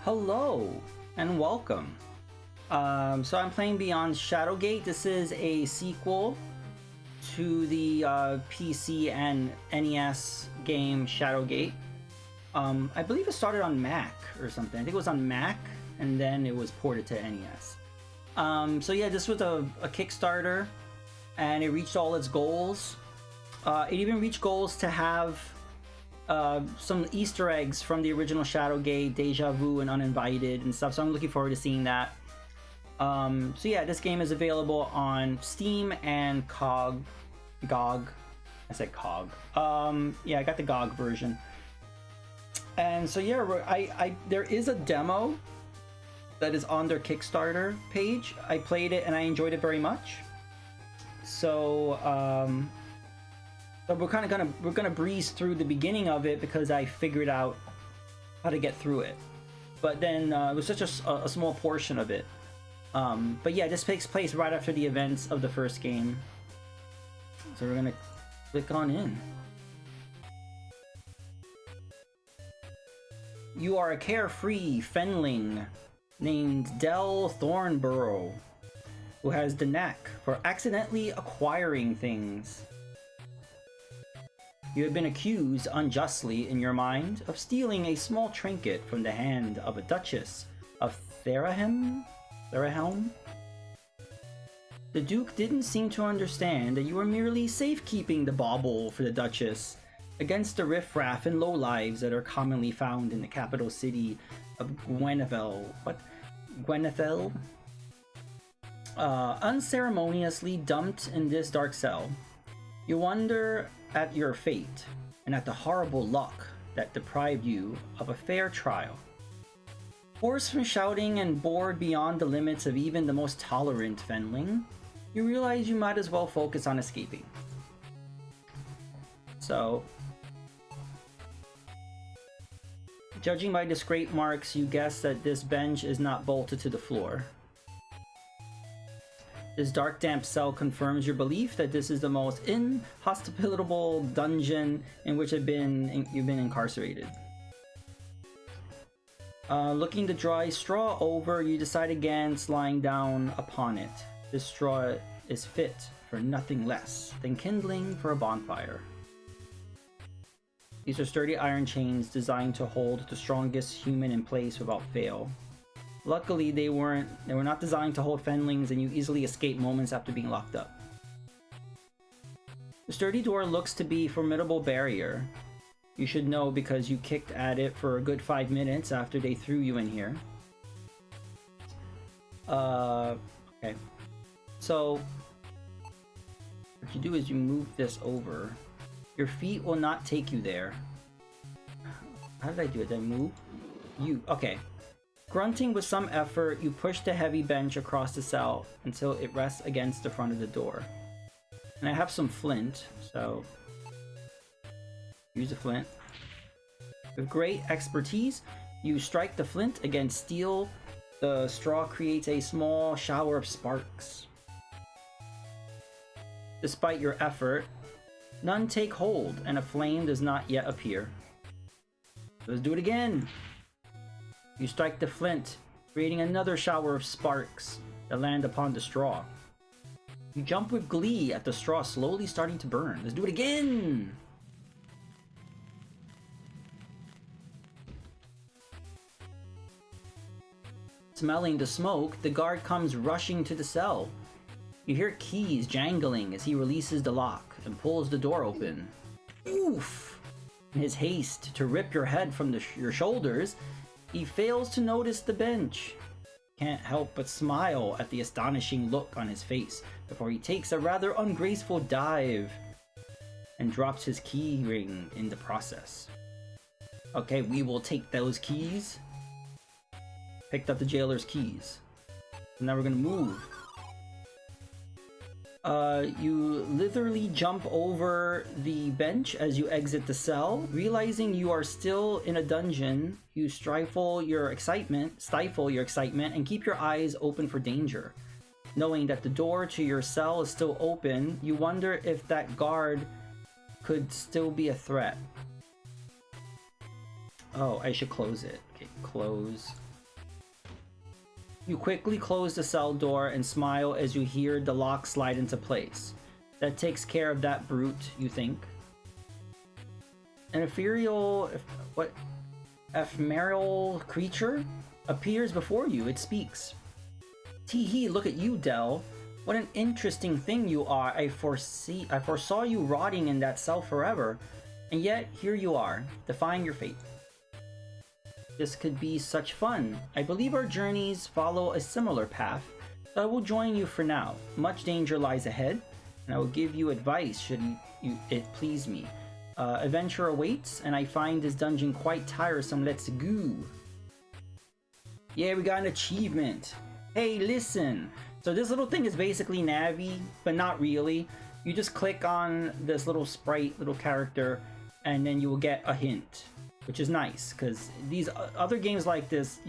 Hello and welcome. So I'm playing Beyond Shadowgate. This is a sequel to the PC and NES game Shadowgate. I believe it started on Mac or something. I think it was on Mac and then it was ported to NES. So yeah, this was a Kickstarter and it reached all its goals. It even reached goals to have some Easter eggs from the original Shadowgate, Deja Vu, and Uninvited and stuff. So I'm looking forward to seeing that. So yeah, this game is available on Steam and GOG. I said GOG. Yeah, I got the GOG version. And so yeah, there is a demo that is on their Kickstarter page. I played it and I enjoyed it very much. So but we're gonna breeze through the beginning of it because I figured out how to get through it. But then it was such a small portion of it. But yeah, this takes place right after the events of the first game. So we're gonna click on in. You are a carefree fenling named Del Thornborough, who has the knack for accidentally acquiring things. You have been accused unjustly in your mind of stealing a small trinket from the hand of a Duchess of Therahelm? The Duke didn't seem to understand that you were merely safekeeping the bauble for the Duchess against the riffraff and lowlives that are commonly found in the capital city of Gweneville. Unceremoniously dumped in this dark cell, you wonder at your fate and at the horrible luck that deprived you of a fair trial. Forced from shouting and bored beyond the limits of even the most tolerant Fenling, you realize you might as well focus on escaping. So, judging by the scrape marks, you guess that this bench is not bolted to the floor. This dark, damp cell confirms your belief that this is the most inhospitable dungeon in which you've been incarcerated. Looking the dry straw over, you decide against lying down upon it. This straw is fit for nothing less than kindling for a bonfire. These are sturdy iron chains designed to hold the strongest human in place without fail. Luckily, they were not designed to hold Fenlings, and you easily escape moments after being locked up. The sturdy door looks to be a formidable barrier. You should know because you kicked at it for a good 5 minutes after they threw you in here. Okay. So, what you do is you move this over. Your feet will not take you there. How did I do it? Did I move? Okay. Grunting with some effort, you push the heavy bench across the cell until it rests against the front of the door. And I have some flint, so use the flint. With great expertise, you strike the flint against steel. The straw creates a small shower of sparks. Despite your effort, none take hold and a flame does not yet appear. Let's do it again. You strike the flint, creating another shower of sparks that land upon the straw. You jump with glee at the straw slowly starting to burn. Let's do it again! Smelling the smoke, the guard comes rushing to the cell. You hear keys jangling as he releases the lock and pulls the door open. Oof! In his haste to rip your head from your shoulders, he fails to notice the bench. Can't help but smile at the astonishing look on his face before he takes a rather ungraceful dive and drops his key ring in the process. Okay, we will take those keys. Picked up the jailer's keys. So now we're gonna move. You literally jump over the bench as you exit the cell. Realizing you are still in a dungeon, you stifle your excitement, and keep your eyes open for danger. Knowing that the door to your cell is still open, you wonder if that guard could still be a threat. Oh, I should close it. Okay, close. You quickly close the cell door and smile as you hear the lock slide into place. That takes care of that brute, you think. An ephemeral creature appears before you. It speaks. Tee-hee, look at you, Dell. What an interesting thing you are. I foresaw you rotting in that cell forever, and yet here you are, defying your fate. This could be such fun. I believe our journeys follow a similar path, so I will join you for now. Much danger lies ahead, and I will give you advice should it please me. Adventure awaits, and I find this dungeon quite tiresome. Let's go. Yeah, we got an achievement. Hey, listen. So this little thing is basically Navi, but not really. You just click on this little sprite, little character, and then you will get a hint, which is nice, because these other games like this,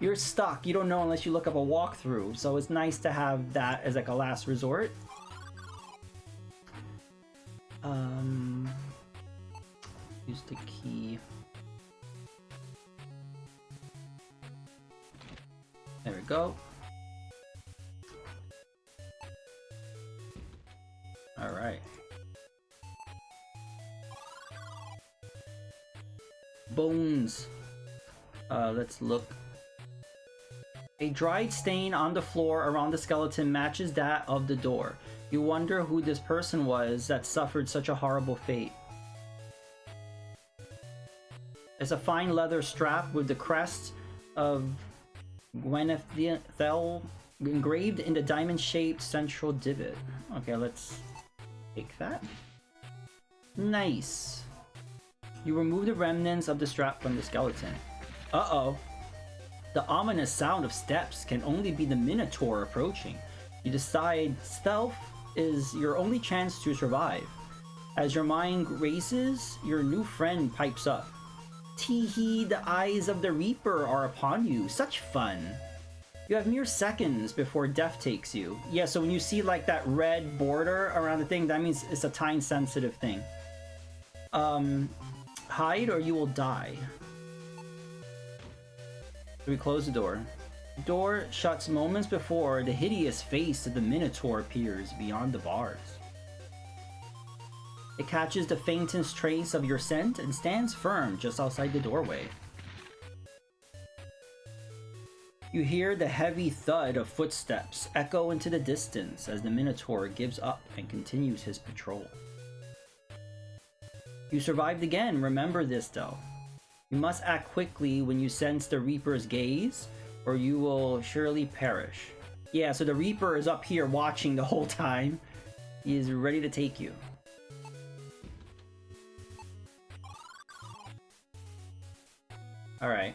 you're stuck. You don't know unless you look up a walkthrough, so it's nice to have that as like a last resort. Use the key. There we go. All right. Bones. Let's look. A dried stain on the floor around the skeleton matches that of the door. You wonder who this person was that suffered such a horrible fate. It's a fine leather strap with the crest of Gwenethel engraved in the diamond-shaped central divot. Okay, let's take that. Nice. You remove the remnants of the strap from the skeleton. Uh-oh. The ominous sound of steps can only be the Minotaur approaching. You decide stealth is your only chance to survive. As your mind races, your new friend pipes up. Tee-hee, the eyes of the Reaper are upon you. Such fun. You have mere seconds before death takes you. Yeah, so when you see like that red border around the thing, that means it's a time-sensitive thing. Hide or you will die. So we close the door. The door shuts moments before the hideous face of the Minotaur appears beyond the bars. It catches the faintest trace of your scent and stands firm just outside the doorway. You hear the heavy thud of footsteps echo into the distance as the Minotaur gives up and continues his patrol. You survived again, remember this though. You must act quickly when you sense the Reaper's gaze, or you will surely perish. Yeah, so the Reaper is up here watching the whole time. He is ready to take you. Alright.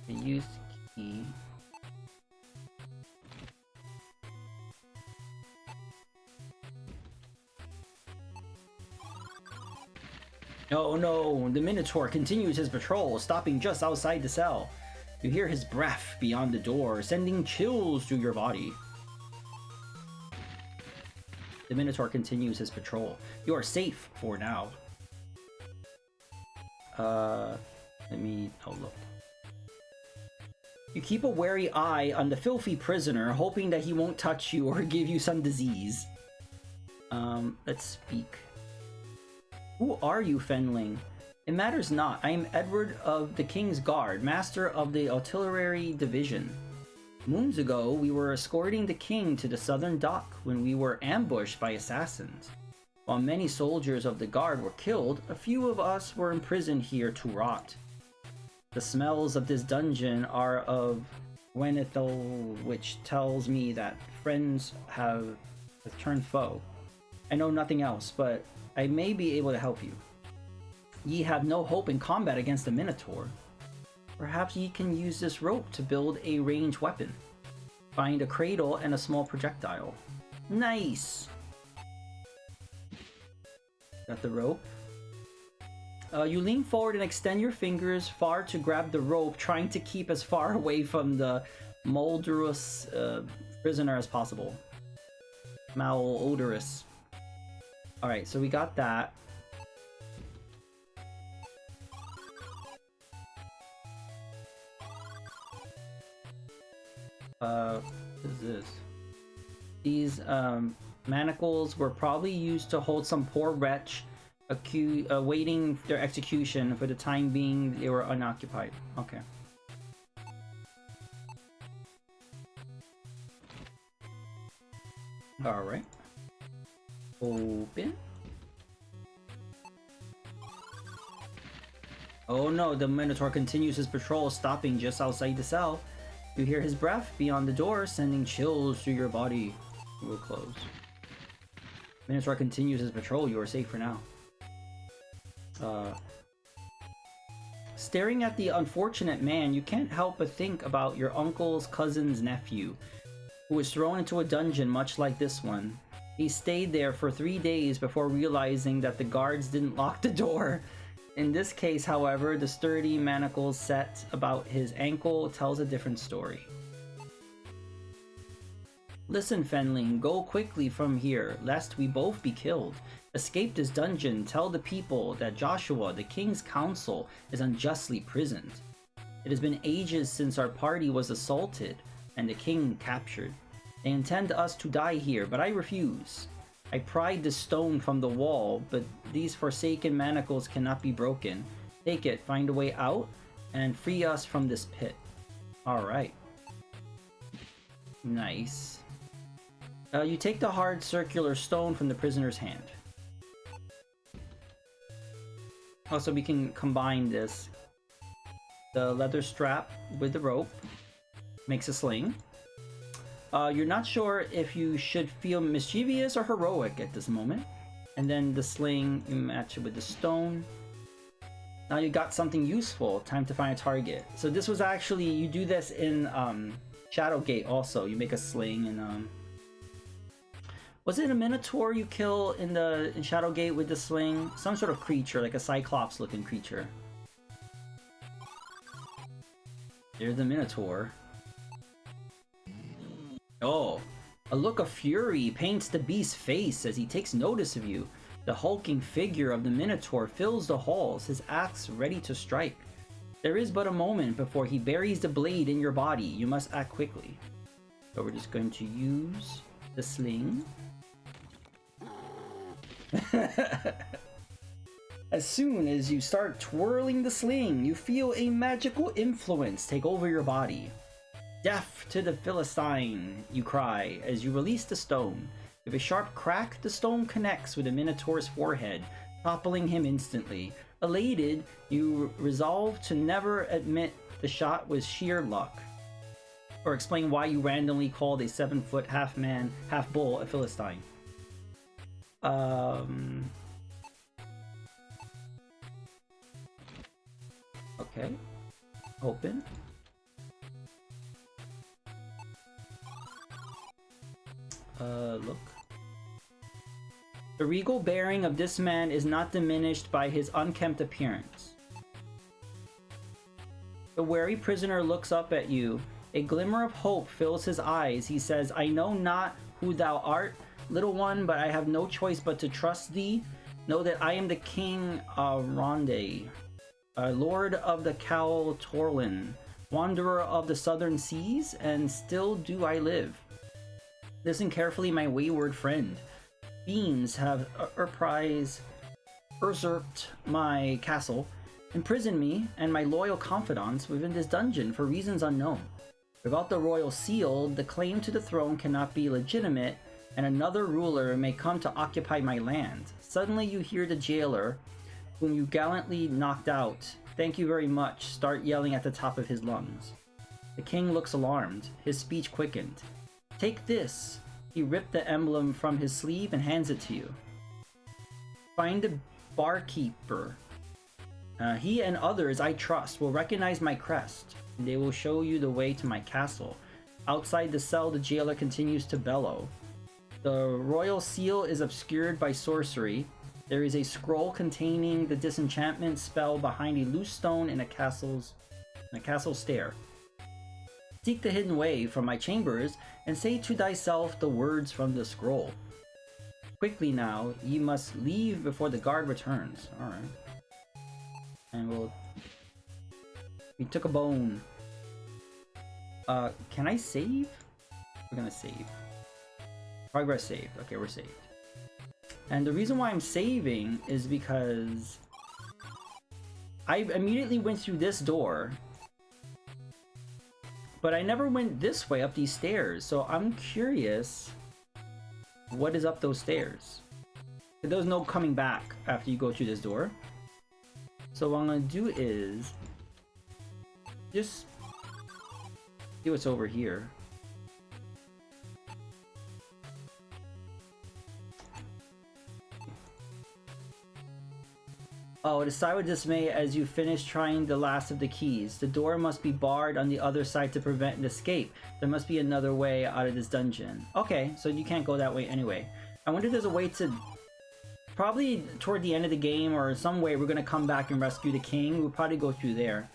Use key. Oh no, the Minotaur continues his patrol, stopping just outside the cell. You hear his breath beyond the door, sending chills through your body. The Minotaur continues his patrol. You are safe for now. Let me look. You keep a wary eye on the filthy prisoner, hoping that he won't touch you or give you some disease. Let's speak. Who are you, Fenling? It matters not. I am Edward of the King's Guard, master of the Artillery Division. Moons ago, we were escorting the king to the southern dock when we were ambushed by assassins. While many soldiers of the guard were killed, a few of us were imprisoned here to rot. The smells of this dungeon are of Gwenethel, which tells me that friends have turned foe. I know nothing else, but I may be able to help you. Ye have no hope in combat against the Minotaur. Perhaps ye can use this rope to build a ranged weapon. Find a cradle and a small projectile. Nice! Got the rope. You lean forward and extend your fingers far to grab the rope, trying to keep as far away from the molderous prisoner as possible. Malodorous. Alright, so we got that. What is this? These manacles were probably used to hold some poor wretch awaiting their execution. For the time being, they were unoccupied. Okay. Alright. Open. Oh no, the Minotaur continues his patrol, stopping just outside the cell. You hear his breath beyond the door, sending chills through your body. We'll close. Minotaur continues his patrol. You are safe for now. Staring at the unfortunate man, you can't help but think about your uncle's cousin's nephew, who was thrown into a dungeon much like this one. He stayed there for 3 days before realizing that the guards didn't lock the door. In this case, however, the sturdy manacles set about his ankle tells a different story. Listen, Fenling, go quickly from here, lest we both be killed. Escape this dungeon, tell the people that Joshua, the king's counsel, is unjustly prisoned. It has been ages since our party was assaulted, and the king captured. They intend us to die here, but I refuse. I pried the stone from the wall, but these forsaken manacles cannot be broken. Take it, find a way out, and free us from this pit. Alright. Nice. You take the hard circular stone from the prisoner's hand. Also, we can combine this. The leather strap with the rope makes a sling. You're not sure if you should feel mischievous or heroic at this moment. And then the sling, you match it with the stone. Now you got something useful. Time to find a target. So this was actually, you do this in Shadowgate also. You make a sling and was it a Minotaur you kill in Shadowgate with the sling? Some sort of creature, like a Cyclops looking creature. There's the Minotaur. Oh, a look of fury paints the beast's face as he takes notice of you. The hulking figure of the Minotaur fills the halls, his axe ready to strike. There is but a moment before he buries the blade in your body. You must act quickly. So we're just going to use the sling. As soon as you start twirling the sling, you feel a magical influence take over your body. Death to the Philistine, you cry as you release the stone. With a sharp crack, the stone connects with the Minotaur's forehead, toppling him instantly. Elated, you resolve to never admit the shot was sheer luck. Or explain why you randomly called a 7-foot half-man, half-bull a Philistine. Okay. Open. Look. The regal bearing of this man is not diminished by his unkempt appearance. The wary prisoner looks up at you. A glimmer of hope fills his eyes. He says, I know not who thou art, little one, but I have no choice but to trust thee. Know that I am the King Ronde, Lord of the Cal Torlin, wanderer of the southern seas, and still do I live. Listen carefully, my wayward friend. Fiends have usurped my castle, imprisoned me and my loyal confidants within this dungeon for reasons unknown. Without the royal seal, the claim to the throne cannot be legitimate, and another ruler may come to occupy my land. Suddenly you hear the jailer, whom you gallantly knocked out, thank you very much, start yelling at the top of his lungs. The king looks alarmed. His speech quickened. Take this. He ripped the emblem from his sleeve and hands it to you. Find the barkeeper. He and others I trust will recognize my crest. And they will show you the way to my castle. Outside the cell, the jailer continues to bellow. The royal seal is obscured by sorcery. There is a scroll containing the disenchantment spell behind a loose stone in a castle stair. Seek the hidden way from my chambers, and say to thyself the words from the scroll. Quickly now, ye must leave before the guard returns. Alright. And we took a bone. Can I save? We're gonna save. Progress saved. Okay, we're saved. And the reason why I'm saving is because I immediately went through this door, but I never went this way up these stairs. So I'm curious what is up those stairs. There's no coming back after you go through this door. So what I'm gonna do is just see what's over here. Oh, decide with dismay as you finish trying the last of the keys. The door must be barred on the other side to prevent an escape. There must be another way out of this dungeon. Okay, so you can't go that way anyway. I wonder if there's a way to... Probably toward the end of the game or some way we're gonna come back and rescue the king. We'll probably go through there.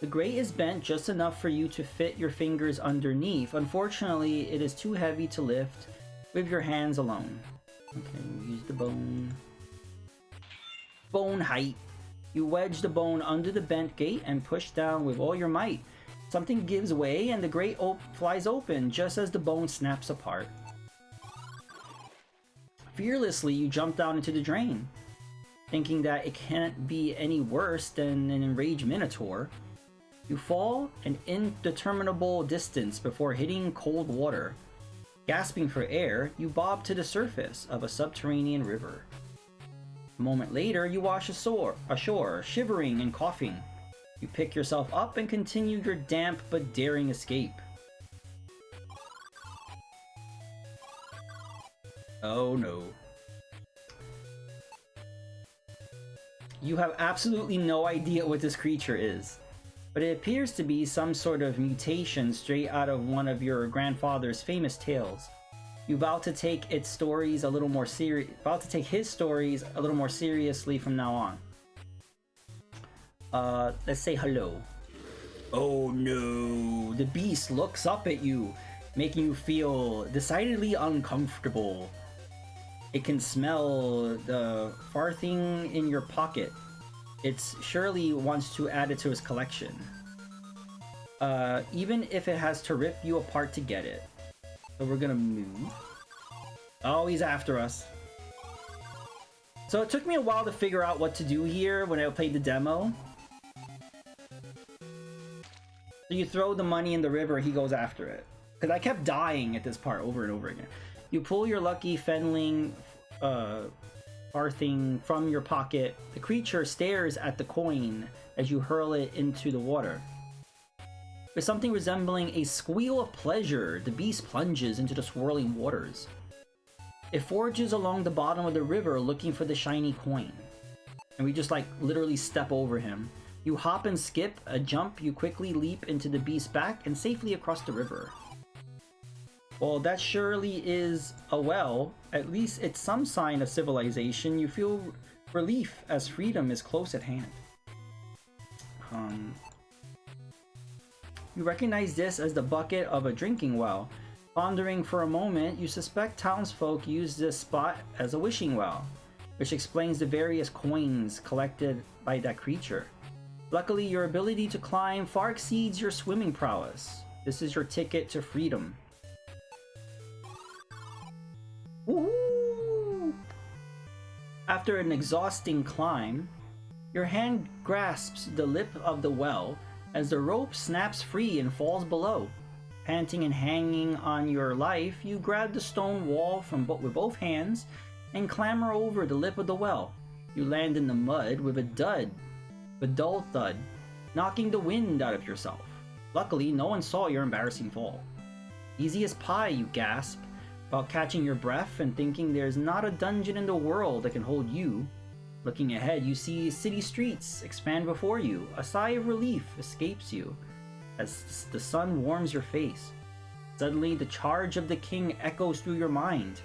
The grate is bent just enough for you to fit your fingers underneath. Unfortunately, it is too heavy to lift with your hands alone. Okay, use the bone. Bone height. You wedge the bone under the bent gate and push down with all your might. Something gives way and the grate flies open just as the bone snaps apart. Fearlessly, you jump down into the drain, thinking that it can't be any worse than an enraged minotaur. You fall an indeterminable distance before hitting cold water. Gasping for air, you bob to the surface of a subterranean river. A moment later, you wash ashore, shivering and coughing. You pick yourself up and continue your damp but daring escape. Oh no. You have absolutely no idea what this creature is, but it appears to be some sort of mutation straight out of one of your grandfather's famous tales. You vow to take his stories a little more seriously from now on. Let's say hello. Oh no! The beast looks up at you, making you feel decidedly uncomfortable. It can smell the farthing in your pocket. It surely wants to add it to his collection. Even if it has to rip you apart to get it. So we're gonna move. Oh, he's after us. So it took me a while to figure out what to do here when I played the demo. So you throw the money in the river, he goes after it. Because I kept dying at this part over and over again. You pull your lucky fenling farthing from your pocket. The creature stares at the coin as you hurl it into the water. With something resembling a squeal of pleasure, the beast plunges into the swirling waters. It forges along the bottom of the river looking for the shiny coin. And we just like literally step over him. You hop and skip, a jump, you quickly leap into the beast's back and safely across the river. Well, that surely is a well. At least it's some sign of civilization. You feel relief as freedom is close at hand. You recognize this as the bucket of a drinking well. Pondering for a moment, you suspect townsfolk use this spot as a wishing well, which explains the various coins collected by that creature. Luckily, your ability to climb far exceeds your swimming prowess. This is your ticket to freedom. Woohoo! After an exhausting climb, your hand grasps the lip of the well as the rope snaps free and falls below. Panting and hanging on your life, you grab the stone wall with both hands and clamber over the lip of the well. You land in the mud with a dull thud, knocking the wind out of yourself. Luckily, no one saw your embarrassing fall. Easy as pie, you gasp, while catching your breath and thinking there's not a dungeon in the world that can hold you. Looking ahead, you see city streets expand before you. A sigh of relief escapes you as the sun warms your face. Suddenly, the charge of the king echoes through your mind.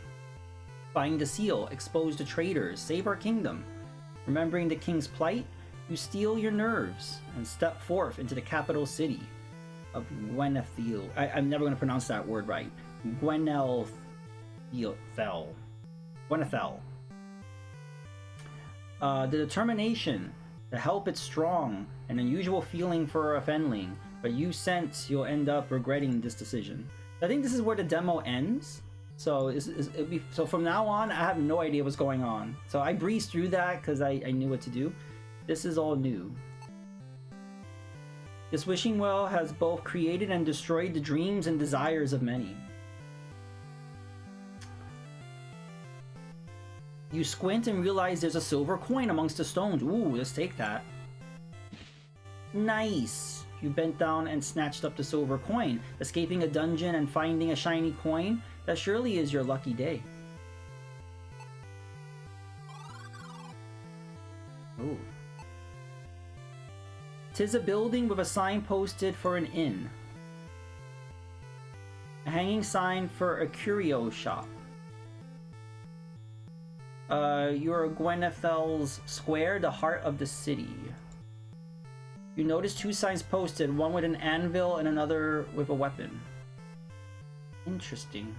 Find the seal, expose the traitors, save our kingdom. Remembering the king's plight, you steel your nerves and step forth into the capital city of Gwenethil. I'm never going to pronounce that word right. Gwenethil. The determination The help it's strong, an unusual feeling for a Fenling, but you sense you'll end up regretting this decision. I think this is where the demo ends. So so from now on, I have no idea what's going on. So I breezed through that because I knew what to do. This is all new. This wishing well has both created and destroyed the dreams and desires of many. You squint and realize there's a silver coin amongst the stones. Ooh, let's take that. Nice! You bent down and snatched up the silver coin. Escaping a dungeon and finding a shiny coin, that surely is your lucky day. Ooh. 'Tis a building with a sign posted for an inn. A hanging sign for a curio shop. You're Gwenethel's Square, the heart of the city. You notice two signs posted, one with an anvil and another with a weapon. Interesting.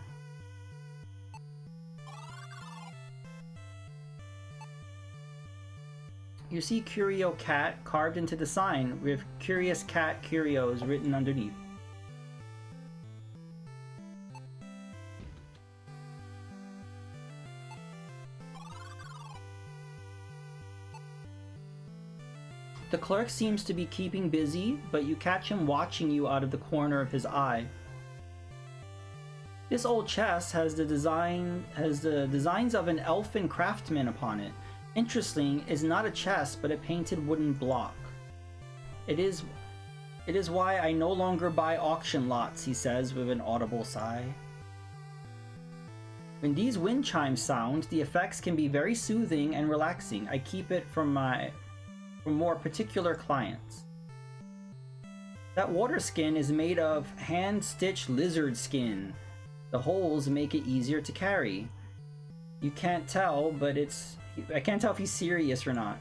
You see Curio Cat carved into the sign with Curious Cat Curios written underneath. The clerk seems to be keeping busy, but you catch him watching you out of the corner of his eye. This old chest has the designs of an elfin craftsman upon it. Interesting, is not a chest, but a painted wooden block. It is why I no longer buy auction lots, he says with an audible sigh. When these wind chimes sound, the effects can be very soothing and relaxing. I keep it for more particular clients. That water skin is made of hand-stitched lizard skin. The holes make it easier to carry. You can't tell, but I can't tell if he's serious or not.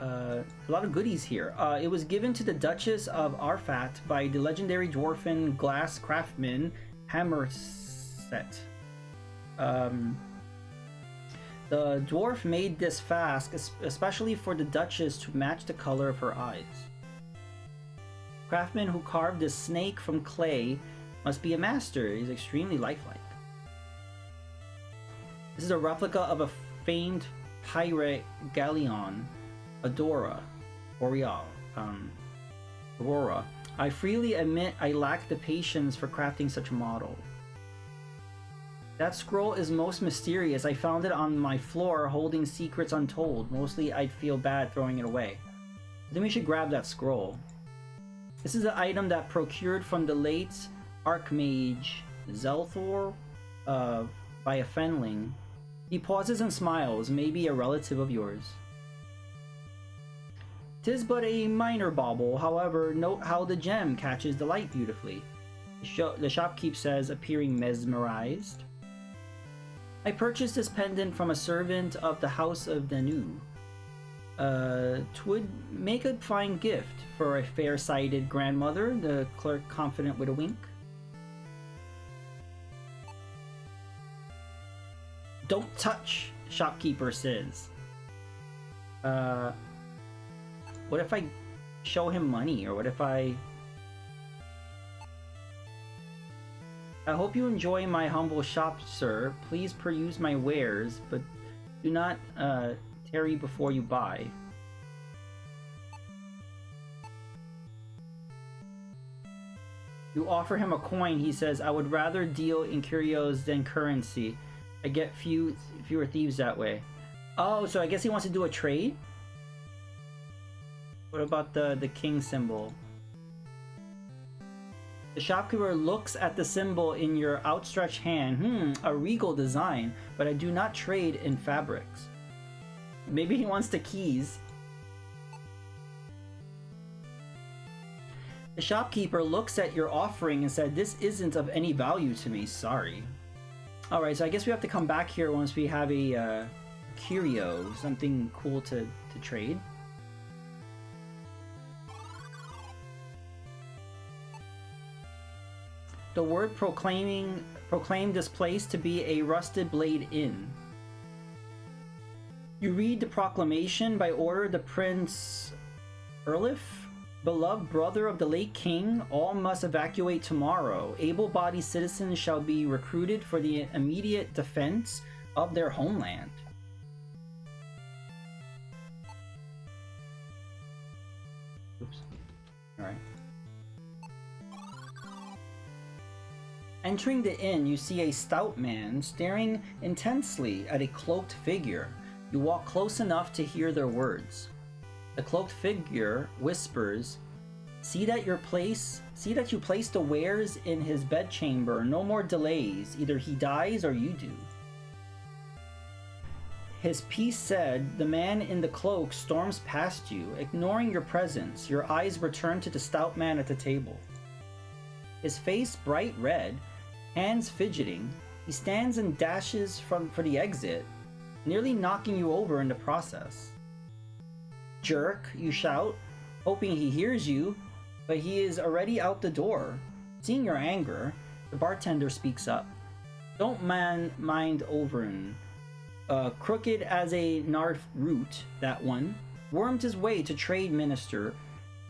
A lot of goodies here. It was given to the Duchess of Arfat by the legendary dwarfen glass craftsman Hammerset. The dwarf made this flask especially for the Duchess to match the color of her eyes. Craftsman who carved this snake from clay must be a master. He's extremely lifelike. This is a replica of a famed pirate galleon, Aurora. I freely admit I lack the patience for crafting such a model. That scroll is most mysterious. I found it on my floor holding secrets untold. Mostly I'd feel bad throwing it away. Then we should grab that scroll. This is an item that procured from the late Archmage Zelthor by a Fenling. He pauses and smiles, maybe a relative of yours. 'Tis but a minor bauble, however, note how the gem catches the light beautifully. The shopkeep says, appearing mesmerized. I purchased this pendant from a servant of the House of Danu. 'Twould make a fine gift for a fair-sighted grandmother, the clerk confident with a wink. Don't touch, shopkeeper says. What if I show him money, or what if I hope you enjoy my humble shop, sir. Please peruse my wares, but do not tarry before you buy. You offer him a coin, he says. I would rather deal in curios than currency. I get fewer thieves that way. Oh, so I guess he wants to do a trade? What about the king symbol? The shopkeeper looks at the symbol in your outstretched hand. A regal design, but I do not trade in fabrics. Maybe he wants the keys. The shopkeeper looks at your offering and said, this isn't of any value to me, sorry. Alright, so I guess we have to come back here once we have a curio, something cool to trade. The word proclaimed this place to be a rusted blade inn. You read the proclamation by order of the Prince Erlif. Beloved brother of the late king, all must evacuate tomorrow. Able-bodied citizens shall be recruited for the immediate defense of their homeland. Oops. Alright. Entering the inn, you see a stout man staring intensely at a cloaked figure. You walk close enough to hear their words. The cloaked figure whispers, see that you place the wares in his bedchamber. No more delays. Either he dies or you do. His piece said, the man in the cloak storms past you, ignoring your presence. Your eyes return to the stout man at the table. His face bright red, hands fidgeting. He stands and dashes for the exit, nearly knocking you over in the process. Jerk, you shout, hoping he hears you, but he is already out the door. Seeing your anger, the bartender speaks up. Don't mind Overin. Crooked as a Narf root, that one. Wormed his way to trade minister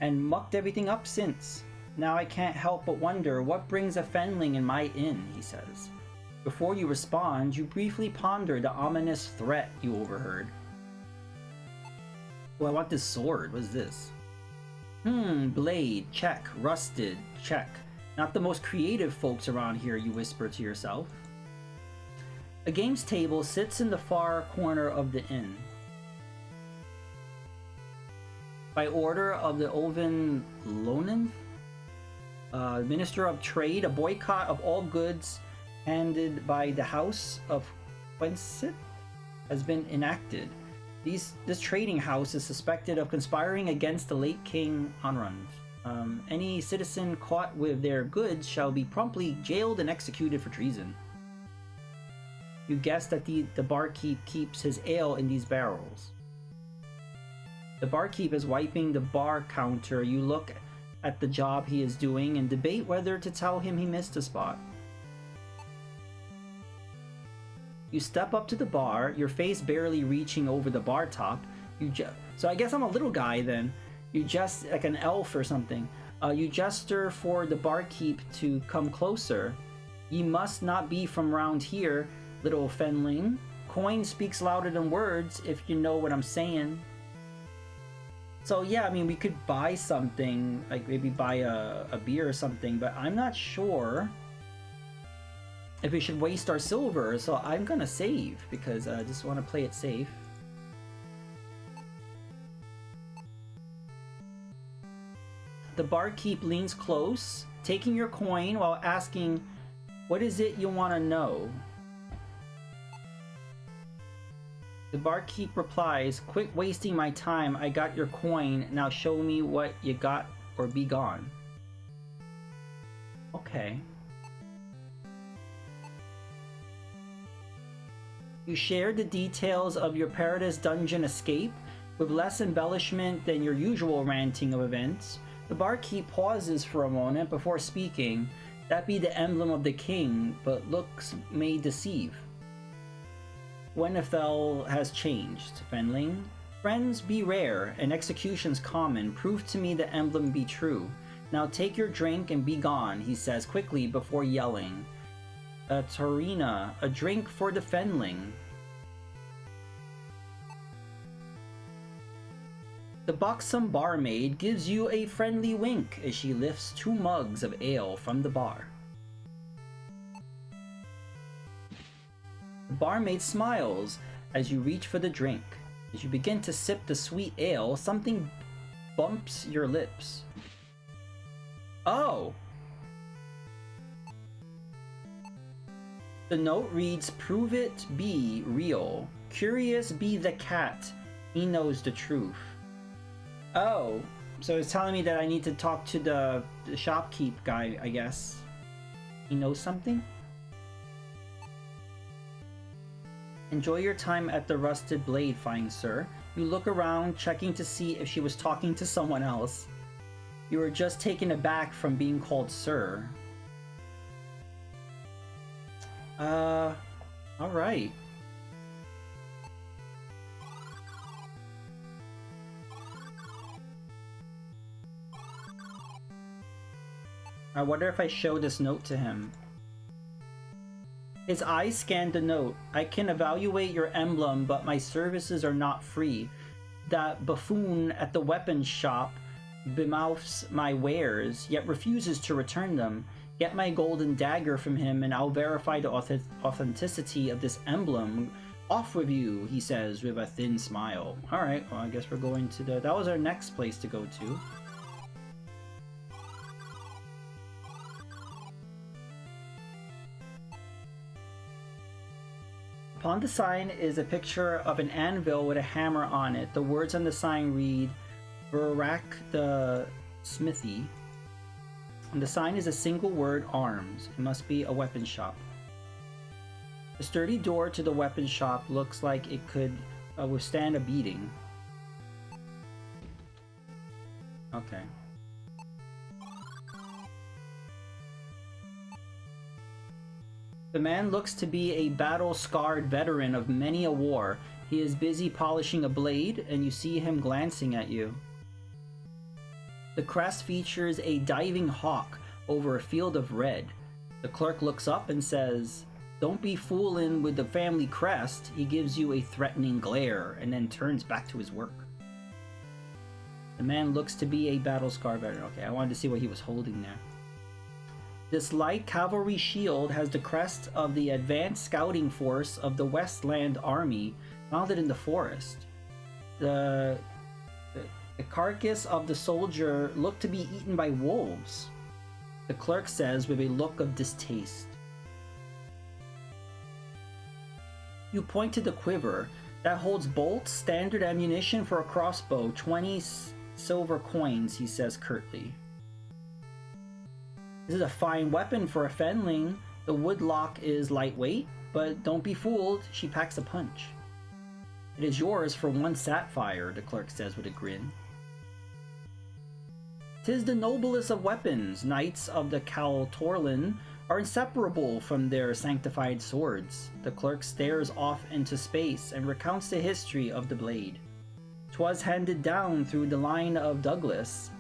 and mucked everything up since. Now I can't help but wonder what brings a Fenling in my inn, he says. Before you respond, you briefly ponder the ominous threat you overheard. Oh, I want this sword. What is this? Blade, check. Rusted, check. Not the most creative folks around here, you whisper to yourself. A games table sits in the far corner of the inn. By order of the Oven Lonen, Minister of Trade, a boycott of all goods handed by the House of Quensit has been enacted. This trading house is suspected of conspiring against the late King Anrund. Any citizen caught with their goods shall be promptly jailed and executed for treason. You guess that the barkeep keeps his ale in these barrels. The barkeep is wiping the bar counter. You look at the job he is doing and debate whether to tell him he missed a spot. You step up to the bar, your face barely reaching over the bar top. So I guess I'm a little guy then. You just like an elf or something. You gesture for the barkeep to come closer. Ye must not be from round here, little Fenling. Coin speaks louder than words, if you know what I'm saying. So yeah, I mean, we could buy something, like maybe buy a beer or something, but I'm not sure if we should waste our silver, so I'm gonna save, because I just want to play it safe. The barkeep leans close, taking your coin while asking, what is it you want to know? The barkeep replies, quit wasting my time, I got your coin, now show me what you got or be gone. Okay. You shared the details of your Paradise Dungeon escape with less embellishment than your usual ranting of events. The barkeep pauses for a moment before speaking. That be the emblem of the king, but looks may deceive. Wenethel has changed, Fenling. Friends be rare, and executions common. Prove to me the emblem be true. Now take your drink and be gone, he says quickly before yelling. Tarina, a drink for the Fenling. The buxom barmaid gives you a friendly wink as she lifts 2 mugs of ale from the bar. The barmaid smiles as you reach for the drink. As you begin to sip the sweet ale, something bumps your lips. Oh! The note reads, prove it be real. Curious be the cat. He knows the truth. Oh, so it's telling me that I need to talk to the shopkeep guy, I guess. He knows something? Enjoy your time at the Rusted Blade, fine sir. You look around, checking to see if she was talking to someone else. You were just taken aback from being called sir. Alright. I wonder if I show this note to him. His eyes scanned the note. I can evaluate your emblem, but my services are not free. That buffoon at the weapons shop bemouths my wares, yet refuses to return them. Get my golden dagger from him, and I'll verify the authenticity of this emblem. Off with you, he says with a thin smile. Alright, well, I guess we're going to the... That was our next place to go to. Upon the sign is a picture of an anvil with a hammer on it. The words on the sign read, Barak the Smithy. And the sign is a single word, arms. It must be a weapon shop. The sturdy door to the weapon shop looks like it could withstand a beating. Okay. The man looks to be a battle-scarred veteran of many a war. He is busy polishing a blade, and you see him glancing at you. The crest features a diving hawk over a field of red. The clerk looks up and says, "Don't be fooling with the family crest." He gives you a threatening glare, and then turns back to his work. The man looks to be a battle-scarred veteran. Okay, I wanted to see what he was holding there. This light cavalry shield has the crest of the advanced scouting force of the Westland Army mounted in the forest. The carcass of the soldier looked to be eaten by wolves, the clerk says with a look of distaste. You point to the quiver that holds bolts, standard ammunition for a crossbow, 20 silver coins, he says curtly. This is a fine weapon for a fenling. The woodlock is lightweight, but don't be fooled, she packs a punch. It is yours for 1 sapphire, the clerk says with a grin. 'Tis the noblest of weapons. Knights of the Caltorlin are inseparable from their sanctified swords. The clerk stares off into space and recounts the history of the blade. 'Twas handed down through the line of Douglas.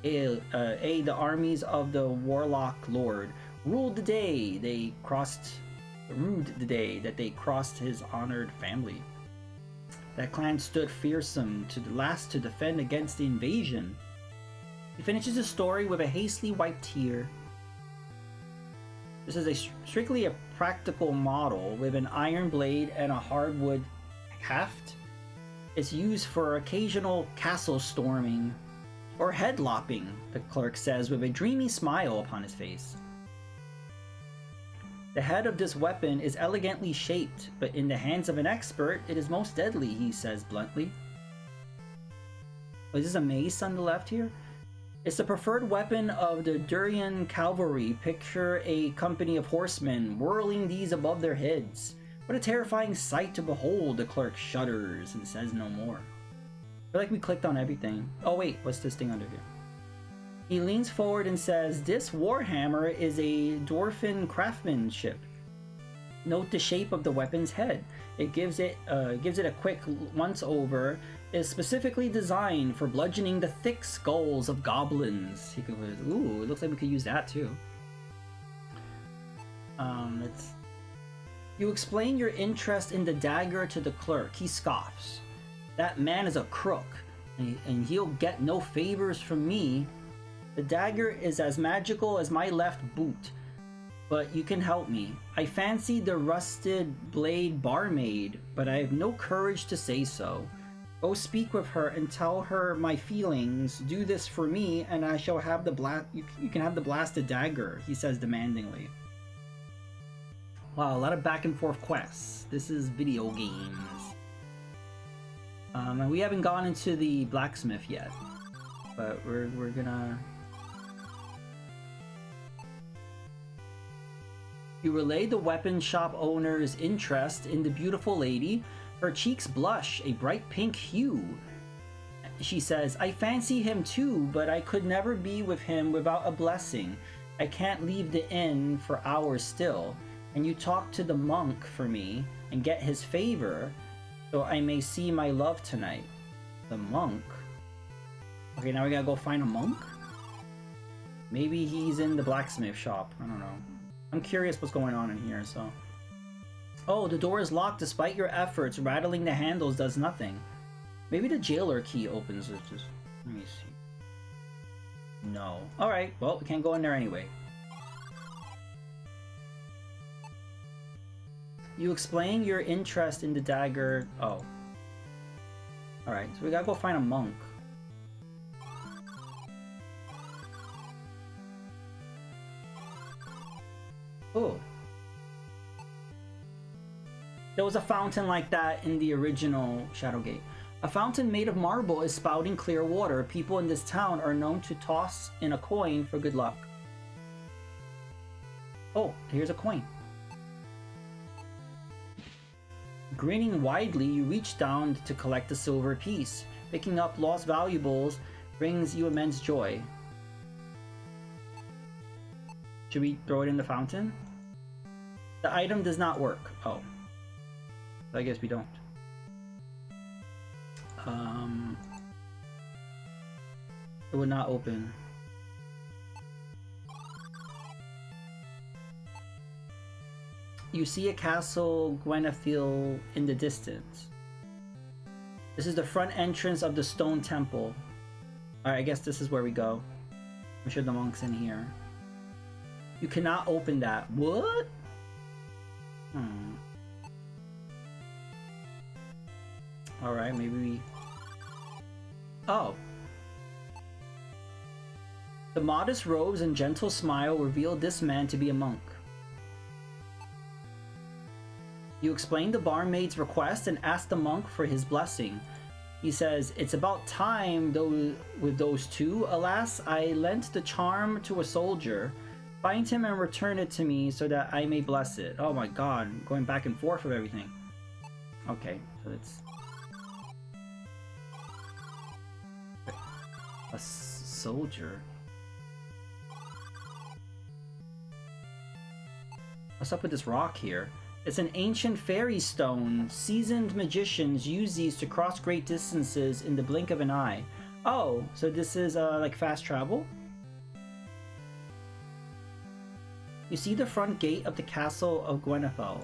The armies of the Warlock Lord ruled the day that they crossed his honored family. That clan stood fearsome to the last to defend against the invasion. He finishes his story with a hastily wiped tear. This is strictly a practical model with an iron blade and a hardwood haft. It's used for occasional castle storming or head lopping, the clerk says with a dreamy smile upon his face. The head of this weapon is elegantly shaped, but in the hands of an expert, it is most deadly, he says bluntly. Oh, is this a mace on the left here? It's the preferred weapon of the Durian cavalry. Picture a company of horsemen whirling these above their heads. What a terrifying sight to behold, the clerk shudders and says no more. I feel like we clicked on everything. Oh wait, what's this thing under here? He leans forward and says, "This warhammer is a dwarfen craftsmanship. Note the shape of the weapon's head. It gives it a quick once-over. Is specifically designed for bludgeoning the thick skulls of goblins." He could, ooh, it looks like we could use that too. You explain your interest in the dagger to the clerk. He scoffs. "That man is a crook, and he'll get no favors from me. The dagger is as magical as my left boot, but you can help me. I fancy the rusted blade barmaid, but I have no courage to say so. Go speak with her and tell her my feelings. Do this for me, and I shall have the you can have the blasted dagger," he says demandingly. Wow, a lot of back and forth quests. This is video games. And we haven't gone into the blacksmith yet, but we're gonna... You relay the weapon shop owner's interest in the beautiful lady. Her cheeks blush a bright pink hue. She says, "I fancy him too, but I could never be with him without a blessing. I can't leave the inn for hours still. And you talk to the monk for me and get his favor, so I may see my love tonight." The monk? Okay, now we gotta go find a monk? Maybe he's in the blacksmith shop. I don't know. I'm curious what's going on in here, so... Oh, the door is locked despite your efforts. Rattling the handles does nothing. Maybe the jailer key opens it. Just... Let me see. No. Alright, well, we can't go in there anyway. You explain your interest in the dagger... Oh. Alright, so we gotta go find a monk. Oh. There was a fountain like that in the original Shadowgate. A fountain made of marble is spouting clear water. People in this town are known to toss in a coin for good luck. Oh, here's a coin. Grinning widely, you reach down to collect a silver piece. Picking up lost valuables brings you immense joy. Should we throw it in the fountain? The item does not work. Oh. I guess we don't. It would not open. You see a castle Gwenethil in the distance. This is the front entrance of the stone temple. Alright, I guess this is where we go. I'm sure the monk's in here. You cannot open that. What? Alright, maybe we... Oh. The modest robes and gentle smile revealed this man to be a monk. You explain the barmaid's request and ask the monk for his blessing. He says, "It's about time though with those two. Alas, I lent the charm to a soldier. Find him and return it to me so that I may bless it." Oh my god, going back and forth with everything. Okay, so it's... A soldier? What's up with this rock here? It's an ancient fairy stone. Seasoned magicians use these to cross great distances in the blink of an eye. Oh, so this is like fast travel? You see the front gate of the castle of Gwenethil.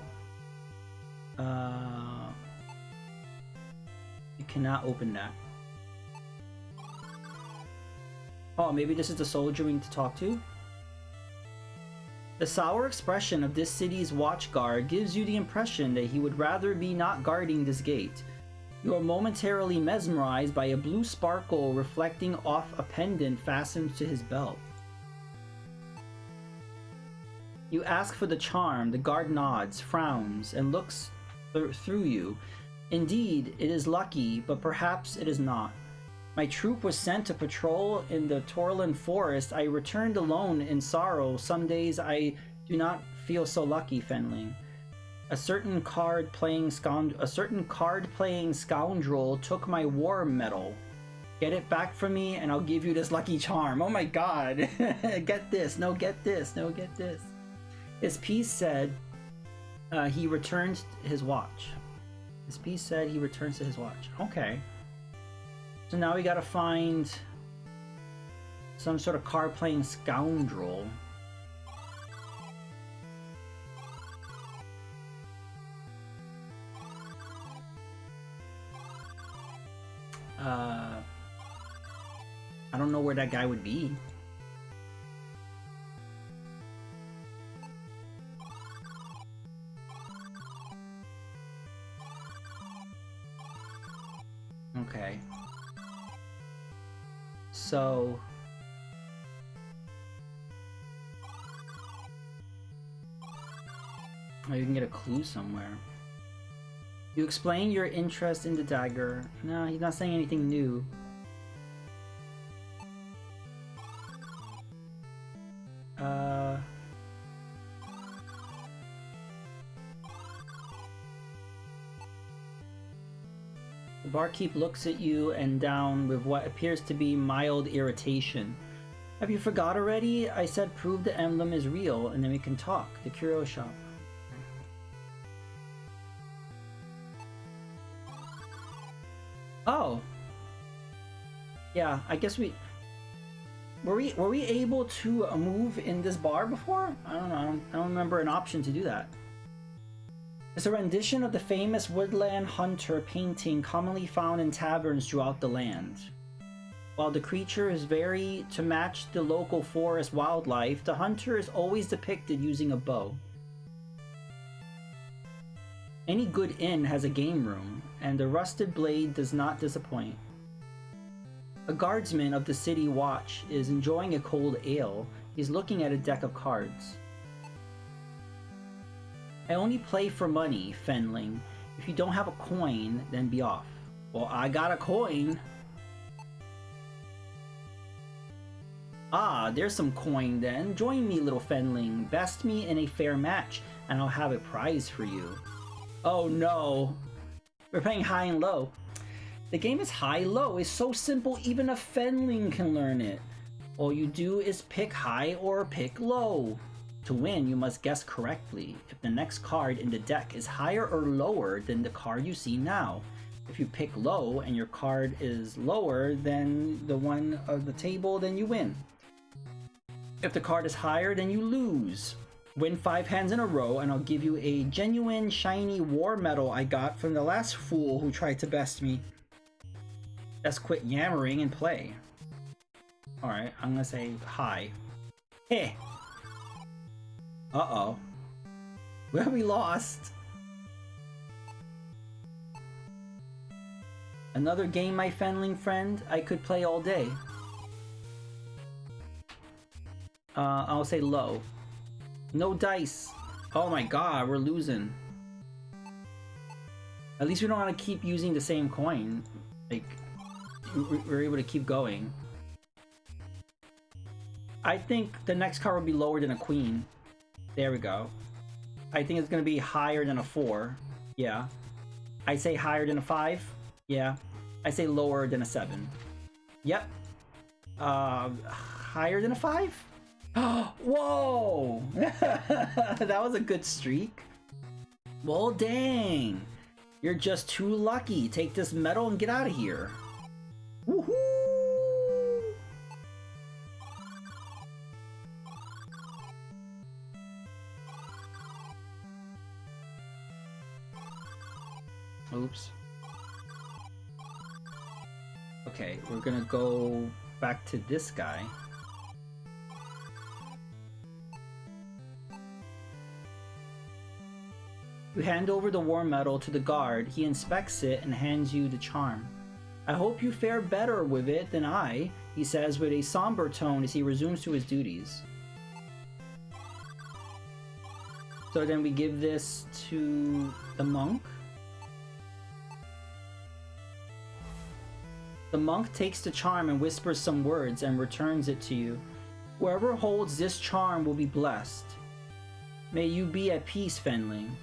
You cannot open that. Oh, maybe this is the soldier we need to talk to? The sour expression of this city's watchguard gives you the impression that he would rather be not guarding this gate. You are momentarily mesmerized by a blue sparkle reflecting off a pendant fastened to his belt. You ask for the charm. The guard nods, frowns, and looks through you. Indeed, it is lucky, but perhaps it is not. My troop was sent to patrol in the Torlin forest. I returned alone in sorrow. Some days I do not feel so lucky, Fenling. A certain card-playing scoundrel took my war medal. Get it back from me and I'll give you this lucky charm. Oh my god. Get this. No, get this. No, get this. His piece said he returns his watch. His piece said he returns to his watch. Okay. So now we gotta find some sort of card-playing scoundrel. I don't know where that guy would be. Okay. So... Oh, you can get a clue somewhere. You explain your interest in the dagger. No, he's not saying anything new. The barkeep looks at you and down with what appears to be mild irritation. Have you forgot already? I said prove the emblem is real and then we can talk. The curio shop. Oh. Yeah, I guess we... were we able to move in this bar before? I don't know. I don't remember an option to do that. It's a rendition of the famous woodland hunter painting commonly found in taverns throughout the land. While the creature is very to match the local forest wildlife, the hunter is always depicted using a bow. Any good inn has a game room, and the rusted blade does not disappoint. A guardsman of the city watch is enjoying a cold ale. He's looking at a deck of cards. I only play for money, Fenling. If you don't have a coin, then be off. Well, I got a coin. Ah, there's some coin then. Join me, little Fenling. Best me in a fair match, and I'll have a prize for you. Oh no. We're playing high and low. The game is high-low. It's so simple, even a Fenling can learn it. All you do is pick high or pick low. To win, you must guess correctly if the next card in the deck is higher or lower than the card you see now. If you pick low and your card is lower than the one of the table, then you win. If the card is higher, then you lose. Win 5 hands in a row and I'll give you a genuine shiny war medal I got from the last fool who tried to best me. Let's quit yammering and play. Alright, I'm gonna say hi. Hey! Uh-oh. Well, we lost. Another game, my Fenling friend. I could play all day. I'll say low. No dice. Oh my god, we're losing. At least we don't want to keep using the same coin. Like, we're able to keep going. I think the next card will be lower than a queen. There we go. I think it's going to be higher than a 4. Yeah. I say higher than a 5. Yeah. I say lower than a 7. Yep. Higher than a 5? Whoa! That was a good streak. Well, dang. You're just too lucky. Take this medal and get out of here. Woohoo! Oops. Okay, we're gonna go back to this guy. You hand over the war medal to the guard. He inspects it and hands you the charm. I hope you fare better with it than I, he says with a somber tone as he resumes to his duties. So then we give this to the monk. The monk takes the charm and whispers some words and returns it to you. Whoever holds this charm will be blessed. May you be at peace, Fenling.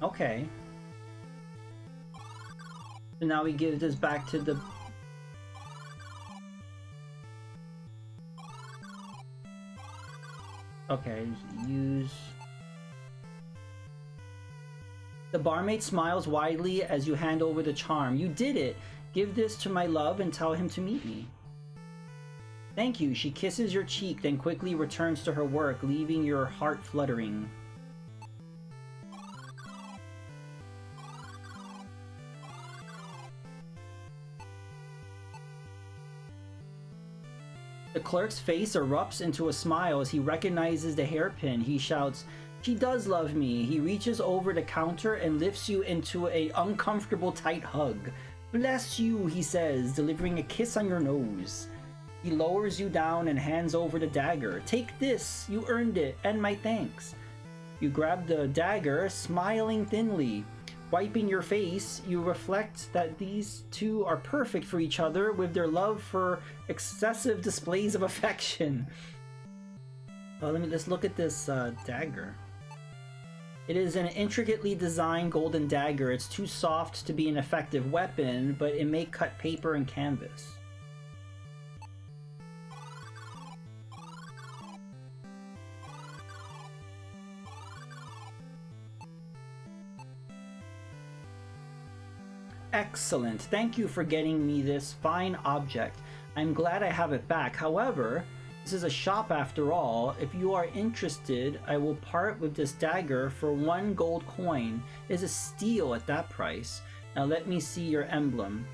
Okay. So now we give this back to the... Okay, use... The barmaid smiles widely as you hand over the charm. You did it! Give this to my love and tell him to meet me. Thank you. She kisses your cheek, then quickly returns to her work, leaving your heart fluttering. The clerk's face erupts into a smile as he recognizes the hairpin. He shouts, "She does love me." He reaches over the counter and lifts you into an uncomfortable tight hug. "Bless you," he says, delivering a kiss on your nose. He lowers you down and hands over the dagger. "Take this, you earned it, and my thanks." You grab the dagger, smiling thinly. Wiping your face, you reflect that these two are perfect for each other with their love for excessive displays of affection. Let's look at this dagger. It is an intricately designed golden dagger. It's too soft to be an effective weapon, but it may cut paper and canvas. Excellent. Thank you for getting me this fine object. I'm glad I have it back. However, this is a shop after all. If you are interested, I will part with this dagger for 1 gold coin. It is a steal at that price. Now let me see your emblem.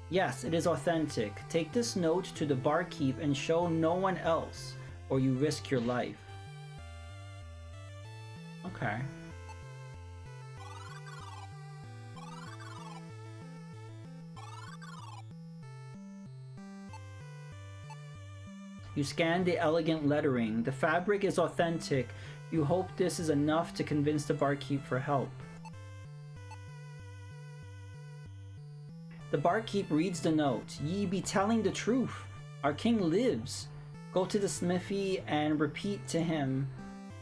Yes, it is authentic. Take this note to the barkeep and show no one else, or you risk your life. Okay. You scan the elegant lettering. The fabric is authentic. You hope this is enough to convince the barkeep for help. The barkeep reads the note. Ye be telling the truth. Our king lives. Go to the smithy and repeat to him.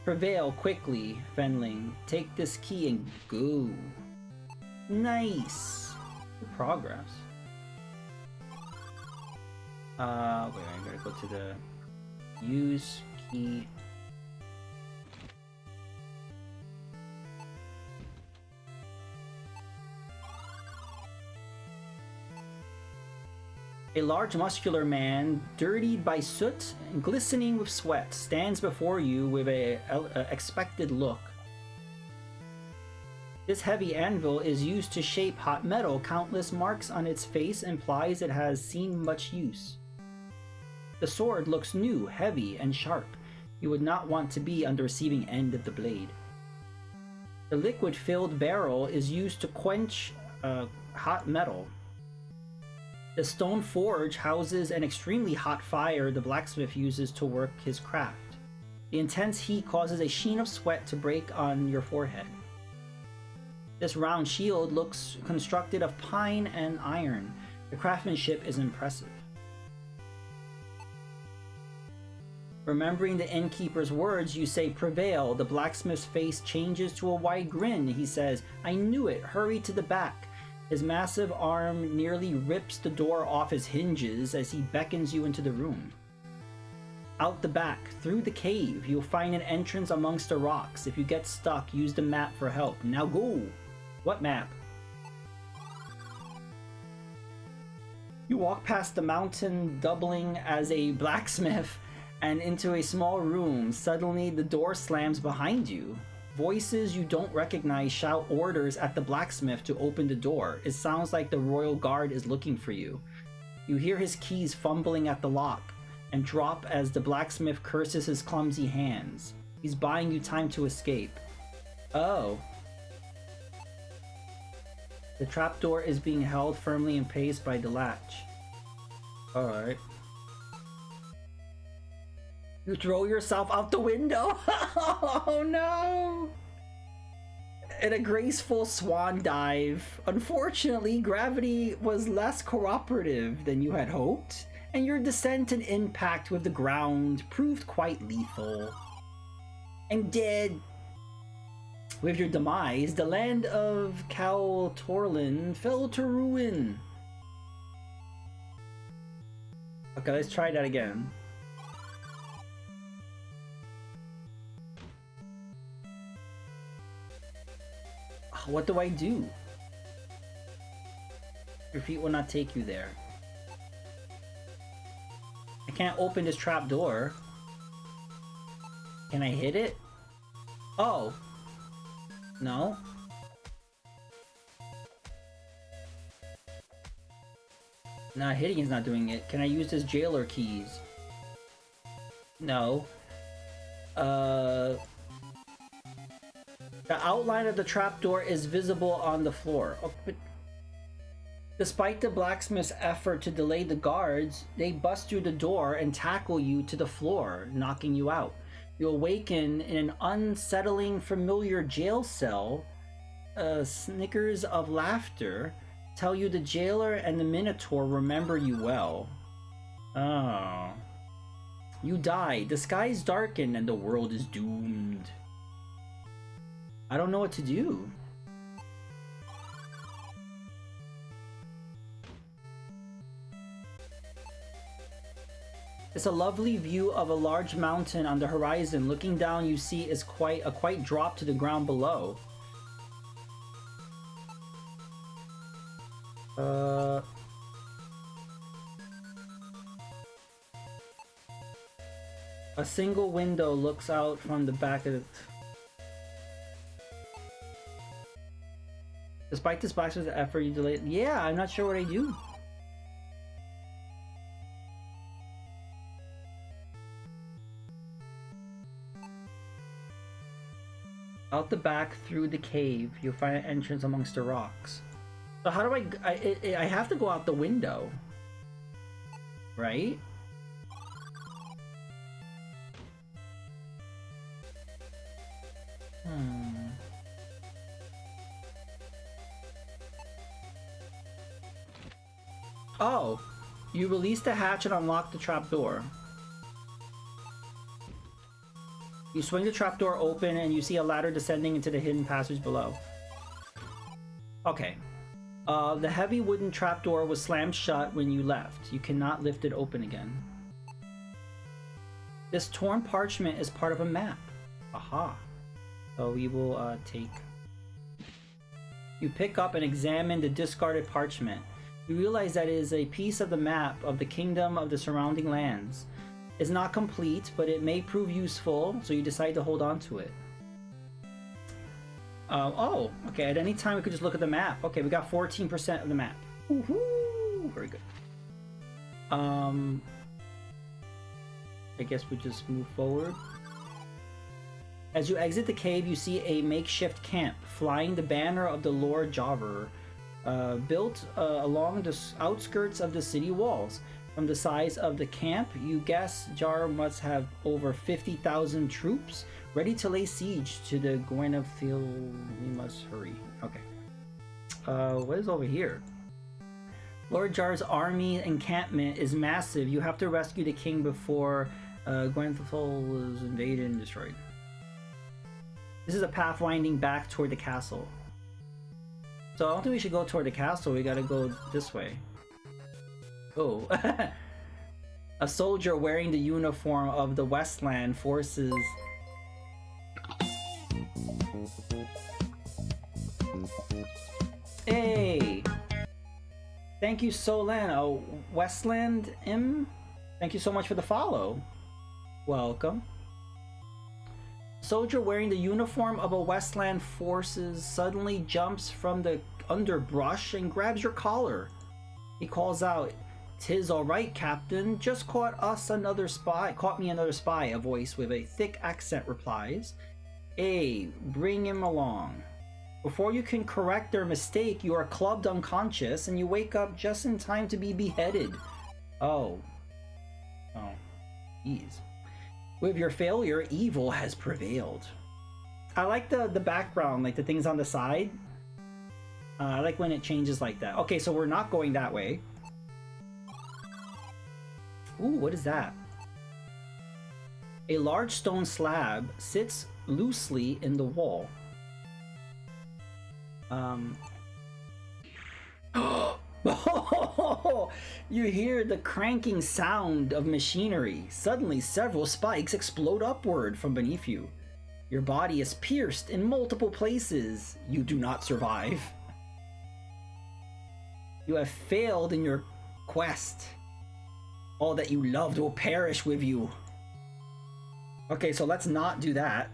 Prevail quickly, Fenling. Take this key and go. Nice. Good progress. Wait, I gotta go to the use key. A large muscular man, dirtied by soot and glistening with sweat, stands before you with a expected look. This heavy anvil is used to shape hot metal. Countless marks on its face implies it has seen much use. The sword looks new, heavy, and sharp. You would not want to be on the receiving end of the blade. The liquid-filled barrel is used to quench hot metal. The stone forge houses an extremely hot fire the blacksmith uses to work his craft. The intense heat causes a sheen of sweat to break on your forehead. This round shield looks constructed of pine and iron. The craftsmanship is impressive. Remembering the innkeeper's words, you say, "Prevail." The blacksmith's face changes to a wide grin. He says, "I knew it. Hurry to the back." His massive arm nearly rips the door off his hinges as he beckons you into the room. Out the back, through the cave, you'll find an entrance amongst the rocks. If you get stuck, use the map for help. Now go! What map? You walk past the mountain, doubling as a blacksmith, and into a small room. Suddenly, the door slams behind you. Voices you don't recognize shout orders at the blacksmith to open the door. It sounds like the royal guard is looking for you. You hear his keys fumbling at the lock and drop as the blacksmith curses his clumsy hands. He's buying you time to escape. Oh. The trapdoor is being held firmly in place by the latch. Alright. You throw yourself out the window? Oh no! In a graceful swan dive. Unfortunately, gravity was less cooperative than you had hoped, and your descent and impact with the ground proved quite lethal. I'm dead. With your demise, the land of Cal Torlin fell to ruin. Okay, let's try that again. What do I do? Your feet will not take you there. I can't open this trap door. Can I hit it? Oh. No. Nah, hitting is not doing it. Can I use this jailer keys? No. The outline of the trapdoor is visible on the floor. Oh, but despite the blacksmith's effort to delay the guards, they bust through the door and tackle you to the floor, knocking you out. You awaken in an unsettling, familiar jail cell. Snickers of laughter tell you the jailer and the Minotaur remember you well. Oh. You die. The skies darken and the world is doomed. I don't know what to do. It's a lovely view of a large mountain on the horizon. Looking down, you see is quite drop to the ground below. A single window looks out from the back of the... Despite this blacksmith's effort, you delayed... Yeah, I'm not sure what I do. Out the back through the cave, you'll find an entrance amongst the rocks. So how do I have to go out the window, right? Oh, you release the hatch and unlock the trapdoor. You swing the trapdoor open and you see a ladder descending into the hidden passage below. Okay. The heavy wooden trapdoor was slammed shut when you left. You cannot lift it open again. This torn parchment is part of a map. Aha. So we will take... You pick up and examine the discarded parchment. You realize that it is a piece of the map of the kingdom of the surrounding lands. It's not complete, but it may prove useful, so you decide to hold on to it. Oh, okay, at any time we could just look at the map. Okay, we got 14% of the map. Woohoo! Very good. I guess we just move forward. As you exit the cave, you see a makeshift camp, flying the banner of the Lord Jobber, built along the outskirts of the city walls. From the size of the camp, you guess Jar must have over 50,000 troops ready to lay siege to the Gweneville. We must hurry. Okay. What is over here? Lord Jar's army encampment is massive. You have to rescue the king before Gweneville is invaded and destroyed. This is a path winding back toward the castle. So I don't think we should go toward the castle. We gotta go this way. Oh. A soldier wearing the uniform of the Westland forces. Hey! Thank you, Solan. Oh, Westland M? Thank you so much for the follow. Welcome. Soldier wearing the uniform of a Westland forces suddenly jumps from the underbrush and grabs your collar. He calls out, "'Tis all right, Captain. Just caught me another spy," a voice with a thick accent replies. "Hey, bring him along." Before you can correct their mistake, you are clubbed unconscious and you wake up just in time to be beheaded. Oh. Oh. Jeez. With your failure, evil has prevailed. I like the background, like the things on the side. I like when it changes like that. Okay, so we're not going that way. Ooh, what is that? A large stone slab sits loosely in the wall. You hear the cranking sound of machinery. Suddenly, several spikes explode upward from beneath you. Your body is pierced in multiple places. You do not survive. You have failed in your quest. All that you loved will perish with you. Okay, so let's not do that.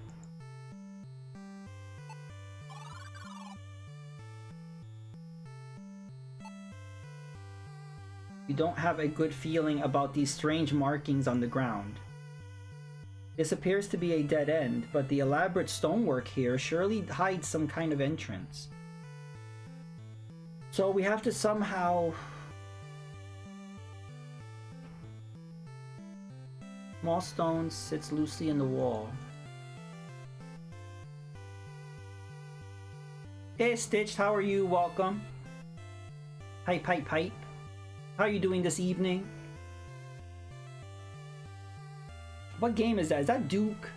You don't have a good feeling about these strange markings on the ground. This appears to be a dead end, but the elaborate stonework here surely hides some kind of entrance. So we have to somehow... Small stone sits loosely in the wall. Hey Stitched, how are you? Welcome. Pipe, pipe, pipe. How are you doing this evening? What game is that? Is that Duke?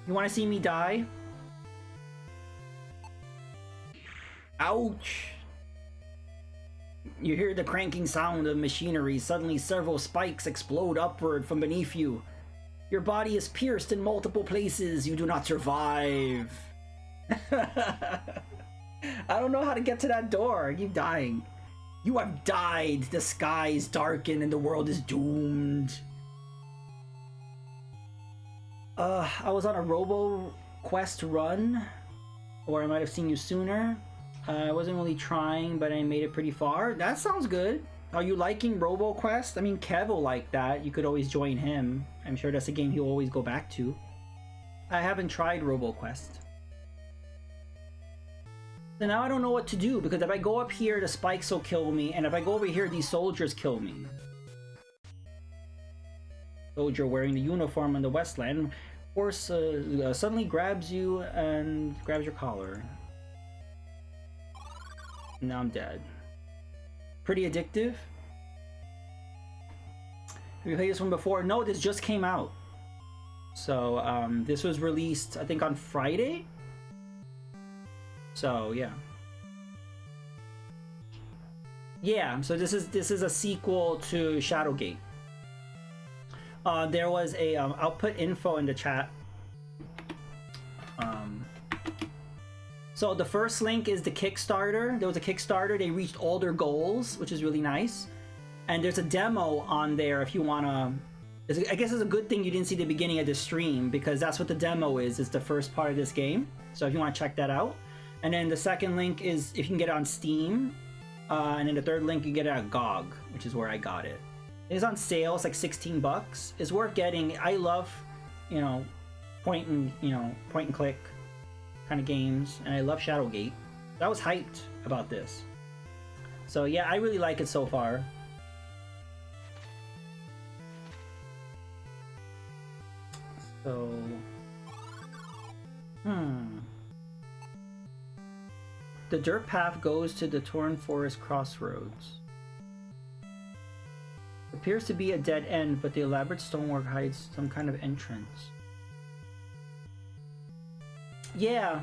You want to see me die? Ouch! You hear the cranking sound of machinery. Suddenly several spikes explode upward from beneath you. Your body is pierced in multiple places. You do not survive. I don't know how to get to that door. I keep dying. You have died. The sky is darkened and the world is doomed. I was on a Robo Quest run, or I might have seen you sooner. I wasn't really trying, but I made it pretty far. That sounds good. Are you liking Robo Quest? I mean, Kev will like that. You could always join him. I'm sure that's a game he'll always go back to. I haven't tried Robo Quest. So now I don't know what to do, because if I go up here, the spikes will kill me, and if I go over here, these soldiers kill me. Soldier wearing the uniform in the Westland, horse suddenly grabs you and grabs your collar. Now I'm dead. Pretty addictive. Have you played this one before? No, this just came out. So this was released, I think, on Friday. So yeah. Yeah, so this is a sequel to Shadowgate. There was a I'll put info in the chat. So the first link is the Kickstarter. There was a Kickstarter. They reached all their goals, which is really nice. And there's a demo on there if you wanna. I guess it's a good thing you didn't see the beginning of the stream, because that's what the demo is. It's the first part of this game. So if you want to check that out. And then the second link is if you can get it on Steam. And then the third link you get it at GOG, which is where I got it. It's on sale. It's like 16 bucks. It's worth getting. I love, you know, point and click kind of games, and I love Shadowgate. I was hyped about this. So yeah, I really like it so far. So, the dirt path goes to the Torn Forest Crossroads. Appears to be a dead end, but the elaborate stonework hides some kind of entrance. Yeah.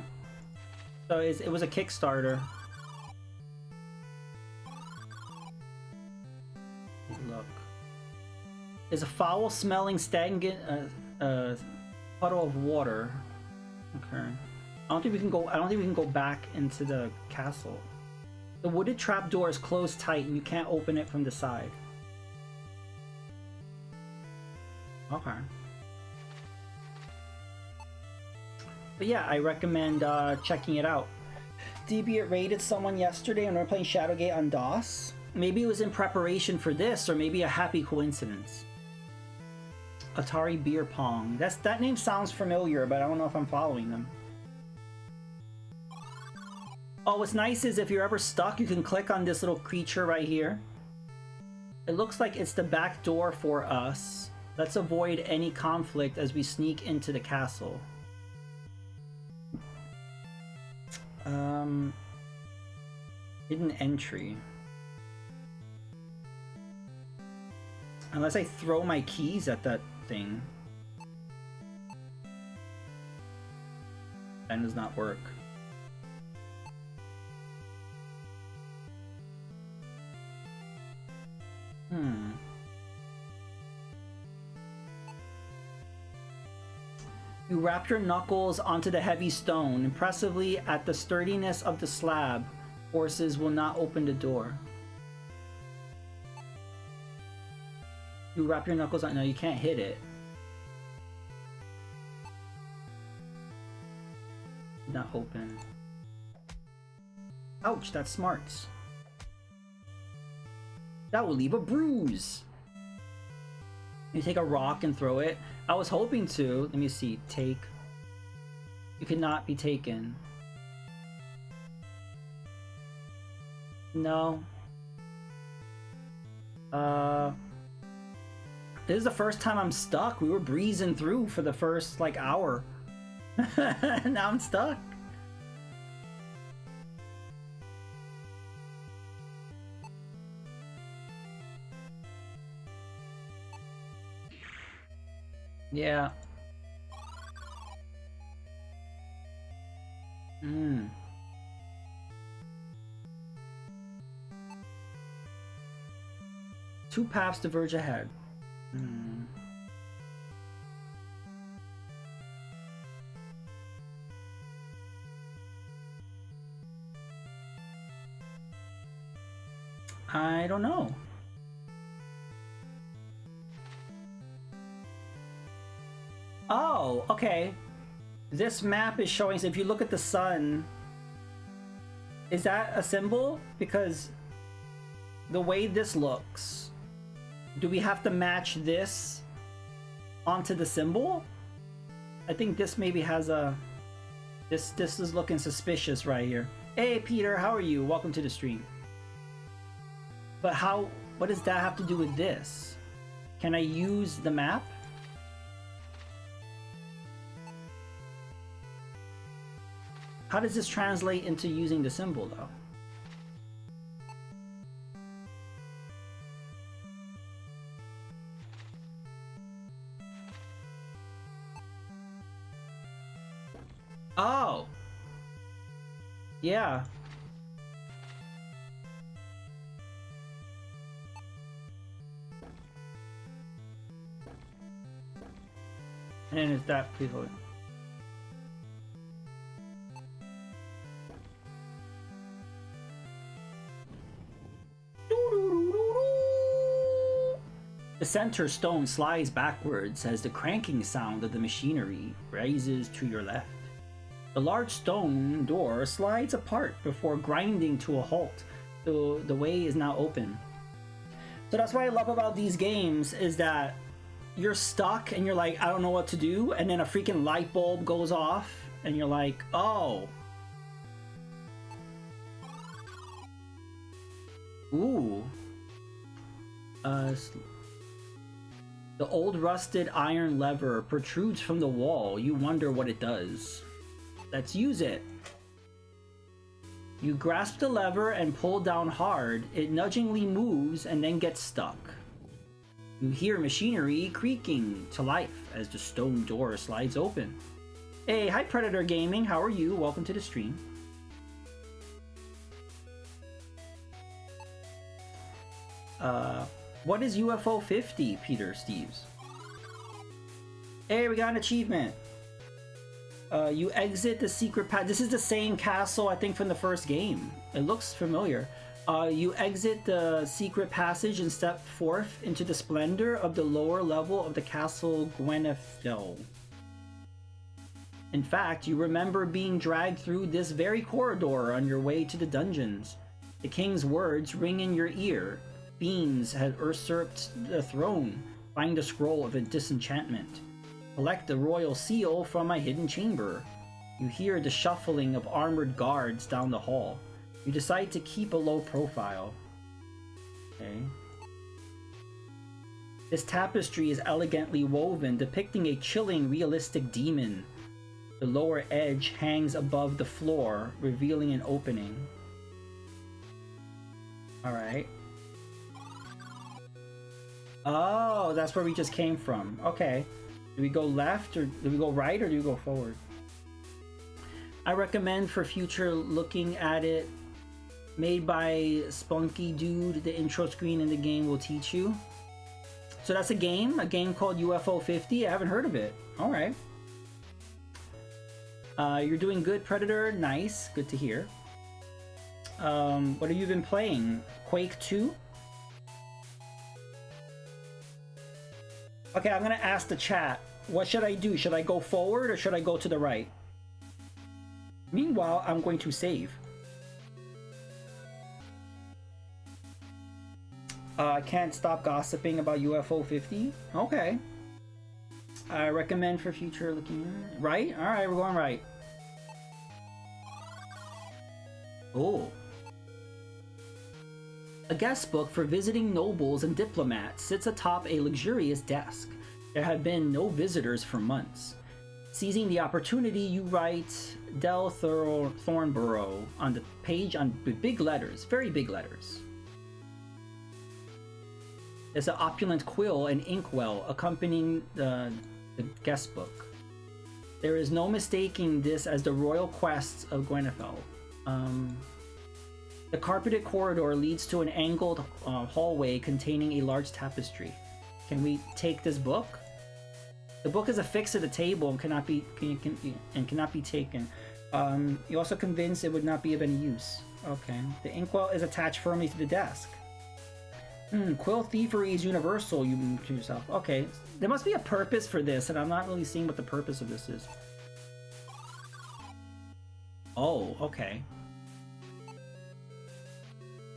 So it was a Kickstarter. Look. There's a foul-smelling, stagnant puddle of water. Okay. I don't think we can go back into the castle. The wooded trapdoor is closed tight, and you can't open it from the side. Okay. But yeah, I recommend checking it out. DB, it raided someone yesterday and we're playing Shadowgate on DOS. Maybe it was in preparation for this, or maybe a happy coincidence. Atari Beer Pong. That name sounds familiar, but I don't know if I'm following them. Oh, what's nice is if you're ever stuck, you can click on this little creature right here. It looks like it's the back door for us. Let's avoid any conflict as we sneak into the castle. Hidden entry. Unless I throw my keys at that thing. That does not work. You wrap your knuckles onto the heavy stone. Impressively, at the sturdiness of the slab, forces will not open the door. You wrap your knuckles on. No, you can't hit it. Not open. Ouch, that smarts. That will leave a bruise. You take a rock and throw it. I was hoping to. Let me see. Take. You cannot be taken. No. This is the first time I'm stuck. We were breezing through for the first, like, hour. Now I'm stuck. Yeah. Two paths diverge ahead. I don't know. Oh, okay. This map is showing, so if you look at the sun, is that a symbol? Because the way this looks, do we have to match this onto the symbol? I think this maybe has a... This is looking suspicious right here. Hey Peter, how are you? Welcome to the stream. But what does that have to do with this? Can I use the map? How does this translate into using the symbol though? Oh! Yeah. And then is that, please hold it. The center stone slides backwards as the cranking sound of the machinery rises to your left. The large stone door slides apart before grinding to a halt. The way is now open. So that's what I love about these games, is that you're stuck and you're like, I don't know what to do, and then a freaking light bulb goes off and you're like, oh. Ooh. The old rusted iron lever protrudes from the wall. You wonder what it does. Let's use it. You grasp the lever and pull down hard. It nudgingly moves and then gets stuck. You hear machinery creaking to life as the stone door slides open. Hey, hi Predator Gaming, how are you? Welcome to the stream. What is UFO 50, Peter Steves? Hey, we got an achievement. You exit the secret path. This is the same castle, I think, from the first game. It looks familiar. You exit the secret passage and step forth into the splendor of the lower level of the castle Gwenethel. In fact, you remember being dragged through this very corridor on your way to the dungeons. The king's words ring in your ear. Fiends have usurped the throne. Find the scroll of a disenchantment. Collect the royal seal from a hidden chamber. You hear the shuffling of armored guards down the hall. You decide to keep a low profile. Okay. This tapestry is elegantly woven, depicting a chilling, realistic demon. The lower edge hangs above the floor, revealing an opening. Alright. Oh, that's where we just came from. Okay. Do we go left, or do we go right, or do we go forward? I recommend for future looking at it. Made by Spunky Dude. The intro screen in the game will teach you. So that's a game called UFO 50. I haven't heard of it. Alright. You're doing good, Predator. Nice. Good to hear. What have you been playing? Quake 2? Okay, I'm gonna ask the chat. What should I do? Should I go forward or should I go to the right? Meanwhile, I'm going to save. I can't stop gossiping about UFO 50. Okay. I recommend for future looking at. Right? Alright, we're going right. Oh. A guest book for visiting nobles and diplomats sits atop a luxurious desk. There have been no visitors for months. Seizing the opportunity, you write Del Thornborough on the page on big letters, very big letters. There's an opulent quill and inkwell accompanying the guest book. There is no mistaking this as the royal quests of Gwenethel. The carpeted corridor leads to an angled hallway containing a large tapestry. Can we take this book? The book is affixed to the table and cannot be taken. You're also convinced it would not be of any use. Okay. The inkwell is attached firmly to the desk. Quill thievery is universal, you to yourself. Okay, there must be a purpose for this, and I'm not really seeing what the purpose of this is. Oh, okay.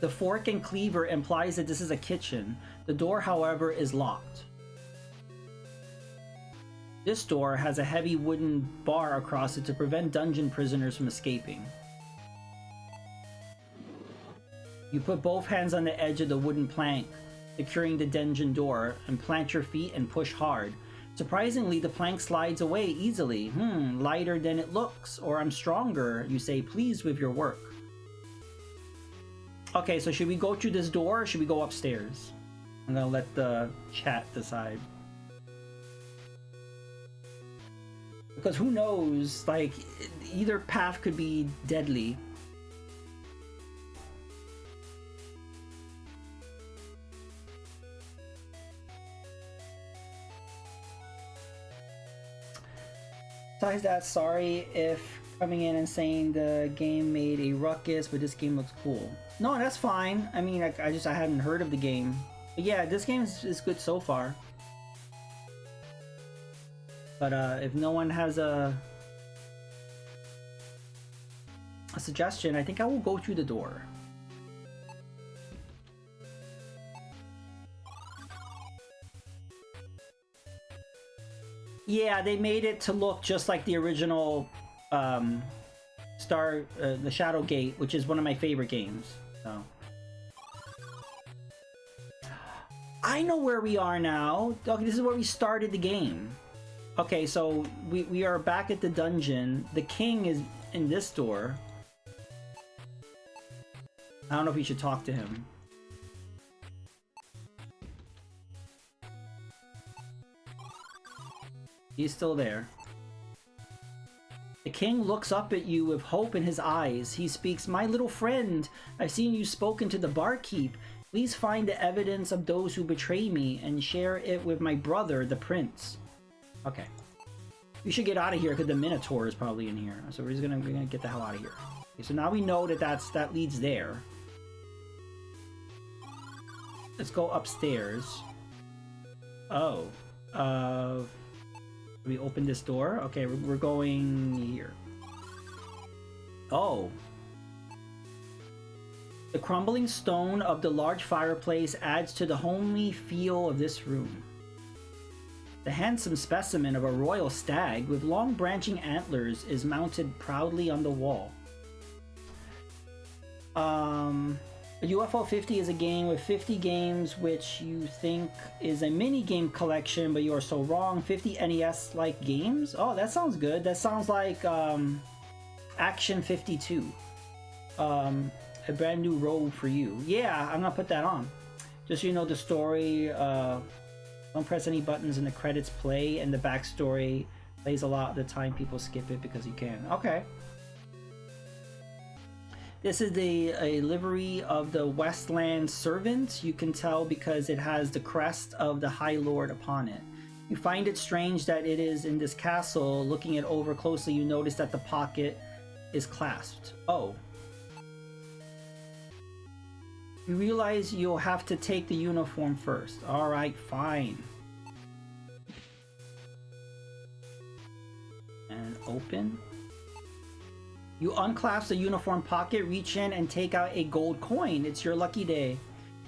The fork and cleaver implies that this is a kitchen. The door, however, is locked. This door has a heavy wooden bar across it to prevent dungeon prisoners from escaping. You put both hands on the edge of the wooden plank, securing the dungeon door, and plant your feet and push hard. Surprisingly, the plank slides away easily. Lighter than it looks, or I'm stronger, you say, pleased with your work. Okay, so should we go through this door or should we go upstairs? I'm gonna let the chat decide. Because who knows, like, either path could be deadly. Besides that, sorry if coming in and saying the game made a ruckus, but this game looks cool. No, that's fine. I mean, I hadn't heard of the game. But yeah, this game is good so far. But if no one has a suggestion, I think I will go through the door. Yeah, they made it to look just like the original the Shadowgate, which is one of my favorite games. So I know where we are now. Okay, this is where we started the game. Okay, so we are back at the dungeon. The king is in this door. I don't know if we should talk to him. He's still there. The king looks up at you with hope in his eyes. He speaks, "My little friend, I've seen you spoken to the barkeep. Please find the evidence of those who betray me and share it with my brother, the prince." Okay. We should get out of here because the Minotaur is probably in here. So we're gonna get the hell out of here. Okay, so now we know that that leads there. Let's go upstairs. Oh. We open this door? Okay, we're going here. Oh. The crumbling stone of the large fireplace adds to the homely feel of this room. The handsome specimen of a royal stag with long branching antlers is mounted proudly on the wall. UFO 50 is a game with 50 games which you think is a mini game collection, but you are so wrong. 50 NES-like games? Oh, that sounds good. That sounds like Action 52. A brand new role for you. Yeah, I'm gonna put that on. Just so you know the story, don't press any buttons and the credits play, and the backstory plays a lot of the time. People skip it because you can. Okay. This is a livery of the Westland Servant. You can tell because it has the crest of the High Lord upon it. You find it strange that it is in this castle. Looking it over closely, you notice that the pocket is clasped. Oh. You realize you'll have to take the uniform first. Alright, fine. And open. You unclasp the uniform pocket, reach in and take out a gold coin. It's your lucky day.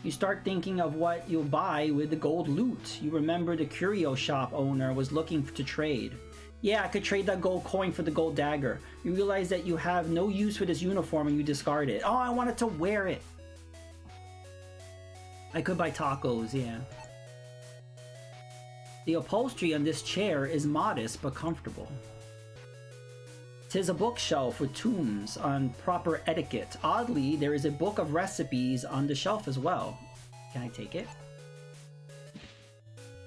You start thinking of what you'll buy with the gold loot. You remember the curio shop owner was looking to trade. Yeah, I could trade that gold coin for the gold dagger. You realize that you have no use for this uniform and you discard it. Oh, I wanted to wear it. I could buy tacos, yeah. The upholstery on this chair is modest but comfortable. 'Tis a bookshelf with tomes on proper etiquette. Oddly, there is a book of recipes on the shelf as well. Can I take it?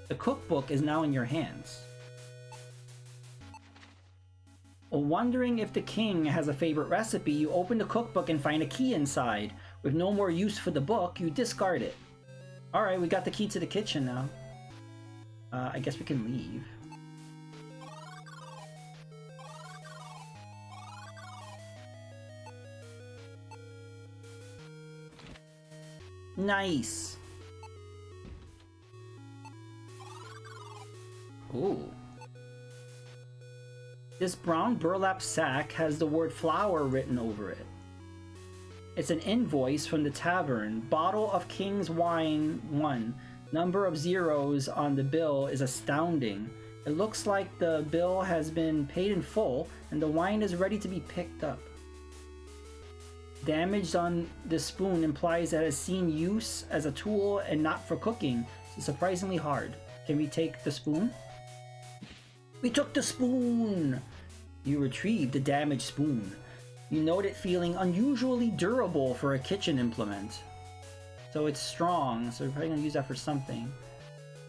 The cookbook is now in your hands. Wondering if the king has a favorite recipe, you open the cookbook and find a key inside. With no more use for the book, you discard it. Alright, we got the key to the kitchen now. I guess we can leave. Nice. Ooh. This brown burlap sack has the word flower written over it. It's an invoice from the tavern. Bottle of King's Wine 1. Number of zeros on the bill is astounding. It looks like the bill has been paid in full and the wine is ready to be picked up. Damage on the spoon implies that it has seen use as a tool and not for cooking. It's surprisingly hard. Can we take the spoon? We took the spoon! You retrieved the damaged spoon. You note it feeling unusually durable for a kitchen implement. So it's strong, so we're probably gonna use that for something.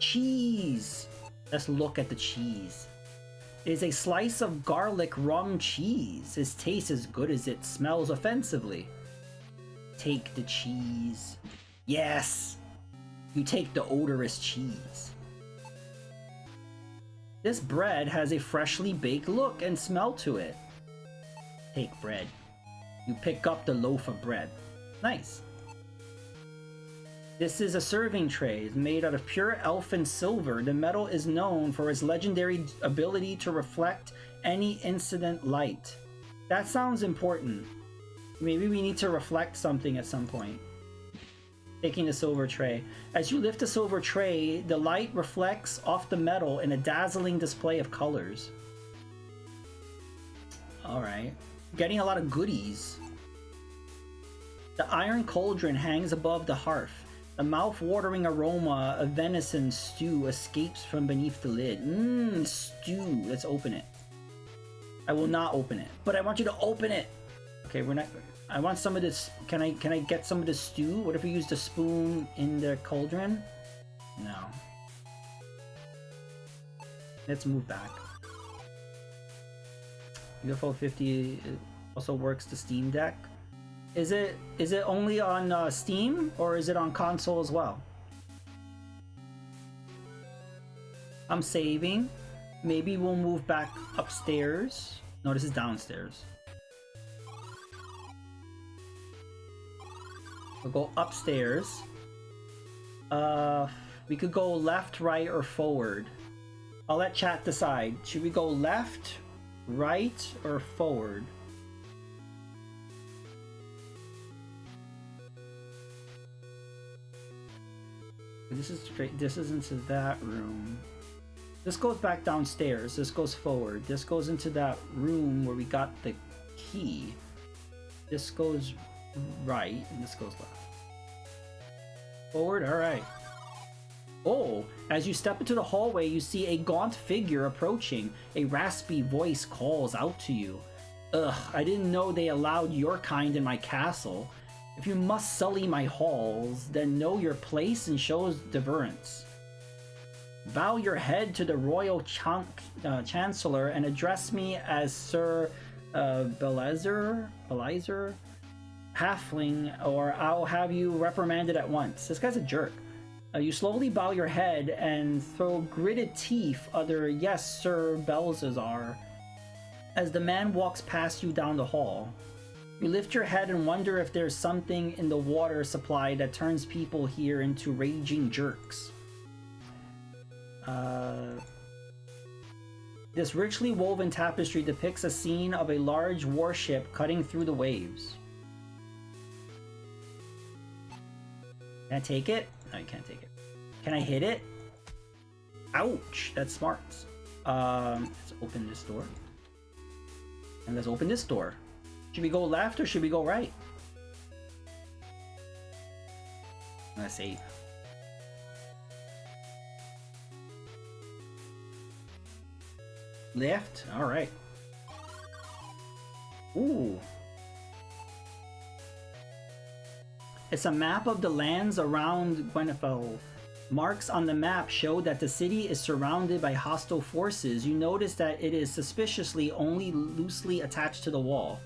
Cheese! Let's look at the cheese. It is a slice of garlic rum cheese. Its taste is good as it smells offensively. Take the cheese. Yes! You take the odorous cheese. This bread has a freshly baked look and smell to it. Take bread. You pick up the loaf of bread. Nice. This is a serving tray. It's made out of pure elfin silver. The metal is known for its legendary ability to reflect any incident light. That sounds important. Maybe we need to reflect something at some point. Taking the silver tray. As you lift the silver tray, the light reflects off the metal in a dazzling display of colors. Alright. Getting a lot of goodies. The iron cauldron hangs above the hearth. The mouth-watering aroma of venison stew escapes from beneath the lid. Mmm, stew. Let's open it. I will not open it, but I want you to open it. Okay, we're not. I want some of this. Can I get some of the stew? What if we use the spoon in the cauldron? No. Let's move back. UFO 50 also works the Steam Deck. Is it only on Steam or is it on console as well? I'm saving. Maybe we'll move back upstairs. No, this is downstairs. We'll go upstairs. We could go left, right, or forward. I'll let chat decide. Should we go left, right, or forward? This is straight. This is into that room. This goes back downstairs. This goes forward. This goes into that room where we got the key. This goes right, and this goes left. Forward. All right. Oh, as you step into the hallway, you see a gaunt figure approaching. A raspy voice calls out to you. Ugh, I didn't know they allowed your kind in my castle. If you must sully my halls, then know your place and show deference. Bow your head to the royal chancellor and address me as Sir Belizer Halfling, or I'll have you reprimanded at once. This guy's a jerk. You slowly bow your head and throw gritted teeth other yes, Sir Belzazar, as the man walks past you down the hall. You lift your head and wonder if there's something in the water supply that turns people here into raging jerks. This richly woven tapestry depicts a scene of a large warship cutting through the waves. Can I take it? No, you can't take it. Can I hit it? Ouch! That's smart. Let's open this door. And let's open this door. Should we go left or should we go right? I'm gonna save. Left? Alright. Ooh. It's a map of the lands around Gwenfell. Marks on the map show that the city is surrounded by hostile forces. You notice that it is suspiciously only loosely attached to the wall.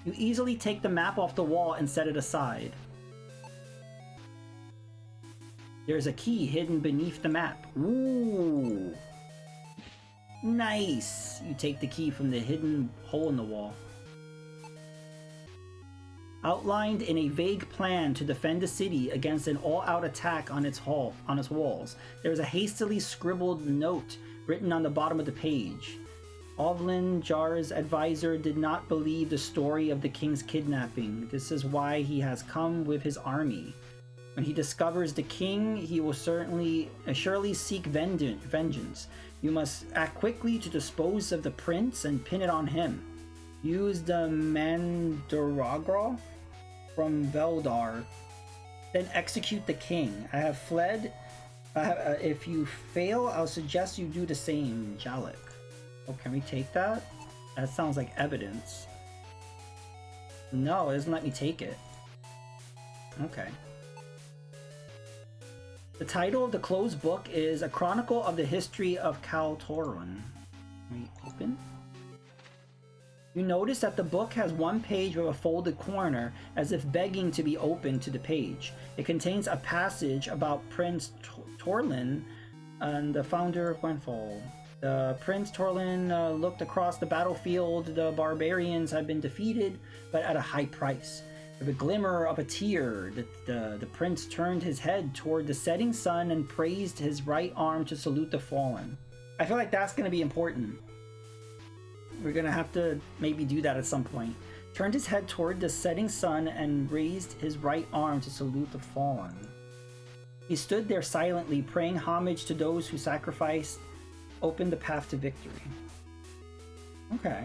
You easily take the map off the wall and set it aside. There's a key hidden beneath the map. Ooh! Nice! You take the key from the hidden hole in the wall. outlined in a vague plan to defend the city against an all-out attack on its walls. There is a hastily scribbled note written on the bottom of the page. Ovlin Jar's advisor did not believe the story of the king's kidnapping. This is why he has come with his army. When he discovers the king, he will surely seek vengeance. You must act quickly to dispose of the prince and pin it on him. Use the Mandaragra from Veldar, then execute the king. I have fled. If you fail, I'll suggest you do the same, Jalek. Oh, can we take that? That sounds like evidence. No, it doesn't let me take it. Okay. The title of the closed book is A Chronicle of the History of Kaltorun. Can we open? You notice that the book has one page with a folded corner, as if begging to be opened to the page. It contains a passage about Prince Torlin and the founder of Gwenfall. Prince Torlin looked across the battlefield. The barbarians had been defeated, but at a high price. With a glimmer of a tear, the prince turned his head toward the setting sun and praised his right arm to salute the fallen. I feel like that's going to be important. We're going to have to maybe do that at some point. Turned his head toward the setting sun and raised his right arm to salute the fallen. He stood there silently, praying homage to those who sacrificed, opened the path to victory. Okay.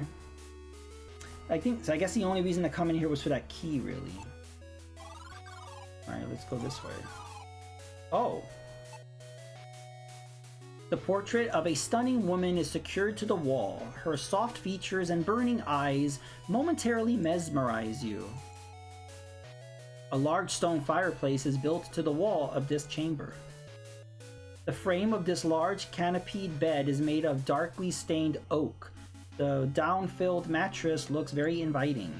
I guess the only reason to come in here was for that key, really. Alright, let's go this way. Oh! The portrait of a stunning woman is secured to the wall. Her soft features and burning eyes momentarily mesmerize you. A large stone fireplace is built to the wall of this chamber. The frame of this large canopied bed is made of darkly stained oak. The down-filled mattress looks very inviting.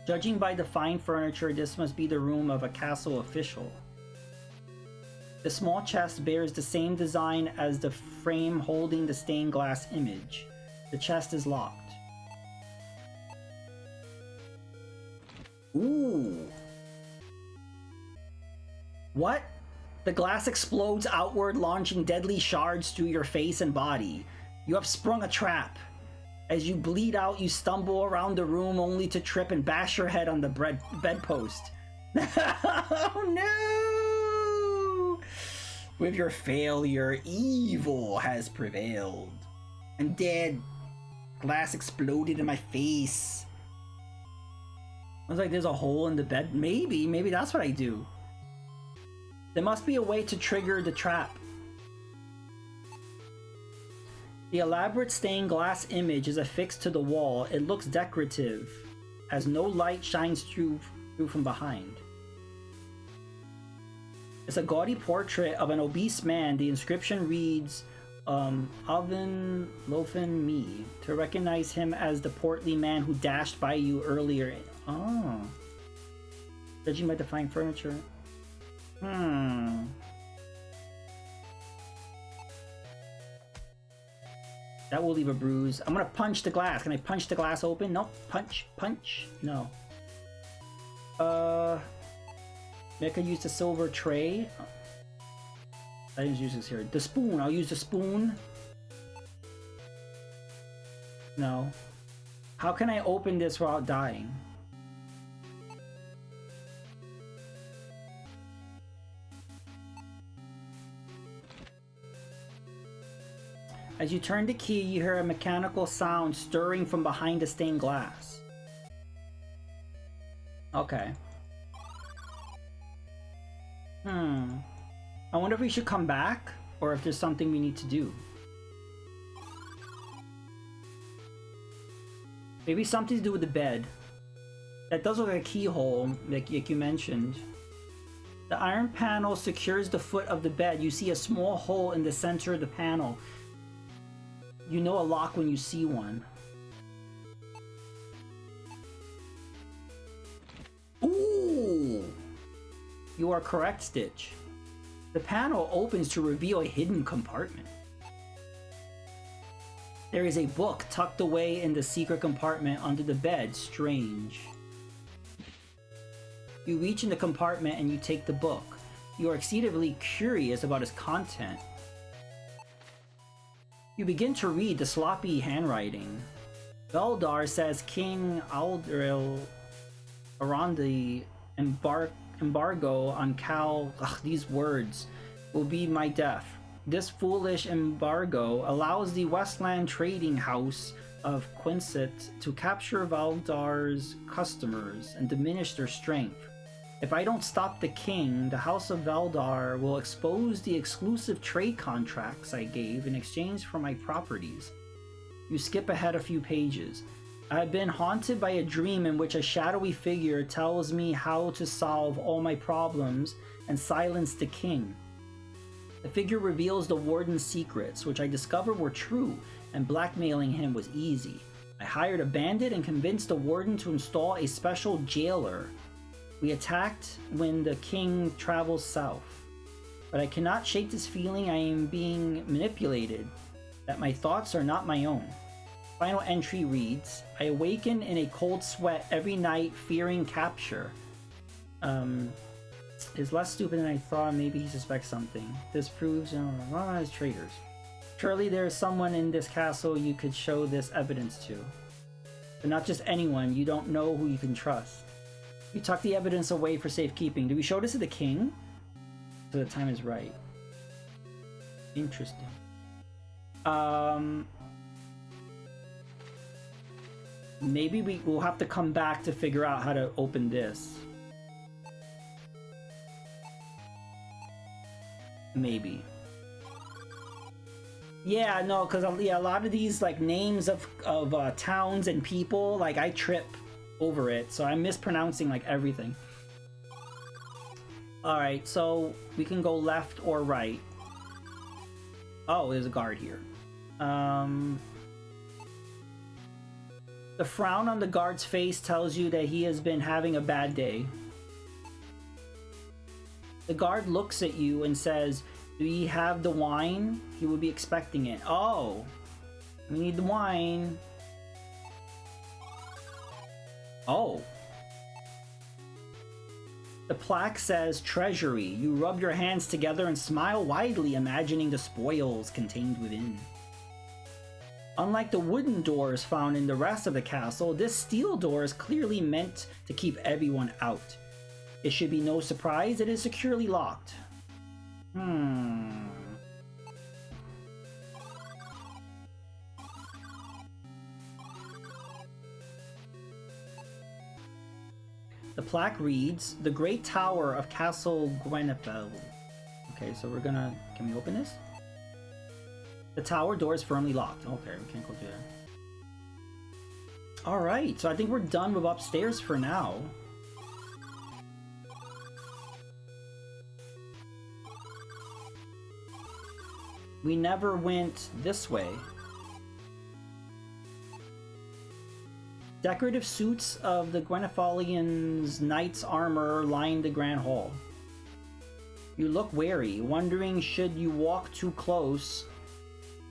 Judging by the fine furniture, this must be the room of a castle official. The small chest bears the same design as the frame holding the stained glass image. The chest is locked. Ooh! What? The glass explodes outward, launching deadly shards through your face and body. You have sprung a trap. As you bleed out, you stumble around the room only to trip and bash your head on the bedpost. Oh no! With your failure, evil has prevailed. I'm dead. Glass exploded in my face. Looks like there's a hole in the bed. Maybe that's what I do. There must be a way to trigger the trap. The elaborate stained glass image is affixed to the wall. It looks decorative, as no light shines through from behind. It's a gaudy portrait of an obese man. The inscription reads, Alvin Lofen Me, to recognize him as the portly man who dashed by you earlier. Oh. Judging by the fine furniture. That will leave a bruise. I'm gonna punch the glass. Can I punch the glass open? Nope. Punch. No. Maybe I could use the silver tray. I didn't use this here. The spoon. I'll use the spoon. No. How can I open this without dying? As you turn the key, you hear a mechanical sound stirring from behind the stained glass. Okay. I wonder if we should come back, or if there's something we need to do. Maybe something to do with the bed. That does look like a keyhole, like you mentioned. The iron panel secures the foot of the bed. You see a small hole in the center of the panel. You know a lock when you see one. Ooh! You are correct, Stitch. The panel opens to reveal a hidden compartment. There is a book tucked away in the secret compartment under the bed. Strange. You reach in the compartment and you take the book. You are exceedingly curious about its content. You begin to read the sloppy handwriting. Veldar says King Aldril around the embargo on Cal, these words, will be my death. This foolish embargo allows the Westland Trading House of Quinset to capture Veldar's customers and diminish their strength. If I don't stop the king, the House of Veldar will expose the exclusive trade contracts I gave in exchange for my properties. You skip ahead a few pages. I have been haunted by a dream in which a shadowy figure tells me how to solve all my problems and silence the king. The figure reveals the warden's secrets, which I discovered were true, and blackmailing him was easy. I hired a bandit and convinced the warden to install a special jailer. We attacked when the king travels south. But I cannot shake this feeling I am being manipulated, that my thoughts are not my own. Final entry reads, I awaken in a cold sweat every night, fearing capture. Is less stupid than I thought. Maybe he suspects something. This proves as traitors. Surely there is someone in this castle you could show this evidence to. But not just anyone. You don't know who you can trust. You tuck the evidence away for safekeeping. Do we show this to the king? So the time is right. Interesting. Maybe we'll have to come back to figure out how to open this. Maybe. Yeah, no, because yeah, a lot of these like names of towns and people, like I trip over it, so I'm mispronouncing like everything. All right, so we can go left or right. Oh, there's a guard here. The frown on the guard's face tells you that he has been having a bad day. The guard looks at you and says, do you have the wine? He would be expecting it. Oh, we need the wine. Oh. The plaque says treasury. You rub your hands together and smile widely, imagining the spoils contained within. Unlike the wooden doors found in the rest of the castle, this steel door is clearly meant to keep everyone out. It should be no surprise it is securely locked. The plaque reads, The Great Tower of Castle Gwenethel. Okay, so we're gonna... Can we open this? The tower door is firmly locked. Okay, we can't go through there. Alright, so I think we're done with upstairs for now. We never went this way. Decorative suits of the Gwenethalian's knight's armor line the Grand Hall. You look wary, wondering should you walk too close,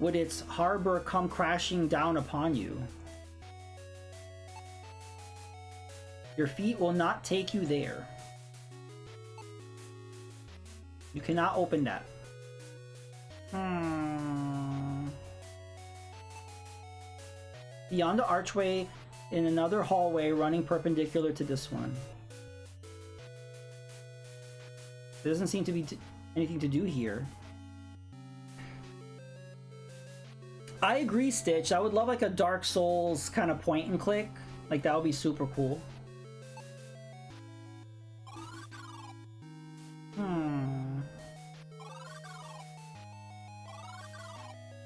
would its harbor come crashing down upon you. Your feet will not take you there. You cannot open that. Beyond the archway, in another hallway running perpendicular to this one. There doesn't seem to be anything to do here. I agree, Stitch. I would love like a Dark Souls kind of point and click. Like that would be super cool.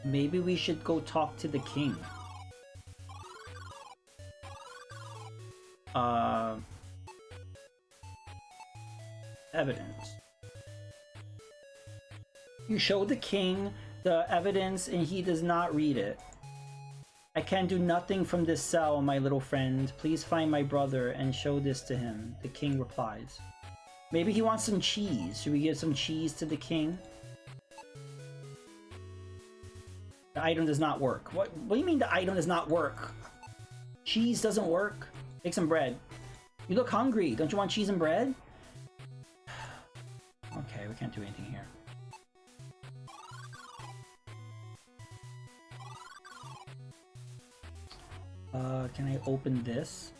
Maybe we should go talk to the king. Evidence. You show the king the evidence and he does not read it. I can do nothing from this cell, my little friend. Please find my brother and show this to him. The king replies. Maybe he wants some cheese. Should we give some cheese to the king? The item does not work. What do you mean the item does not work? Cheese doesn't work? Take some bread. You look hungry. Don't you want cheese and bread? Okay, we can't do anything here. Can I open this?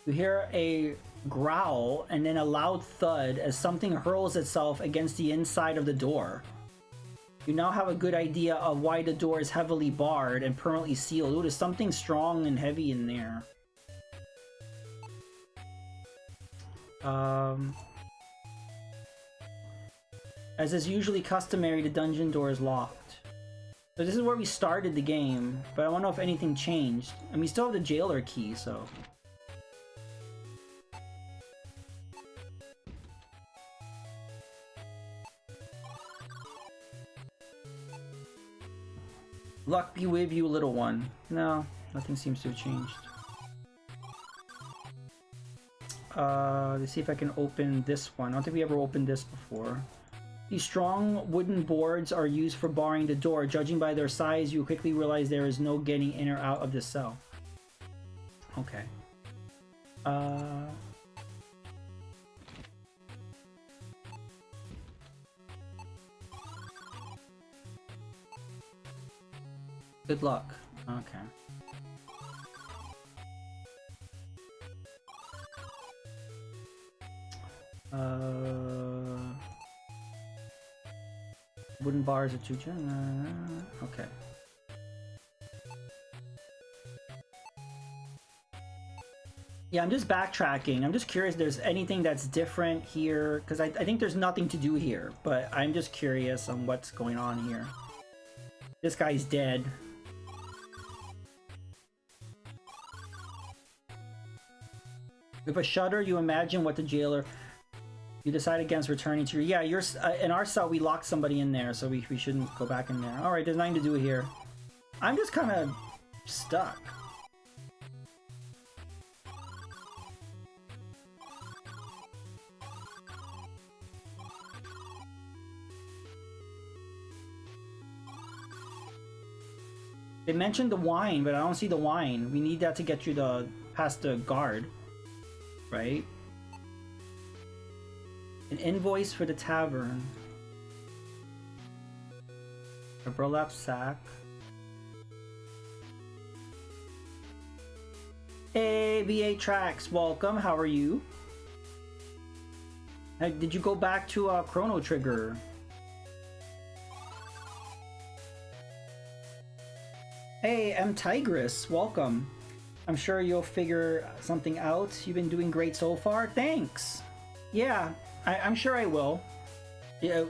You hear a growl and then a loud thud as something hurls itself against the inside of the door. You now have a good idea of why the door is heavily barred and permanently sealed. Ooh, there's something strong and heavy in there. As is usually customary, the dungeon door is locked. So this is where we started the game, but I don't know if anything changed. And we still have the jailer key, so... Luck be with you, little one. No, nothing seems to have changed. Let's see if I can open this one. I don't think we ever opened this before. These strong wooden boards are used for barring the door. Judging by their size, you quickly realize there is no getting in or out of this cell. Okay. Good luck. Okay. Wooden bars are too okay. Yeah, I'm just backtracking. I'm just curious if there's anything that's different here, because I think there's nothing to do here, but I'm just curious on what's going on here. This guy's dead. With a shudder, you imagine what the jailer... You decide against returning to your... Yeah, you're in our cell, we locked somebody in there, so we shouldn't go back in there. Alright, there's nothing to do here. I'm just kind of stuck. They mentioned the wine, but I don't see the wine. We need that to get you past the guard. Right? An invoice for the tavern. A burlap sack. Hey, V8 Tracks, welcome. How are you? Did you go back to Chrono Trigger? Hey, M Tigress, welcome. I'm sure you'll figure something out. You've been doing great so far. Thanks. Yeah, I'm sure I will. Yeah,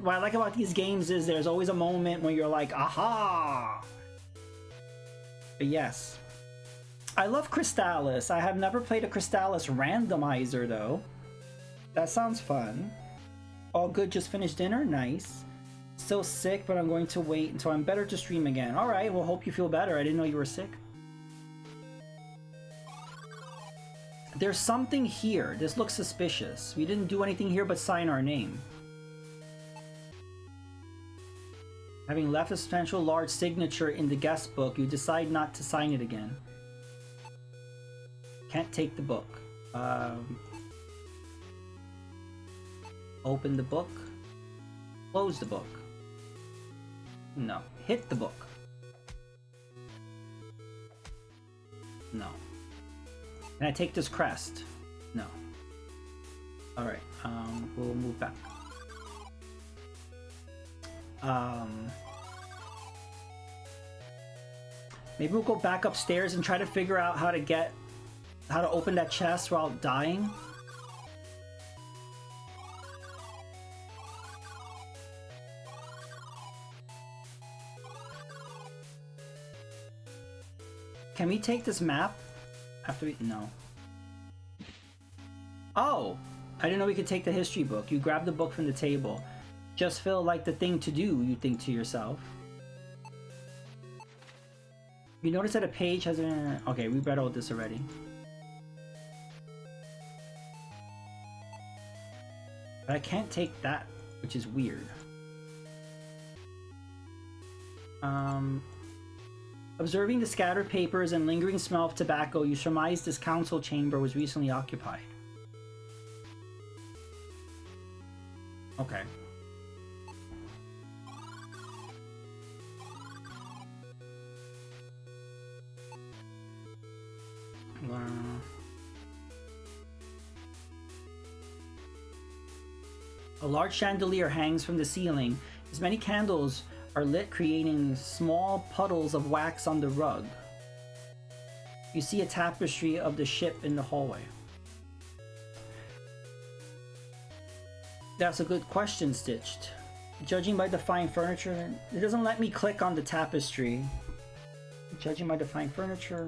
what I like about these games is there's always a moment when you're like, aha! But yes. I love Crystallis. I have never played a Crystallis randomizer though. That sounds fun. All good, just finished dinner? Nice. Still sick, but I'm going to wait until I'm better to stream again. Alright, well hope you feel better. I didn't know you were sick. There's something here. This looks suspicious. We didn't do anything here but sign our name. Having left a substantial large signature in the guest book, you decide not to sign it again. Can't take the book. Open the book. Close the book. No. Hit the book. No. Can I take this crest? No. Alright, we'll move back. Maybe we'll go back upstairs and try to figure out how to open that chest without dying. Can we take this map? After we... No. Oh! I didn't know we could take the history book. You grab the book from the table. Just feel like the thing to do, you think to yourself. You notice that a page has a... Okay, we read all this already. But I can't take that, which is weird. Observing the scattered papers and lingering smell of tobacco, you surmise this council chamber was recently occupied. Okay. A large chandelier hangs from the ceiling. As many candles are lit, creating small puddles of wax on the rug. You see a tapestry of the ship in the hallway. That's a good question, Stitched. Judging by the fine furniture, it doesn't let me click on the tapestry. Judging by the fine furniture...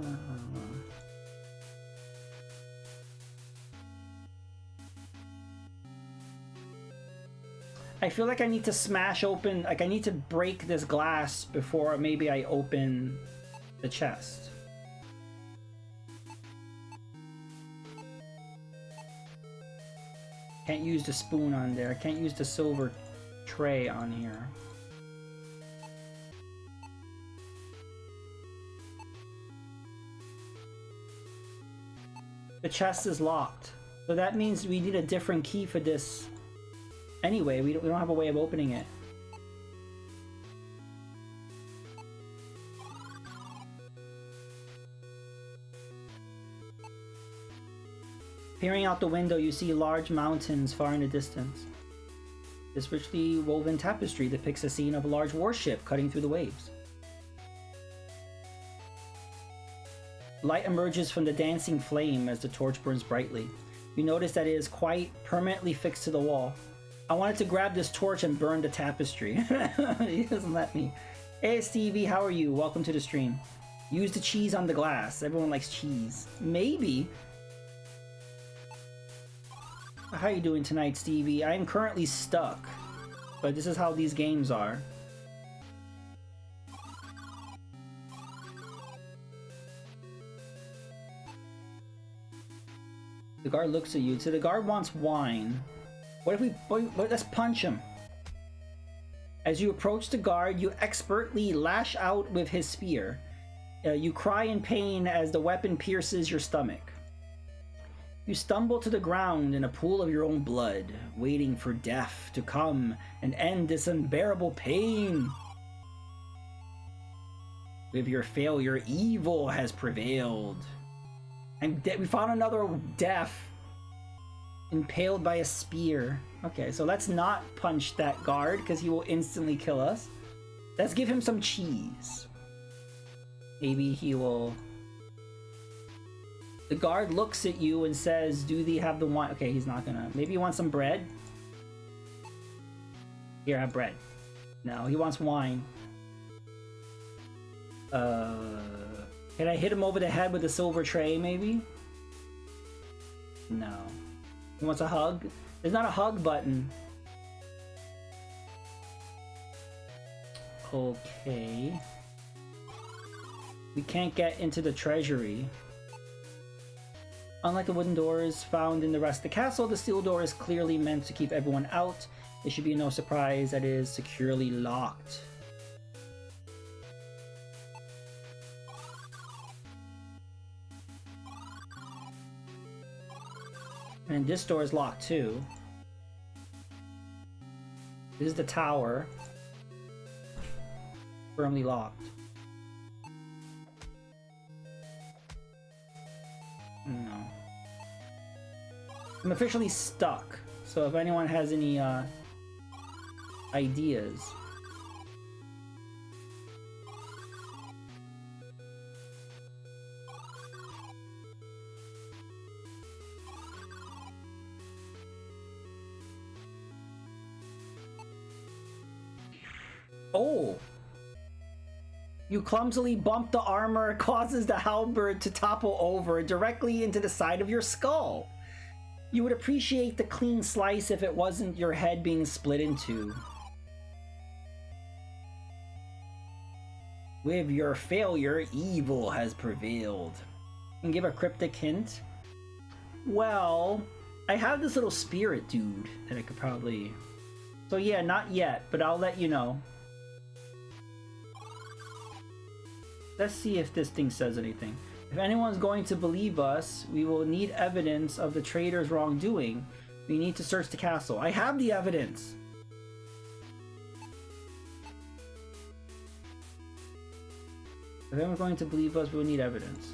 I feel like I need to smash open, like I need to break this glass before maybe I open the chest. Can't use the spoon on there. I can't use the silver tray on here. The chest is locked. So that means we need a different key for this. Anyway, we don't have a way of opening it. Peering out the window, you see large mountains far in the distance. This richly woven tapestry depicts a scene of a large warship cutting through the waves. Light emerges from the dancing flame as the torch burns brightly. You notice that it is quite permanently fixed to the wall. I wanted to grab this torch and burn the tapestry. He doesn't let me. Hey Stevie, how are you? Welcome to the stream. Use the cheese on the glass. Everyone likes cheese. Maybe. How are you doing tonight, Stevie? I am currently stuck, but this is how these games are. The guard looks at you. So the guard wants wine. What if we... let's punch him. As you approach the guard, you expertly lash out with his spear. You cry in pain as the weapon pierces your stomach. You stumble to the ground in a pool of your own blood, waiting for death to come and end this unbearable pain. With your failure, evil has prevailed. And we found another death. Impaled by a spear. Okay, so let's not punch that guard because he will instantly kill us. Let's give him some cheese. Maybe he will... The guard looks at you and says, do they have the wine? Okay, he's not gonna... Maybe he wants some bread? Here, have bread. No, he wants wine. Can I hit him over the head with a silver tray, maybe? No. He wants a hug? There's not a hug button. Okay. We can't get into the treasury. Unlike the wooden doors found in the rest of the castle, the steel door is clearly meant to keep everyone out. It should be no surprise that it is securely locked. And this door is locked too. This is the tower. Firmly locked. No. I'm officially stuck. So if anyone has any ideas. Oh! You clumsily bump the armor, causes the halberd to topple over directly into the side of your skull. You would appreciate the clean slice if it wasn't your head being split in two. With your failure, evil has prevailed. And give a cryptic hint. Well, I have this little spirit dude that I could probably... So yeah, not yet, but I'll let you know. Let's see if this thing says anything. If anyone's going to believe us, we will need evidence of the traitor's wrongdoing. We need to search the castle. I have the evidence. If anyone's going to believe us, we'll need evidence.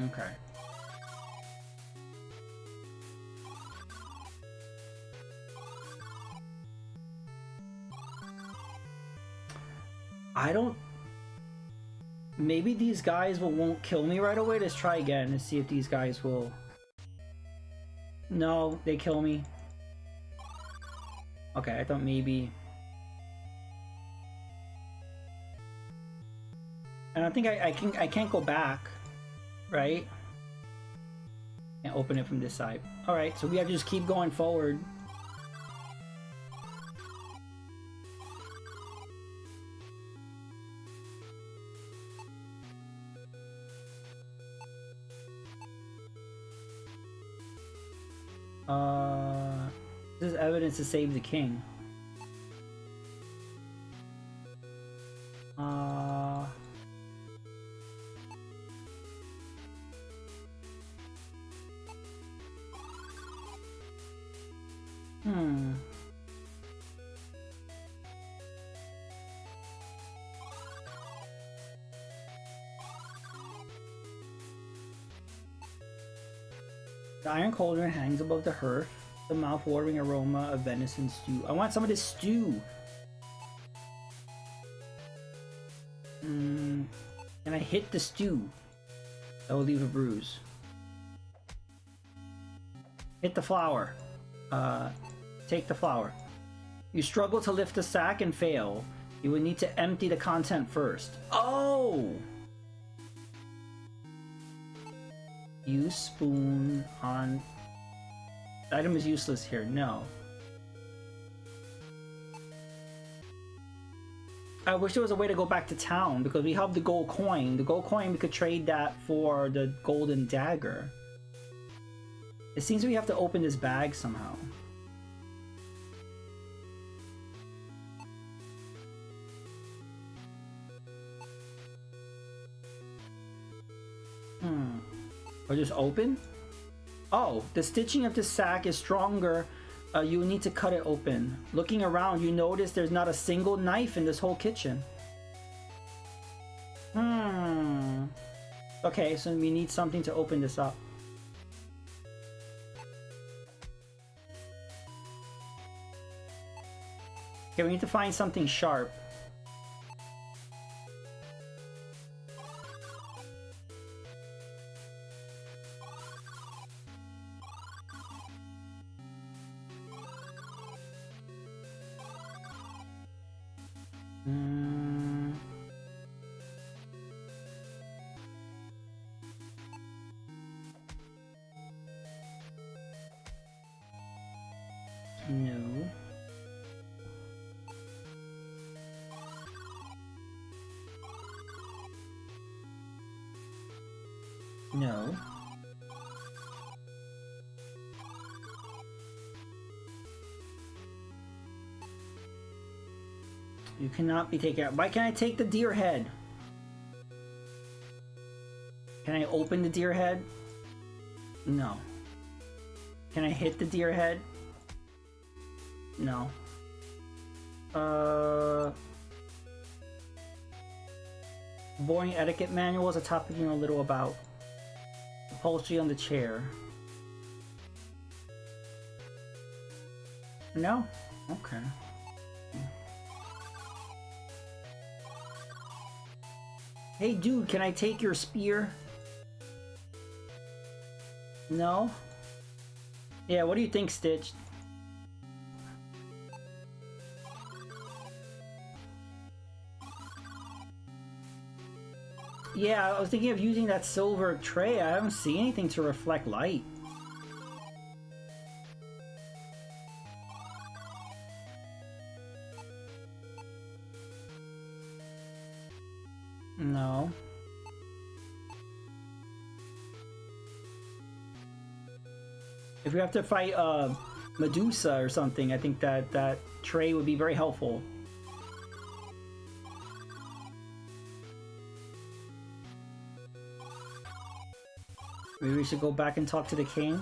Okay. I don't... Maybe these guys won't kill me right away. Let's try again and see if these guys will... No, they kill me. Okay, I thought maybe... And I think I can't go back, right? Can't open it from this side. Alright, so we have to just keep going forward. This is evidence to save the king. The iron cauldron hangs above the hearth, the mouth-watering aroma of venison stew. I want some of this stew! Can I hit the stew? That will leave a bruise. Hit the flour. Take the flour. You struggle to lift the sack and fail. You would need to empty the content first. Oh! Use spoon on... The item is useless here. No. I wish there was a way to go back to town because we have the gold coin. The gold coin, we could trade that for the golden dagger. It seems we have to open this bag somehow. Or just open? Oh, the stitching of the sack is stronger. You need to cut it open. Looking around, you notice there's not a single knife in this whole kitchen. Okay, so we need something to open this up. Okay, we need to find something sharp. No. No. You cannot be taken out. Why can't I take the deer head? Can I open the deer head? No. Can I hit the deer head? No. Boring etiquette manual is a topic you know little about. Upholstery on the chair. No? Okay. Hey dude, can I take your spear? No? Yeah, what do you think, Stitch? Yeah, I was thinking of using that silver tray. I haven't seen anything to reflect light. No. If we have to fight Medusa or something. I think that tray would be very helpful. Maybe we should go back and talk to the king.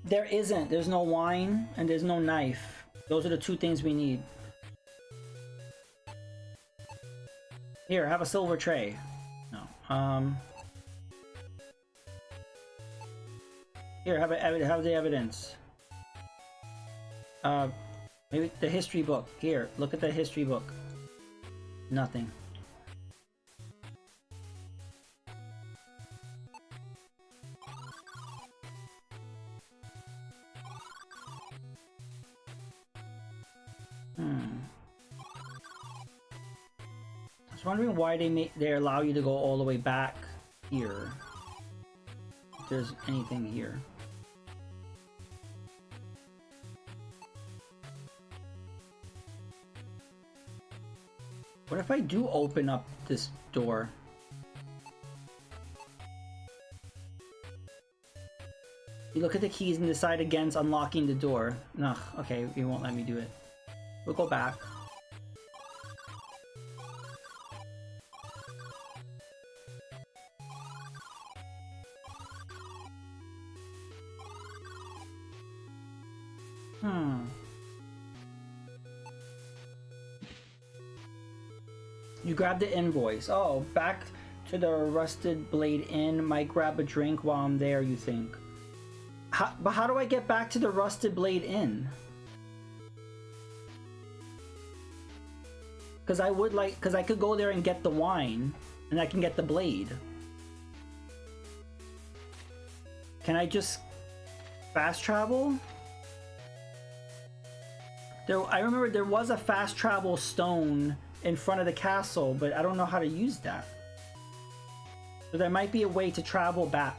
There isn't. There's no wine and there's no knife. Those are the two things we need. Here, have a silver tray. No. Here, have the evidence. Maybe the history book. Here, look at the history book. Nothing. I was wondering why they allow you to go all the way back here. If there's anything here. What if I do open up this door? You look at the keys and decide against unlocking the door. Ugh, okay, it won't let me do it. We'll go back. You grab the invoice. Oh, back to the Rusted Blade Inn. Might grab a drink while I'm there, you think? But how do I get back to the Rusted Blade Inn? Because I could go there and get the wine, and I can get the blade. Can I just fast travel? I remember there was a fast travel stone in front of the castle, but I don't know how to use that. So there might be a way to travel back.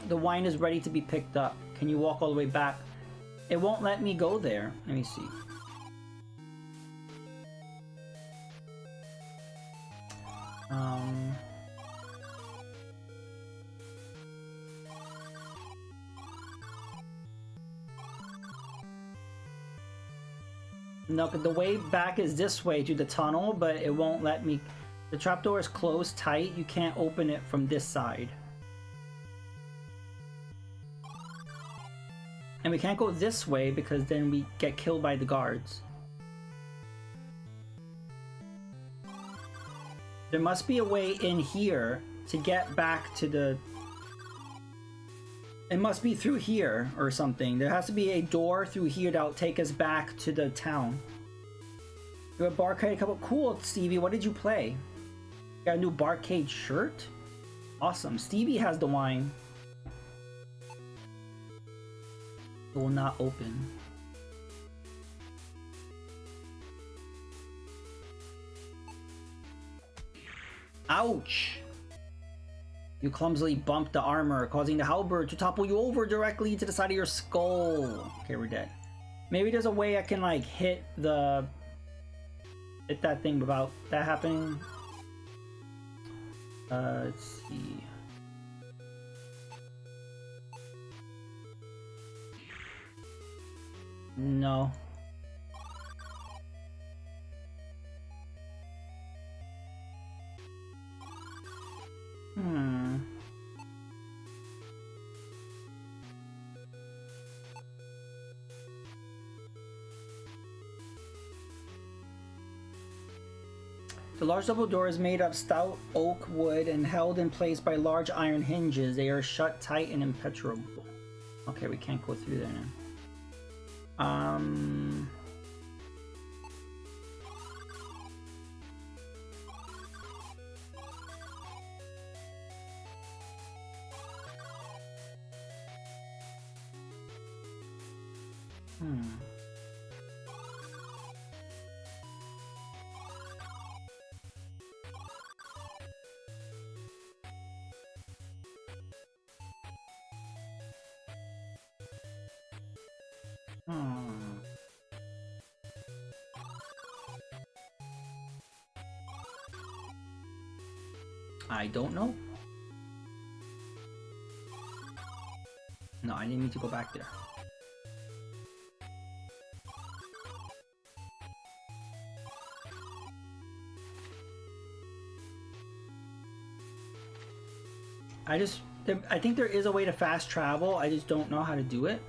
The wine is ready to be picked up. Can you walk all the way back? It won't let me go there. Let me see. No, the way back is this way to the tunnel, but it won't let me. The trapdoor is closed tight. You can't open it from this side. And we can't go this way because then we get killed by the guards. There must be a way in here to get back to the... It must be through here or something. There has to be a door through here that'll take us back to the town. You have a barcade couple. Cool, Stevie. What did you play? You got a new barcade shirt? Awesome. Stevie has the wine. It will not open. Ouch! You clumsily bumped the armor, causing the halberd to topple you over directly to the side of your skull. Okay, we're dead. Maybe there's a way I can like hit that thing without that happening. Let's see. No. The large double door is made of stout oak wood and held in place by large iron hinges. They are shut tight and impenetrable. Okay, we can't go through there now. Hmm. I don't know. No, I didn't mean to go back there. I think there is a way to fast travel. I just don't know how to do it.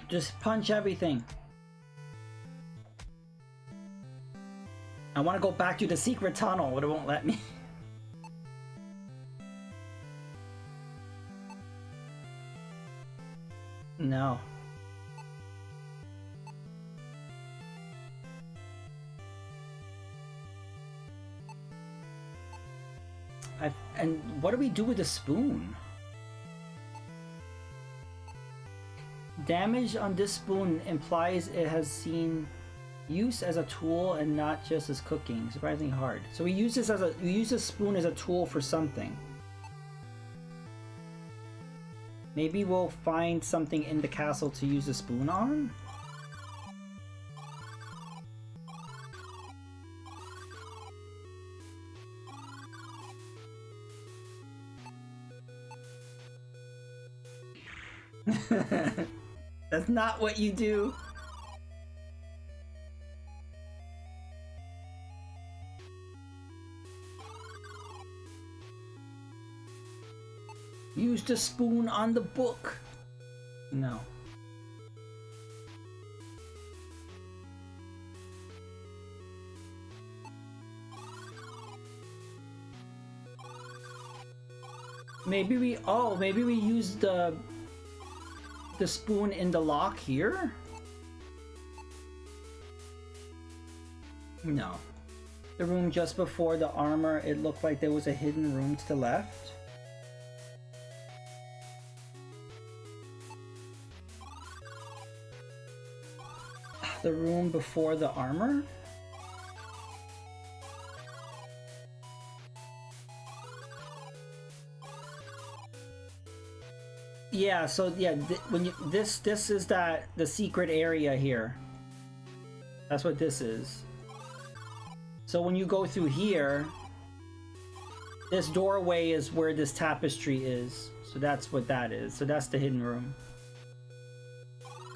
Just punch everything. I want to go back to the secret tunnel, but it won't let me. No. And what do we do with the spoon? Damage on this spoon implies it has seen use as a tool and not just as cooking. Surprisingly hard. So we use this spoon as a tool for something. Maybe we'll find something in the castle to use the spoon on? That's not what you do. Use the spoon on the book. No. Maybe we use the spoon in the lock here? No. The room just before the armor, it looked like there was a hidden room to the left. The room before the armor? Yeah, so yeah, when you this is the secret area here. That's what this is. So when you go through here, this doorway is where this tapestry is. So that's what that is. So that's the hidden room.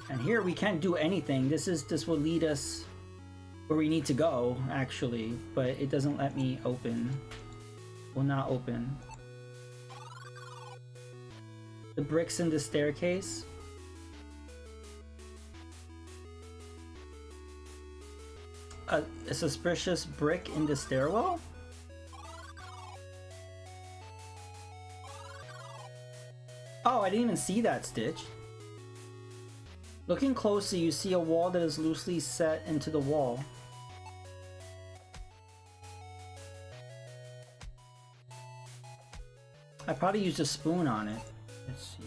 And here we can't do anything. This will lead us where we need to go, actually, but it doesn't let me open. Will not open. The bricks in the staircase. A suspicious brick in the stairwell? Oh, I didn't even see that, Stitch. Looking closely, you see a wall that is loosely set into the wall. I probably used a spoon on it. Let's see.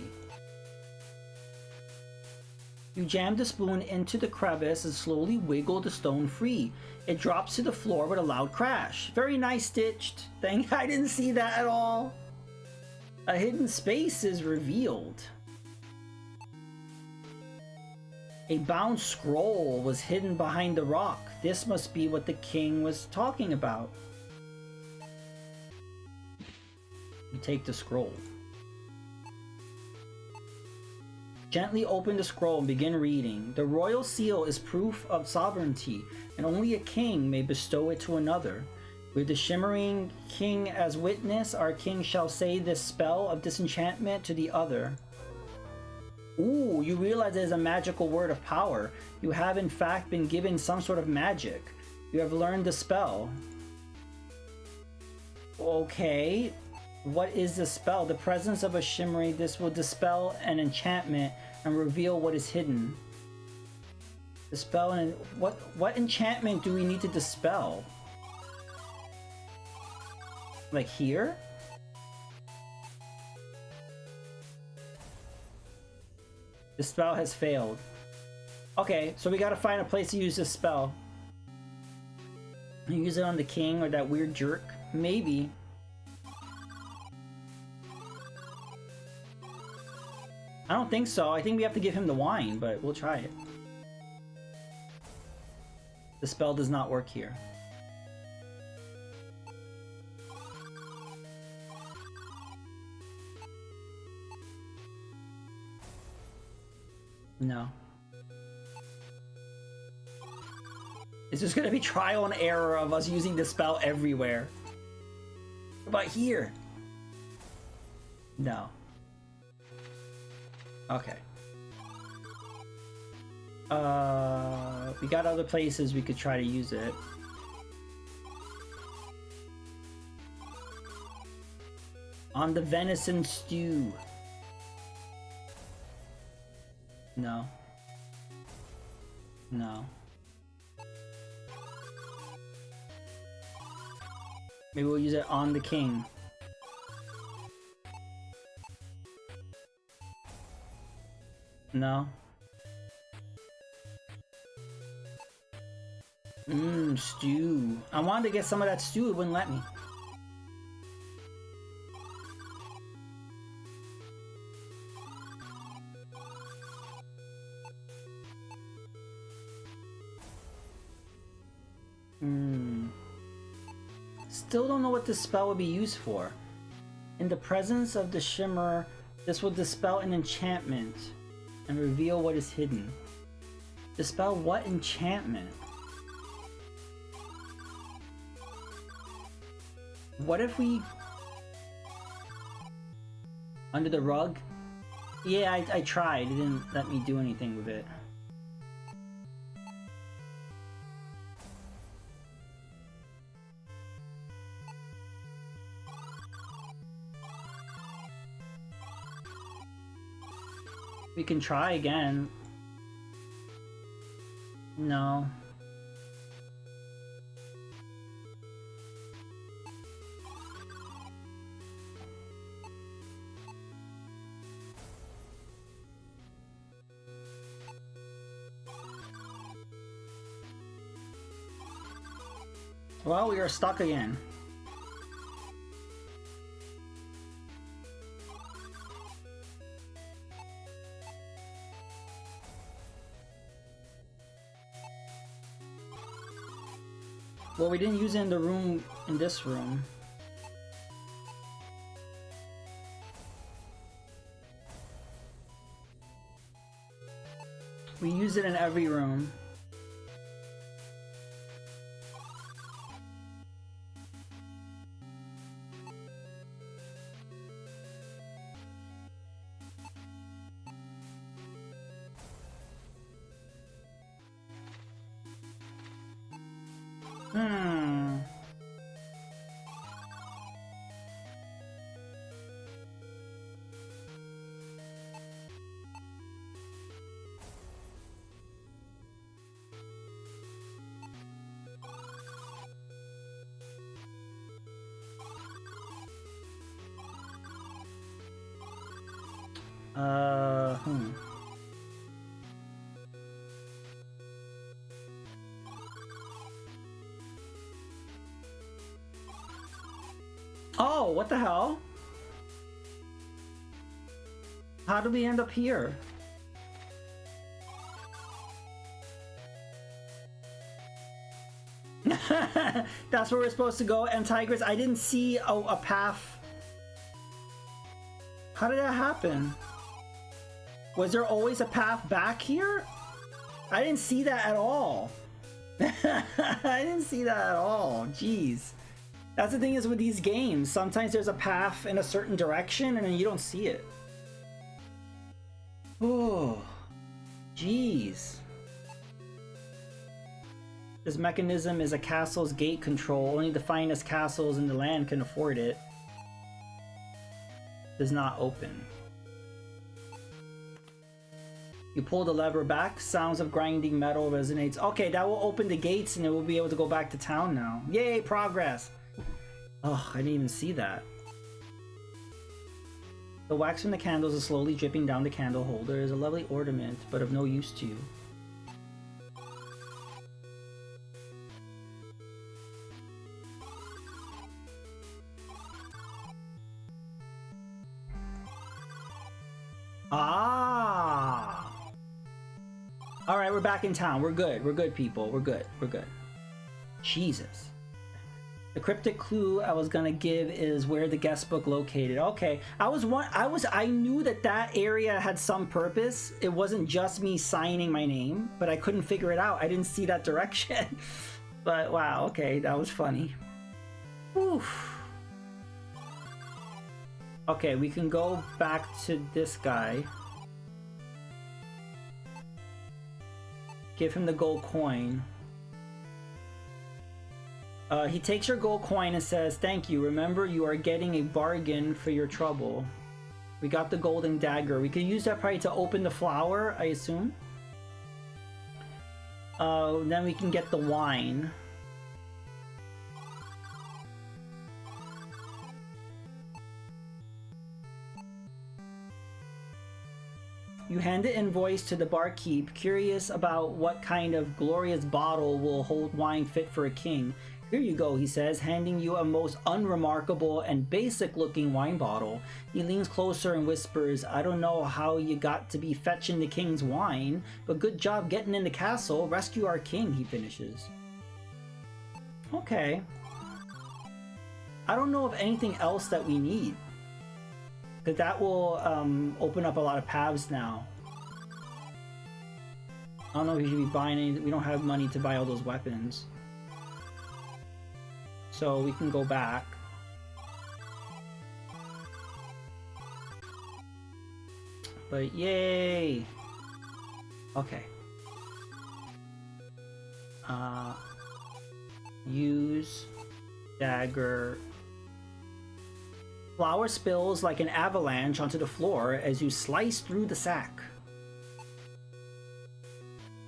You jam the spoon into the crevice and slowly wiggle the stone free. It drops to the floor with a loud crash. Very nice, Stitched. Thank I didn't see that at all. A hidden space is revealed. A bound scroll was hidden behind the rock. This must be what the king was talking about. You take the scroll. Gently open the scroll and begin reading. The royal seal is proof of sovereignty, and only a king may bestow it to another. With the Shimmering King as witness, our king shall say this spell of disenchantment to the other. Ooh, you realize it is a magical word of power. You have in fact been given some sort of magic. You have learned the spell. Okay. What is the spell? The presence of a shimmering. This will dispel an enchantment and reveal what is hidden. Dispel and what enchantment do we need to dispel? Like here? The spell has failed. Okay, so we gotta find a place to use this spell. Use it on the king or that weird jerk? Maybe. I don't think so. I think we have to give him the wine, but we'll try it. The spell does not work here. No. It's just gonna be trial and error of us using the spell everywhere. What about here? No. Okay. We got other places we could try to use it. On the venison stew. No. No. Maybe we'll use it on the king. No. Stew. I wanted to get some of that stew, it wouldn't let me. Still don't know what this spell would be used for. In the presence of the shimmer, this will dispel an enchantment and reveal what is hidden. Dispel what enchantment? What if we... Under the rug? Yeah, I tried. It didn't let me do anything with it. We can try again. No. Well, we are stuck again. Well, we didn't use it in the room, in this room. We use it in every room. Oh, what the hell? How did we end up here? That's where we're supposed to go, and Tigris, I didn't see a path. How did that happen? Was there always a path back here? I didn't see that at all. I didn't see that at all. Jeez. That's the thing is with these games, sometimes there's a path in a certain direction and then you don't see it. Oh, jeez. This mechanism is a castle's gate control. Only the finest castles in the land can afford it. Does not open. You pull the lever back, sounds of grinding metal resonates. Okay, that will open the gates and then we'll be able to go back to town now. Yay, progress! Oh, I didn't even see that. The wax from the candles is slowly dripping down the candle holder. It is a lovely ornament, but of no use to you. Ah! Alright, we're back in town. We're good. We're good, people. We're good. We're good. Jesus. The cryptic clue I was gonna give is where the guest book located. Okay. I knew that area had some purpose. It wasn't just me signing my name, but I couldn't figure it out. I didn't see that direction. But wow, okay, that was funny. Oof. Okay, we can go back to this guy. Give him the gold coin. He takes your gold coin and says, "Thank you. Remember, you are getting a bargain for your trouble." We got the golden dagger. We could use that probably to open the flower, I assume. Then we can get the wine. You hand the invoice to the barkeep, curious about what kind of glorious bottle will hold wine fit for a king. "Here you go," he says, handing you a most unremarkable and basic-looking wine bottle. He leans closer and whispers, "I don't know how you got to be fetching the king's wine, but good job getting in the castle. Rescue our king," he finishes. Okay. I don't know of anything else that we need. Because that will open up a lot of paths now. I don't know if we should be buying any. We don't have money to buy all those weapons. So we can go back. But yay! Okay. Use dagger. Flour spills like an avalanche onto the floor as you slice through the sack.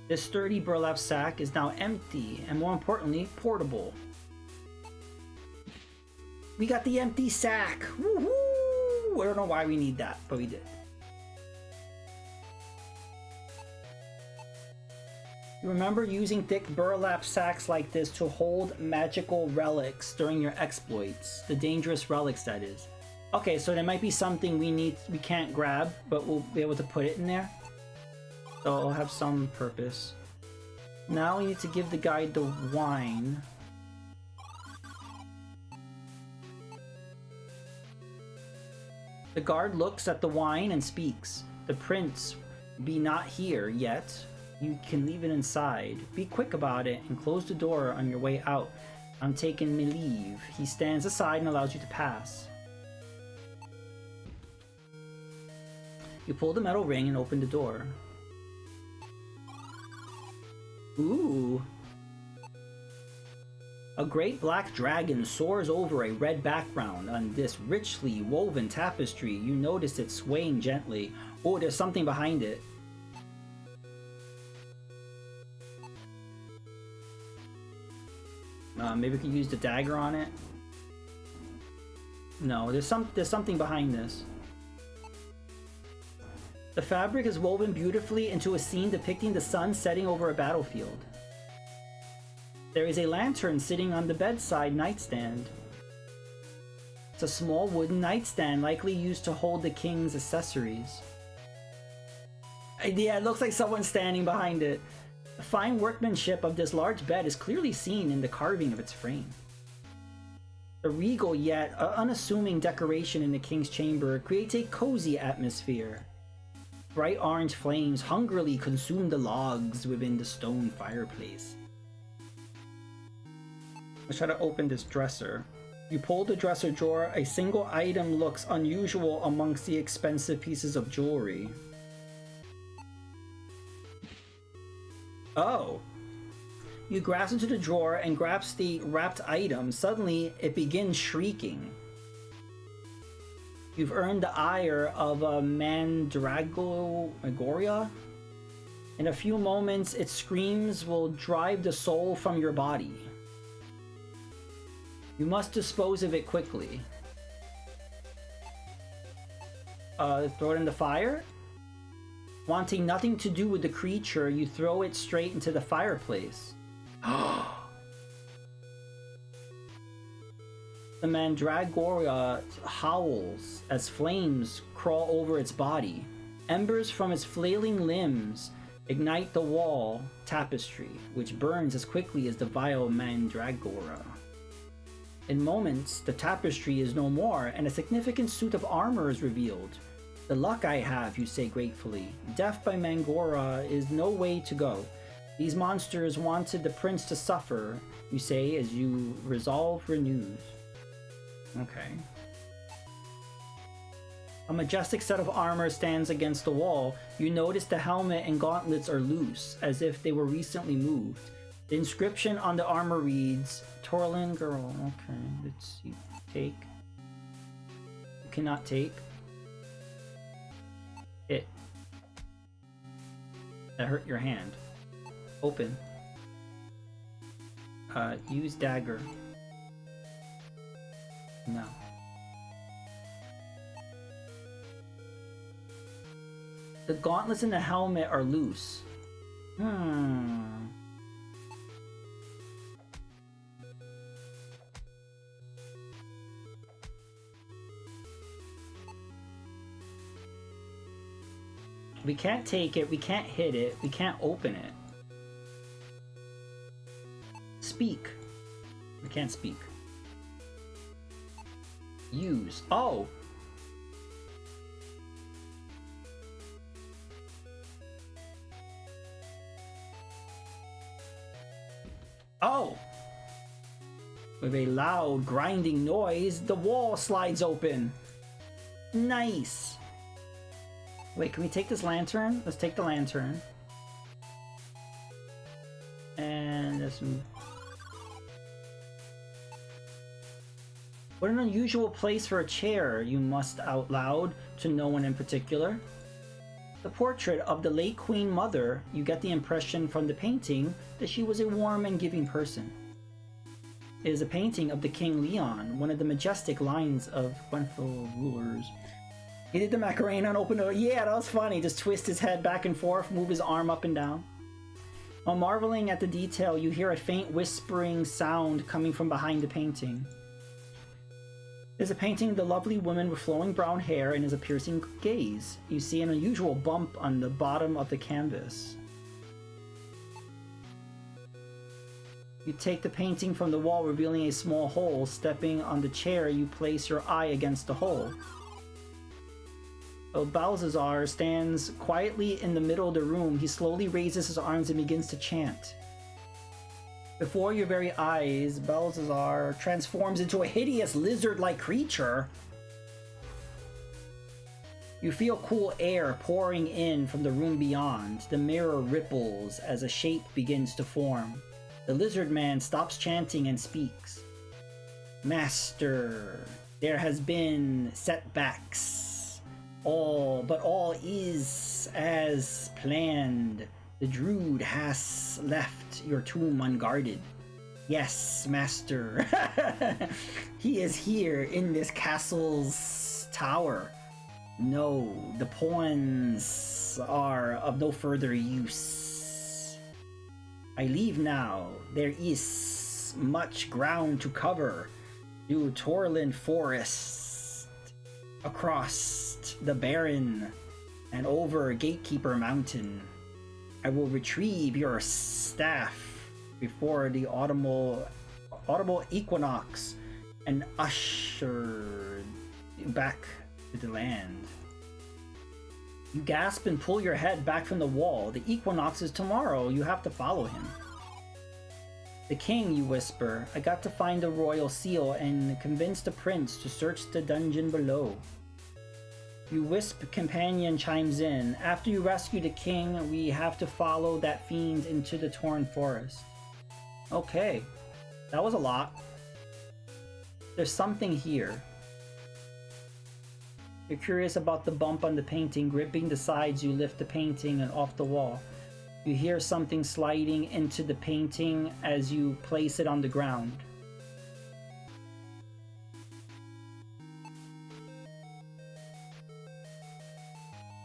This sturdy burlap sack is now empty and, more importantly, portable. We got the empty sack! Woohoo! I don't know why we need that, but we did. You remember using thick burlap sacks like this to hold magical relics during your exploits. The dangerous relics, that is. Okay, so there might be something we can't grab, but we'll be able to put it in there. So it'll have some purpose. Now we need to give the guy the wine. The guard looks at the wine and speaks. "The prince be not here yet. You can leave it inside. Be quick about it and close the door on your way out. I'm taking me leave." He stands aside and allows you to pass. You pull the metal ring and open the door. Ooh. A great black dragon soars over a red background on this richly woven tapestry. You notice it swaying gently. Oh, there's something behind it. Maybe we can use the dagger on it. No, there's something behind this. The fabric is woven beautifully into a scene depicting the sun setting over a battlefield. There is a lantern sitting on the bedside nightstand. It's a small wooden nightstand likely used to hold the king's accessories. Yeah, it looks like someone's standing behind it. The fine workmanship of this large bed is clearly seen in the carving of its frame. The regal yet unassuming decoration in the king's chamber creates a cozy atmosphere. Bright orange flames hungrily consume the logs within the stone fireplace. Let's try to open this dresser. You pull the dresser drawer. A single item looks unusual amongst the expensive pieces of jewelry. Oh. You grasp into the drawer and grasp the wrapped item. Suddenly, it begins shrieking. You've earned the ire of a Mandragoria. In a few moments, its screams will drive the soul from your body. You must dispose of it quickly. Throw it in the fire? Wanting nothing to do with the creature, you throw it straight into the fireplace. The Mandragora howls as flames crawl over its body. Embers from its flailing limbs ignite the wall tapestry, which burns as quickly as the vile Mandragora. In moments, the tapestry is no more, and a significant suit of armor is revealed. The luck I have, you say gratefully. Death by Mangora is no way to go. These monsters wanted the prince to suffer, you say as you resolve renewed. Okay. A majestic set of armor stands against the wall. You notice the helmet and gauntlets are loose, as if they were recently moved. The inscription on the armor reads, Torlin Girl. Okay, let's see. Take. You cannot take. It. That hurt your hand. Open. Use dagger. No. The gauntlets and the helmet are loose. We can't take it, we can't hit it, we can't open it. Speak. We can't speak. Use. Oh! Oh! With a loud grinding noise, the wall slides open. Nice! Wait, can we take this lantern? Let's take the lantern. And let's move. What an unusual place for a chair, you must out loud to no one in particular. The portrait of the late Queen Mother, you get the impression from the painting that she was a warm and giving person. It is a painting of the King Leon, one of the majestic lines of Gwenful rulers. He did the Macarena and opened it. Yeah, that was funny. Just twist his head back and forth, move his arm up and down. While marveling at the detail, you hear a faint whispering sound coming from behind the painting. There's a painting of the lovely woman with flowing brown hair and has a piercing gaze. You see an unusual bump on the bottom of the canvas. You take the painting from the wall, revealing a small hole. Stepping on the chair, you place your eye against the hole. Balthazar stands quietly in the middle of the room. He slowly raises his arms and begins to chant. Before your very eyes, Balthazar transforms into a hideous lizard-like creature. You feel cool air pouring in from the room beyond. The mirror ripples as a shape begins to form. The lizard man stops chanting and speaks. Master, there has been setbacks. But all is as planned. The Druid has left your tomb unguarded. Yes, Master. He is here in this castle's tower. No, the pawns are of no further use. I leave now. There is much ground to cover. Through Torlin Forest, across the Barren, and over Gatekeeper Mountain. I will retrieve your staff before the autumnal equinox and usher you back to the land. You gasp and pull your head back from the wall. The equinox is tomorrow. You have to follow him. The king, you whisper. I got to find the royal seal and convince the prince to search the dungeon below. Your wisp companion chimes in. After you rescue the king, we have to follow that fiend into the torn forest. Okay. That was a lot. There's something here. You're curious about the bump on the painting. Gripping the sides, you lift the painting and off the wall. You hear something sliding into the painting as you place it on the ground.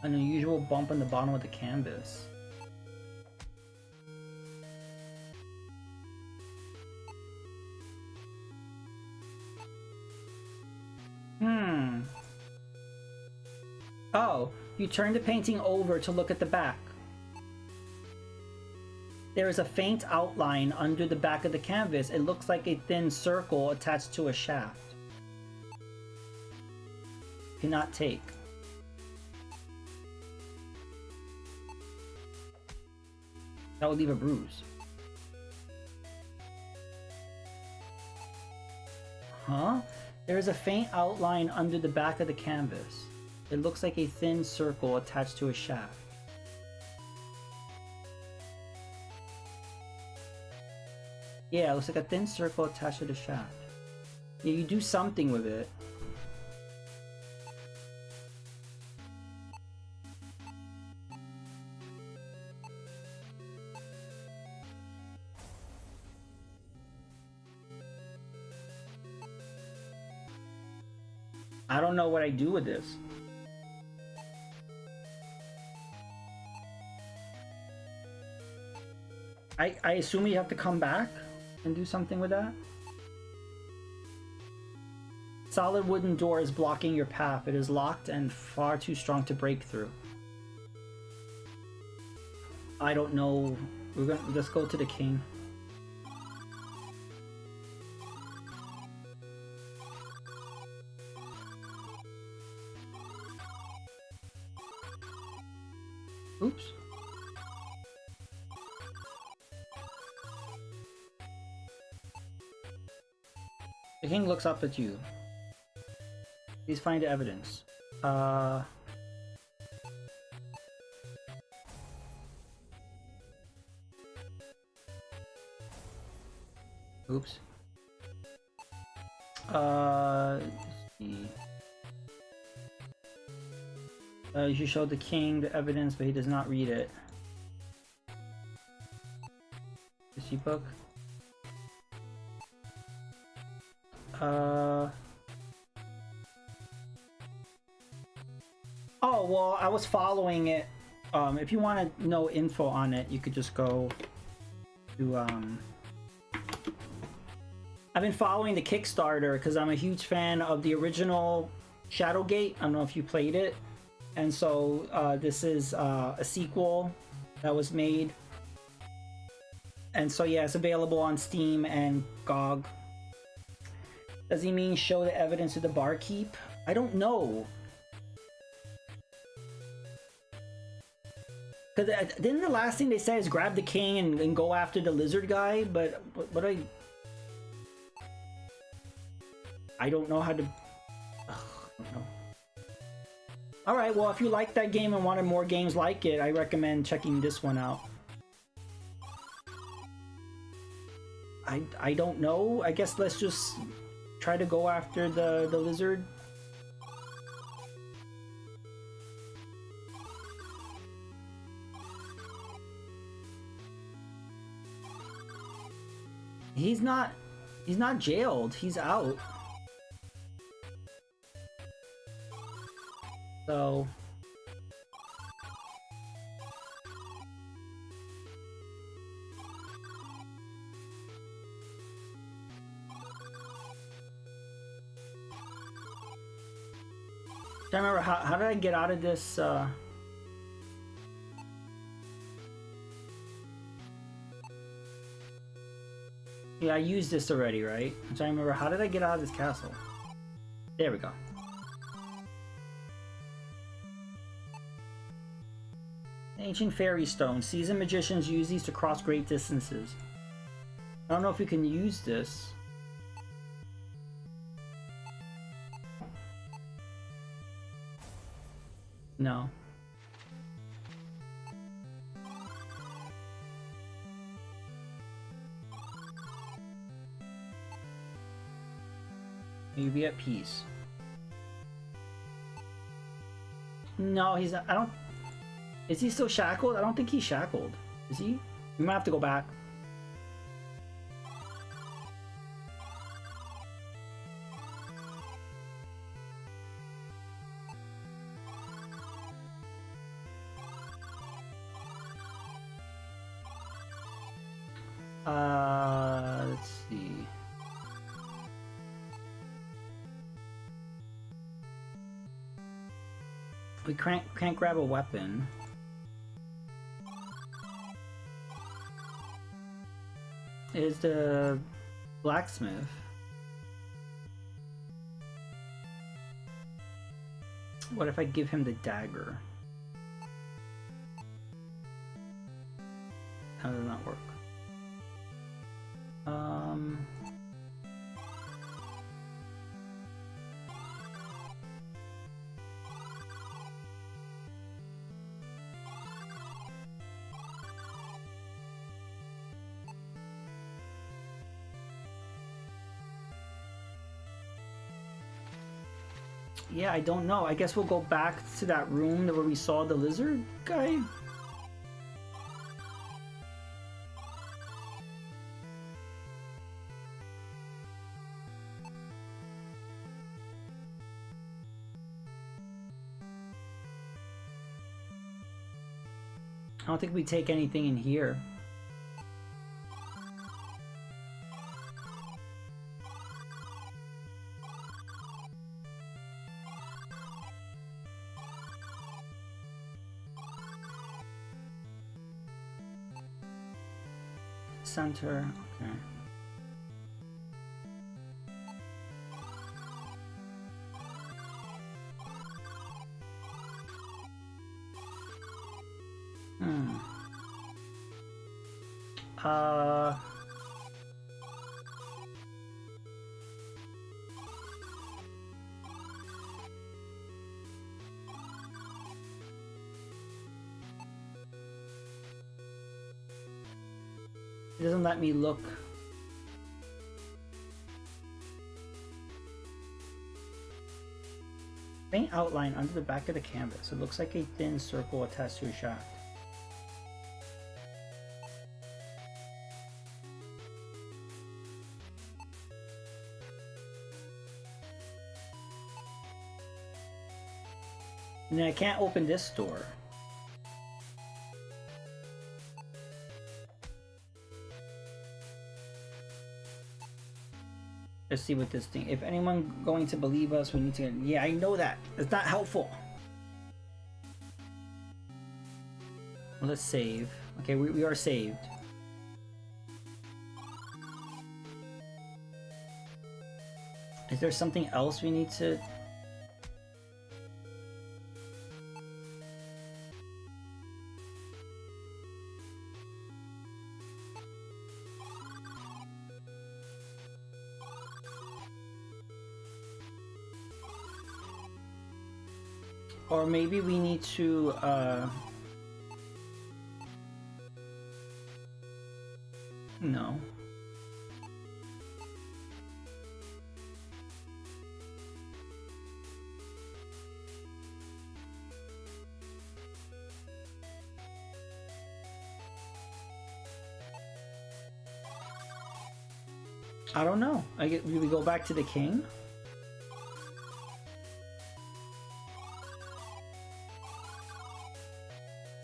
An unusual bump on the bottom of the canvas. Oh, you turn the painting over to look at the back. There is a faint outline under the back of the canvas. It looks like a thin circle attached to a shaft. Cannot take. That would leave a bruise. Huh? There is a faint outline under the back of the canvas. It looks like a thin circle attached to a shaft. Yeah, it looks like a thin circle attached to the shaft. Yeah, you do something with it. I don't know what I do with this. I assume you have to come back and do something with that? Solid wooden door is blocking your path. It is locked and far too strong to break through. I don't know. Let's go to the king. Oops. The king looks up at you. Please find evidence. Oops. Let's see. You should show the king the evidence, but he does not read it. History book. Oh, well, I was following it. If you want to know info on it, you could just go to, I've been following the Kickstarter because I'm a huge fan of the original Shadowgate. I don't know if you played it. And so, this is, a sequel that was made. And so, yeah, it's available on Steam and GOG. Does he mean show the evidence to the barkeep? I don't know. Because didn't the last thing they said is grab the king and go after the lizard guy? But I don't know how to... I don't know. Alright, well, if you like that game and wanted more games like it, I recommend checking this one out. I don't know. I guess let's just try to go after the lizard. He's not jailed. He's out. So I remember how did I get out of this yeah, I used this already, right? I'm trying to remember, how did I get out of this castle? There we go. Ancient fairy stone. Seasoned magicians use these to cross great distances. I don't know if we can use this. No. You be at peace. No, he's not. I don't. Is he still shackled? I don't think he's shackled. Is he? We might have to go back. Let's see. We can't grab a weapon. Is the blacksmith. What if I give him the dagger? How does that work? Yeah, I don't know. I guess we'll go back to that room where we saw the lizard guy. I don't think we take anything in here. Center, okay. It doesn't let me look. Faint outline under the back of the canvas. It looks like a thin circle attached to a shaft. And then I can't open this door. Let's see what this thing. If anyone going to believe us, we need to. Yeah, I know that. It's not helpful. Well, let's save. Okay, we are saved. Is there something else we need to? Or maybe we need to, no. I don't know. Do we go back to the king?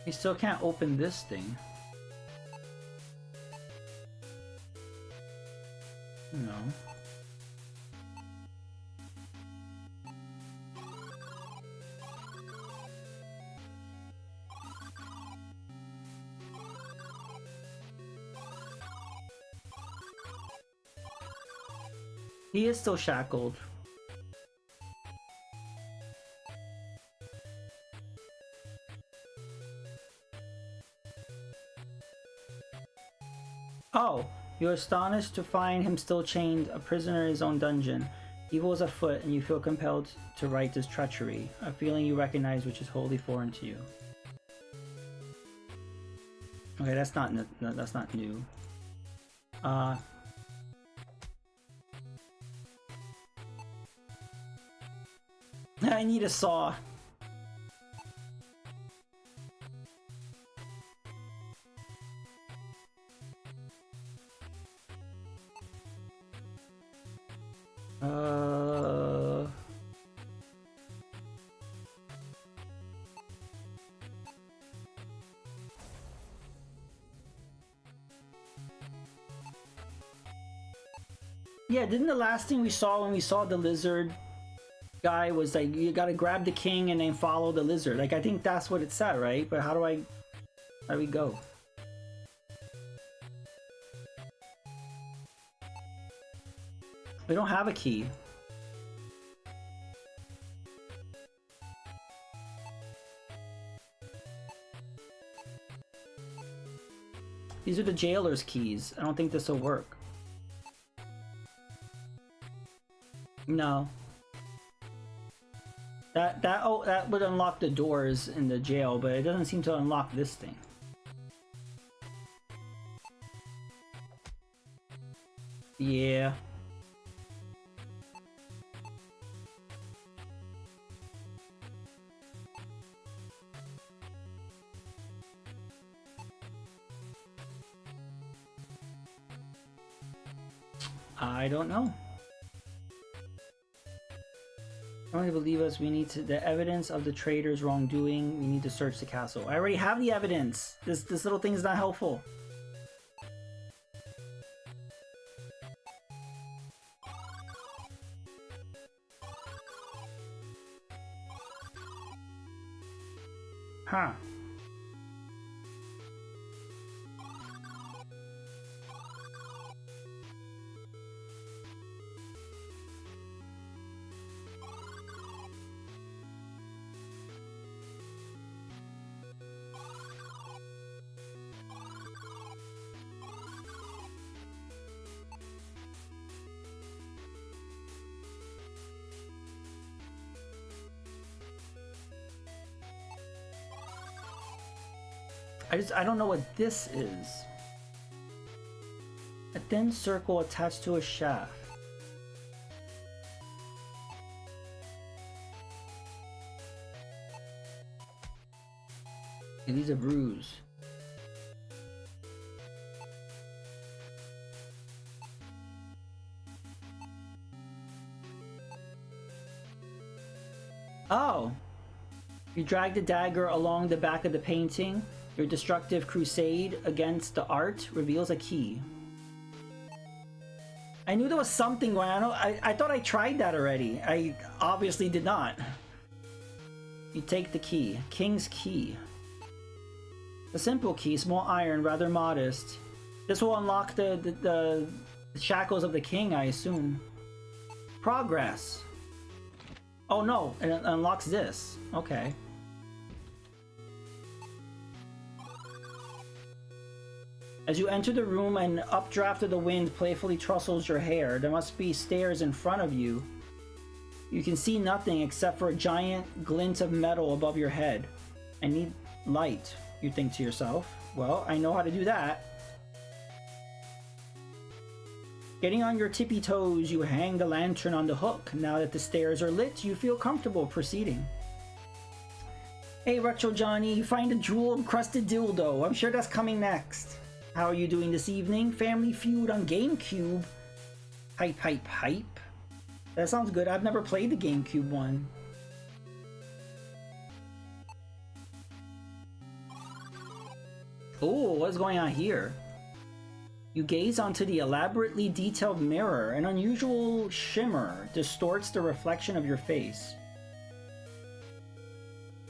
We still can't open this thing. No. He is still shackled. Oh, You're astonished to find him still chained, a prisoner in his own dungeon. Evil is afoot, and you feel compelled to right this treachery, a feeling you recognize which is wholly foreign to you. Okay, that's not new. I need a saw. Yeah, didn't the last thing we saw when we saw the lizard guy was like, you gotta grab the king and then follow the lizard? Like, I think that's what it said, right? But how do we go? We don't have a key. These are the jailer's keys. I don't think this will work. No. That would unlock the doors in the jail, but it doesn't seem to unlock this thing. Yeah. I don't know. Don't believe us. We need the evidence of the traitor's wrongdoing. We need to search the castle. I already have the evidence. This little thing is not helpful. Huh. I don't know what this is. A thin circle attached to a shaft. And these are bruised. Oh! You drag the dagger along the back of the painting. Your destructive crusade against the art reveals a key. I knew there was something going on. I thought I tried that already. I obviously did not. You take the key. King's key. A simple key, small iron, rather modest. This will unlock the shackles of the king, I assume. Progress. Oh no, it unlocks this. Okay. As you enter the room, an updraft of the wind playfully trussles your hair. There must be stairs in front of you. You can see nothing except for a giant glint of metal above your head. I need light, you think to yourself. Well, I know how to do that. Getting on your tippy toes, you hang the lantern on the hook. Now that the stairs are lit, you feel comfortable proceeding. Hey, Retro Johnny, you find a jewel-encrusted dildo. I'm sure that's coming next. How are you doing this evening? Family Feud on GameCube. Hype, hype, hype. That sounds good. I've never played the GameCube one. Oh, what's going on here? You gaze onto the elaborately detailed mirror. An unusual shimmer distorts the reflection of your face.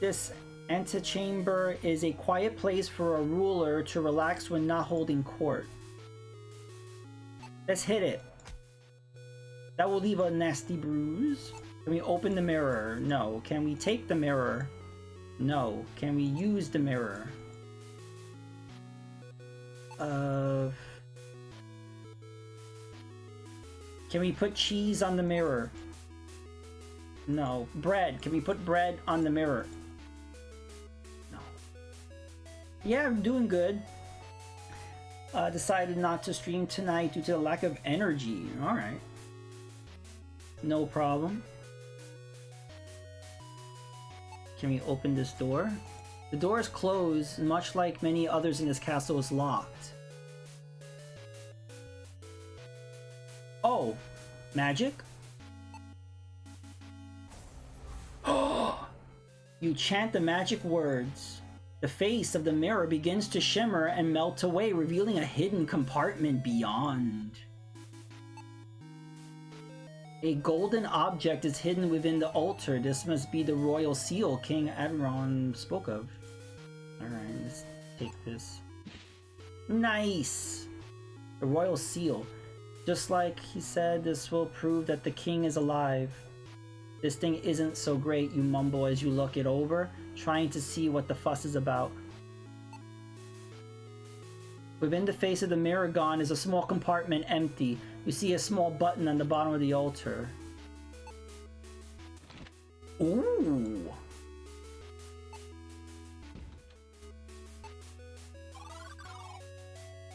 This antechamber is a quiet place for a ruler to relax when not holding court. Let's hit it. That will leave a nasty bruise. Can we open the mirror? No. Can we take the mirror? No. Can we use the mirror? Can we put cheese on the mirror? No. Bread. Can we put bread on the mirror? No. Yeah, I'm doing good. Decided not to stream tonight due to the lack of energy. Alright. No problem. Can we open this door? The door is closed, much like many others in this castle is locked. Oh, magic? You chant the magic words. The face of the mirror begins to shimmer and melt away, revealing a hidden compartment beyond. A golden object is hidden within the altar. This must be the royal seal King Adron spoke of. Alright, let's take this. Nice! The royal seal. Just like he said, this will prove that the king is alive. This thing isn't so great, you mumble as you look it over, trying to see what the fuss is about. Within the face of the mirror gone is a small compartment empty. You see a small button on the bottom of the altar. Ooh!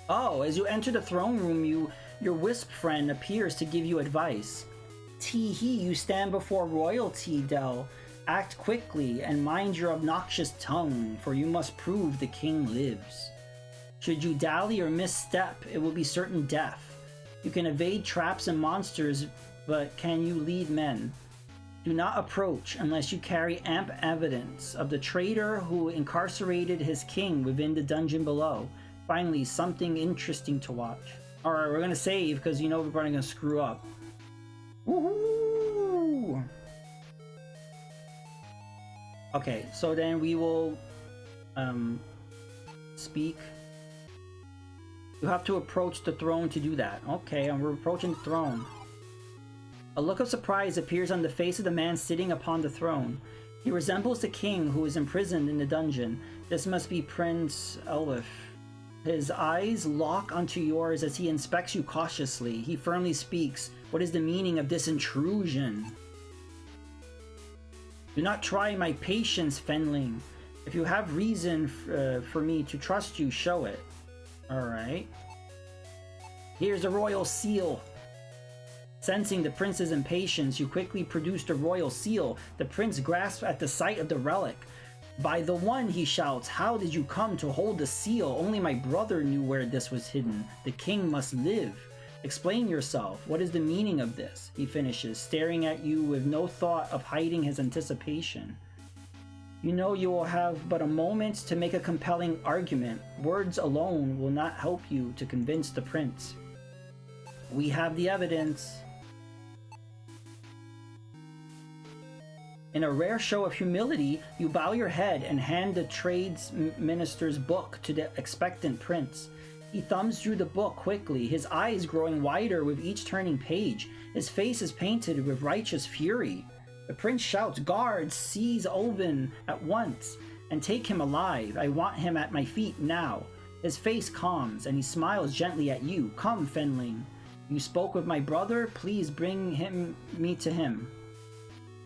Oh, as you enter the throne room, your wisp friend appears to give you advice. Tee-hee, you stand before royalty, Del. Act quickly and mind your obnoxious tongue, for you must prove the king lives. Should you dally or misstep, it will be certain death. You can evade traps and monsters, but can you lead men? Do not approach unless you carry ample evidence of the traitor who incarcerated his king within the dungeon below. Finally, something interesting to watch. Alright, we're gonna save because you know we're probably gonna screw up. Woohoo! Okay, so then we will speak. You have to approach the throne to do that. Okay, and we're approaching the throne. A look of surprise appears on the face of the man sitting upon the throne. He resembles the king who is imprisoned in the dungeon. This must be Prince Elwif. His eyes lock onto yours as he inspects you cautiously. He firmly speaks. What is the meaning of this intrusion? Do not try my patience, Fenling. If you have reason for me to trust you, show it. Alright. Here's the royal seal. Sensing the prince's impatience, you quickly produce the royal seal. The prince grasps at the sight of the relic. By the one, he shouts, how did you come to hold the seal? Only my brother knew where this was hidden. The king must live. Explain yourself. What is the meaning of this? He finishes, staring at you with no thought of hiding his anticipation. You know you will have but a moment to make a compelling argument. Words alone will not help you to convince the prince. We have the evidence. In a rare show of humility, you bow your head and hand the trades minister's book to the expectant prince. He thumbs through the book quickly, his eyes growing wider with each turning page. His face is painted with righteous fury. The prince shouts, guards, seize Oven at once and take him alive. I want him at my feet now. His face calms and he smiles gently at you. Come, Fenling. You spoke with my brother. Please bring me to him.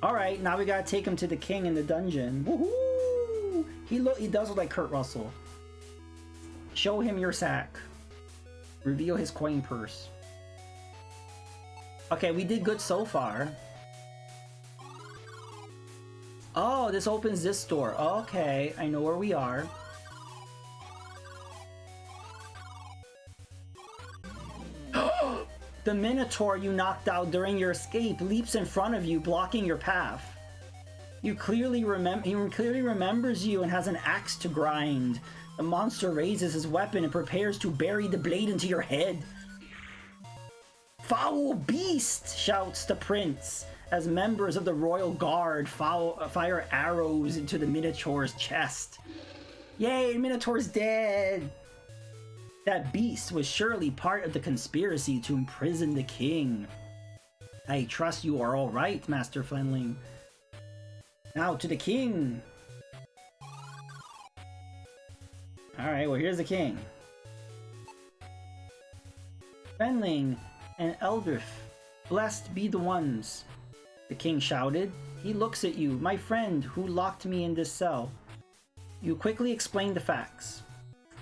Alright, now we gotta take him to the king in the dungeon. Woohoo! He does look like Kurt Russell. Show him your sack. Reveal his coin purse. Okay, we did good so far. Oh, this opens this door. Okay, I know where we are. The Minotaur you knocked out during your escape leaps in front of you, blocking your path. He clearly remembers you and has an axe to grind. The monster raises his weapon and prepares to bury the blade into your head. Foul beast! Shouts the prince as members of the royal guard fire arrows into the Minotaur's chest. Yay, Minotaur's dead! That beast was surely part of the conspiracy to imprison the king. I trust you are all right, Master Fenling. Now to the king. Alright, well here's the king. Fenling and Eldrith, Blessed be the ones, the king shouted. He looks at you, my friend, who locked me in this cell. You quickly explain the facts.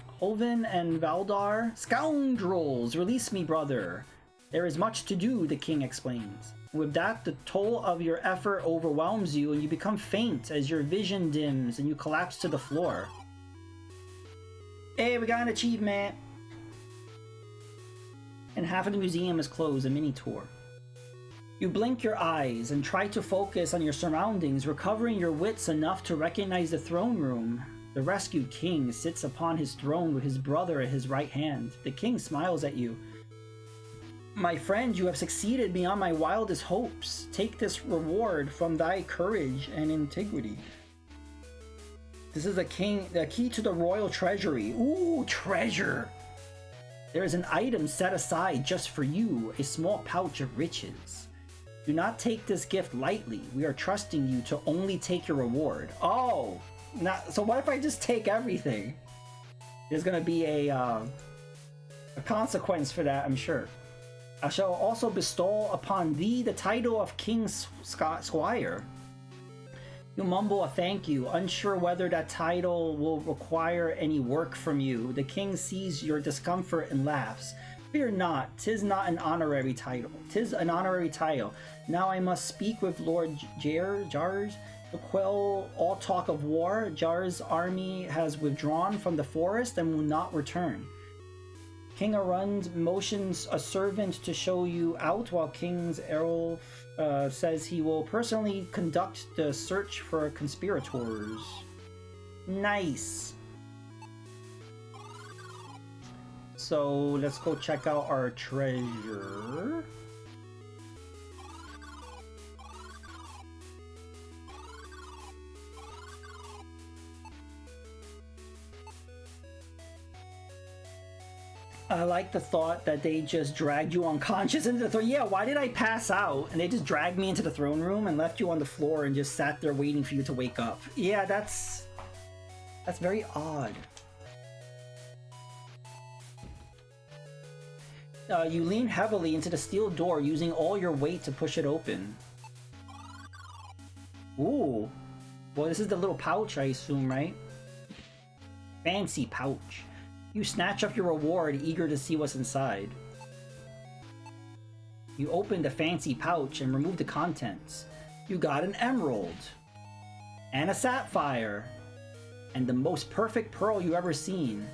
Holvin and Valdar, scoundrels, release me, brother. There is much to do, the king explains. With that, the toll of your effort overwhelms you and you become faint as your vision dims and you collapse to the floor. Hey, we got an achievement! And half of the museum is closed, a mini tour. You blink your eyes and try to focus on your surroundings, recovering your wits enough to recognize the throne room. The rescued king sits upon his throne with his brother at his right hand. The king smiles at you. My friend, you have succeeded beyond my wildest hopes. Take this reward from thy courage and integrity. This is the key to the royal treasury. Ooh, treasure! There is an item set aside just for you, a small pouch of riches. Do not take this gift lightly. We are trusting you to only take your reward. Oh! So what if I just take everything? There's gonna be a consequence for that, I'm sure. I shall also bestow upon thee the title of King Squire. You mumble a thank you, unsure whether that title will require any work from you. The king sees your discomfort and laughs. Fear not, 'tis not an honorary title. 'Tis an honorary title. Now I must speak with Lord Jars to quell all talk of war. Jar's army has withdrawn from the forest and will not return. King Arund motions a servant to show you out, while King Errol says he will personally conduct the search for conspirators. Nice. So let's go check out our treasure. I like the thought that they just dragged you unconscious into the throne. Yeah, why did I pass out? And they just dragged me into the throne room and left you on the floor and just sat there waiting for you to wake up. Yeah, that's very odd. You lean heavily into the steel door, using all your weight to push it open. Ooh. Well, this is the little pouch, I assume, right? Fancy pouch. You snatch up your reward, eager to see what's inside. You open the fancy pouch and remove the contents. You got an emerald. And a sapphire. And the most perfect pearl you ever seen.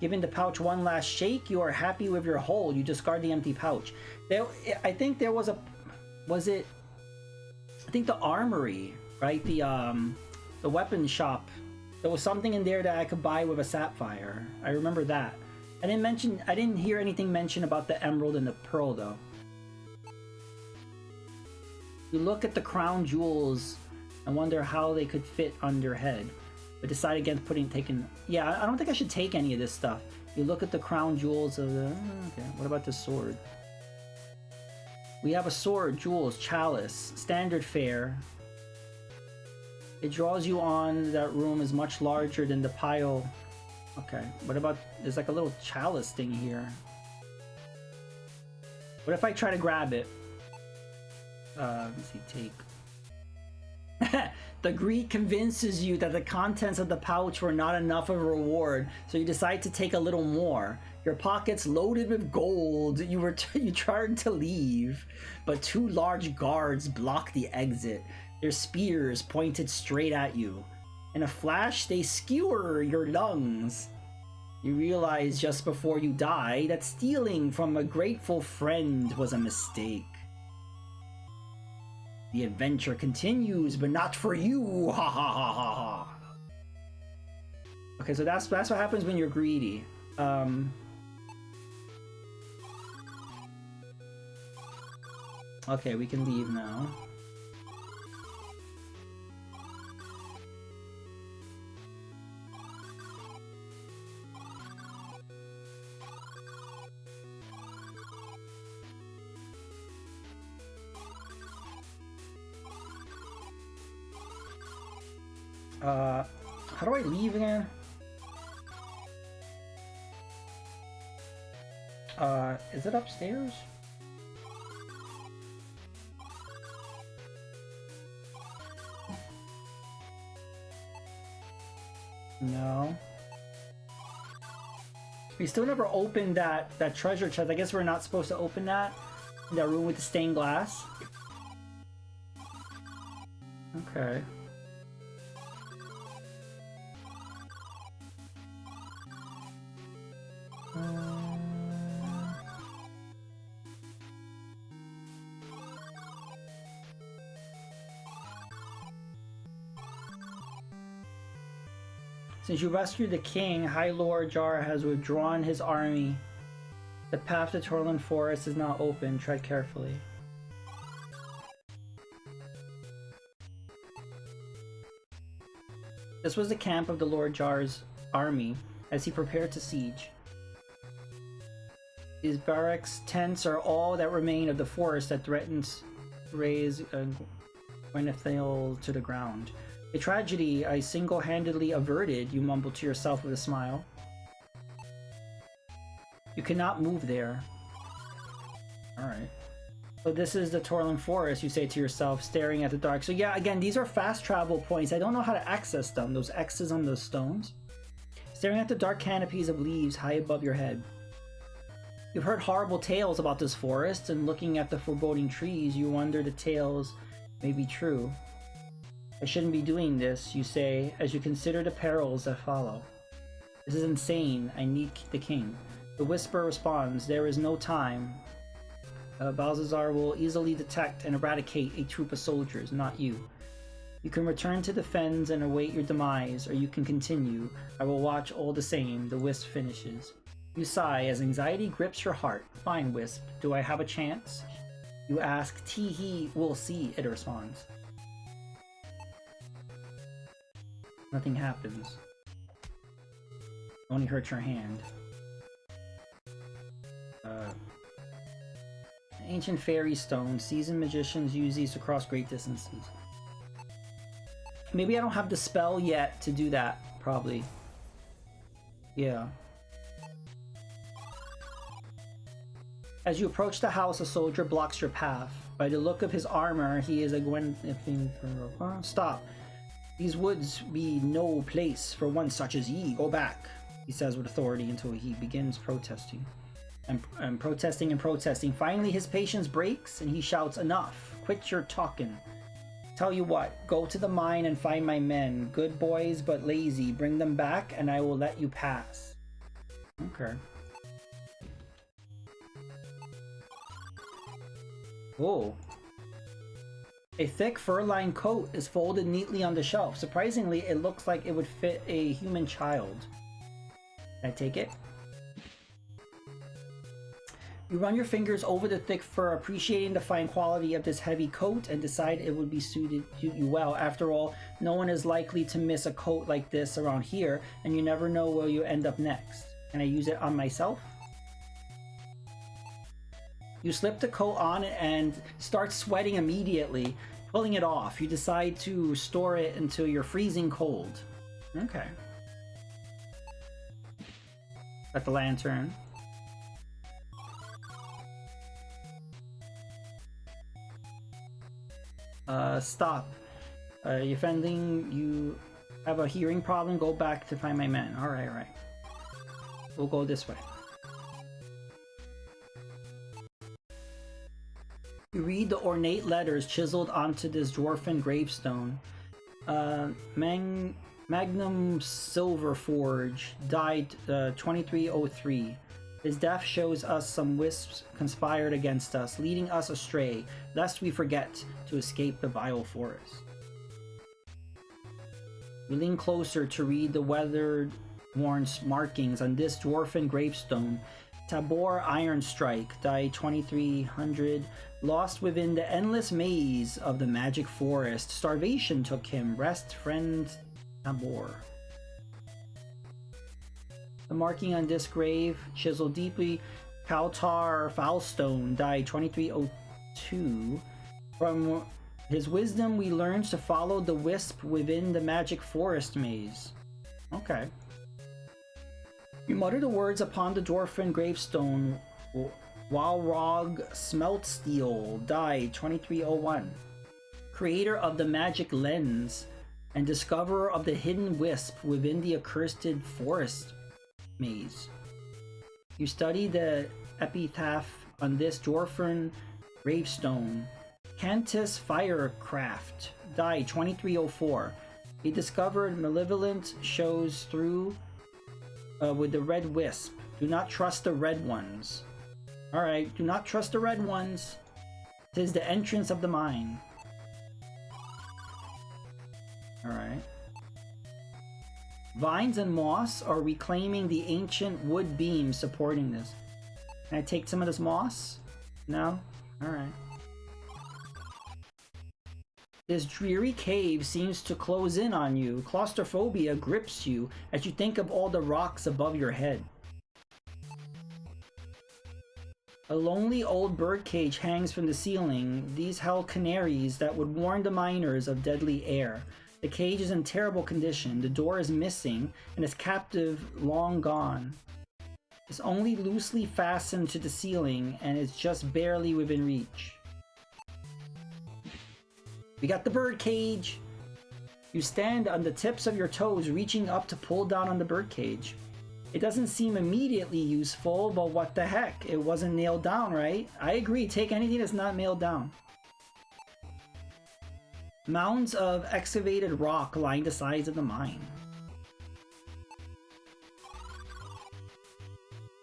Giving the pouch one last shake, you are happy with your haul. You discard the empty pouch. I think there was a... Was it... I think the armory, right? The weapon shop. There was something in there that I could buy with a sapphire. I remember that. I didn't hear anything mentioned about the emerald and the pearl though. You look at the crown jewels and wonder how they could fit on your head, but decide against taking. Yeah, I don't think I should take any of this stuff. You look at the crown jewels of the. Okay, what about the sword? We have a sword, jewels, chalice, standard fare. It draws you on. That room is much larger than the pile. Okay, what about, there's like a little chalice thing here. What if I try to grab it? Let's see, take. The greed convinces you that the contents of the pouch were not enough of a reward, so you decide to take a little more. Your pockets loaded with gold. You tried to leave, but two large guards block the exit. Their spears pointed straight at you. In a flash, they skewer your lungs. You realize just before you die that stealing from a grateful friend was a mistake. The adventure continues, but not for you. Ha ha ha ha ha. Okay, so that's what happens when you're greedy. Okay, we can leave now. How do I leave again? Is it upstairs? No. We still never opened that treasure chest. I guess we're not supposed to open that. That room with the stained glass. Okay. Since you rescued the king, High Lord Jar has withdrawn his army. The path to Torland Forest is now open. Tread carefully. This was the camp of the Lord Jar's army as he prepared to siege. These barracks tents are all that remain of the forest that threatens to raze Gwenethil to the ground. A tragedy I single-handedly averted, you mumble to yourself with a smile. You cannot move there. Alright. So this is the Torland Forest, you say to yourself, staring at the dark. So yeah, again, these are fast travel points. I don't know how to access them, those X's on those stones. Staring at the dark canopies of leaves high above your head. You've heard horrible tales about this forest, and looking at the foreboding trees, you wonder the tales may be true. I shouldn't be doing this, you say, as you consider the perils that follow. This is insane. I need the king. The whisper responds, there is no time. Balthazar will easily detect and eradicate a troop of soldiers, not you. You can return to the fens and await your demise, or you can continue. I will watch all the same. The wisp finishes. You sigh as anxiety grips your heart. Fine, Wisp. Do I have a chance? You ask. Tee-hee, we'll see, it responds. Nothing happens. Only hurts your hand. Ancient fairy stone. Seasoned magicians use these to cross great distances. Maybe I don't have the spell yet to do that, probably. Yeah. As you approach the house, a soldier blocks your path. By the look of his armor, he is a Stop. These woods be no place for one such as ye. Go back, he says with authority until he begins protesting. And protesting. Finally, his patience breaks and he shouts, enough. Quit your talking. Tell you what, go to the mine and find my men. Good boys, but lazy. Bring them back and I will let you pass. Okay. Whoa. A thick fur-lined coat is folded neatly on the shelf. Surprisingly, it looks like it would fit a human child. Can I take it? You run your fingers over the thick fur, appreciating the fine quality of this heavy coat, and decide it would be suit you well. After all, no one is likely to miss a coat like this around here, and you never know where you end up next. Can I use it on myself? You slip the coat on and start sweating immediately. Pulling it off, you decide to store it until you're freezing cold. Okay. Got the lantern. Stop. You're offending. You have a hearing problem. Go back to find my men. Alright. We'll go this way. You read the ornate letters chiseled onto this dwarfen gravestone. Magnum Silverforge died 2303. His death shows us some wisps conspired against us, leading us astray, lest we forget to escape the vile forest. You lean closer to read the weather-worn markings on this dwarfen gravestone. Tabor Ironstrike died 2300, lost within the endless maze of the magic forest. Starvation took him. Rest, friend Tabor. The marking on this grave, chiseled deeply, Kautar Foulstone died 2302. From his wisdom, we learned to follow the wisp within the magic forest maze. Okay. You mutter the words upon the dwarfen gravestone. Walrog Smeltsteel died 2301. Creator of the magic lens, and discoverer of the hidden wisp within the accursed forest maze. You study the epitaph on this Dwarfen gravestone. Cantus Firecraft died 2304. He discovered malevolent shows through with the red wisp. Do not trust the red ones. Alright, do not trust the red ones. 'Tis the entrance of the mine. Alright. Vines and moss are reclaiming the ancient wood beams supporting this. Can I take some of this moss? No? Alright. This dreary cave seems to close in on you. Claustrophobia grips you as you think of all the rocks above your head. A lonely old birdcage hangs from the ceiling. These held canaries that would warn the miners of deadly air. The cage is in terrible condition. The door is missing, and its captive long gone. It's only loosely fastened to the ceiling, and it's just barely within reach. We got the bird cage! You stand on the tips of your toes, reaching up to pull down on the bird cage. It doesn't seem immediately useful, but what the heck? It wasn't nailed down, right? I agree, take anything that's not nailed down. Mounds of excavated rock line the sides of the mine.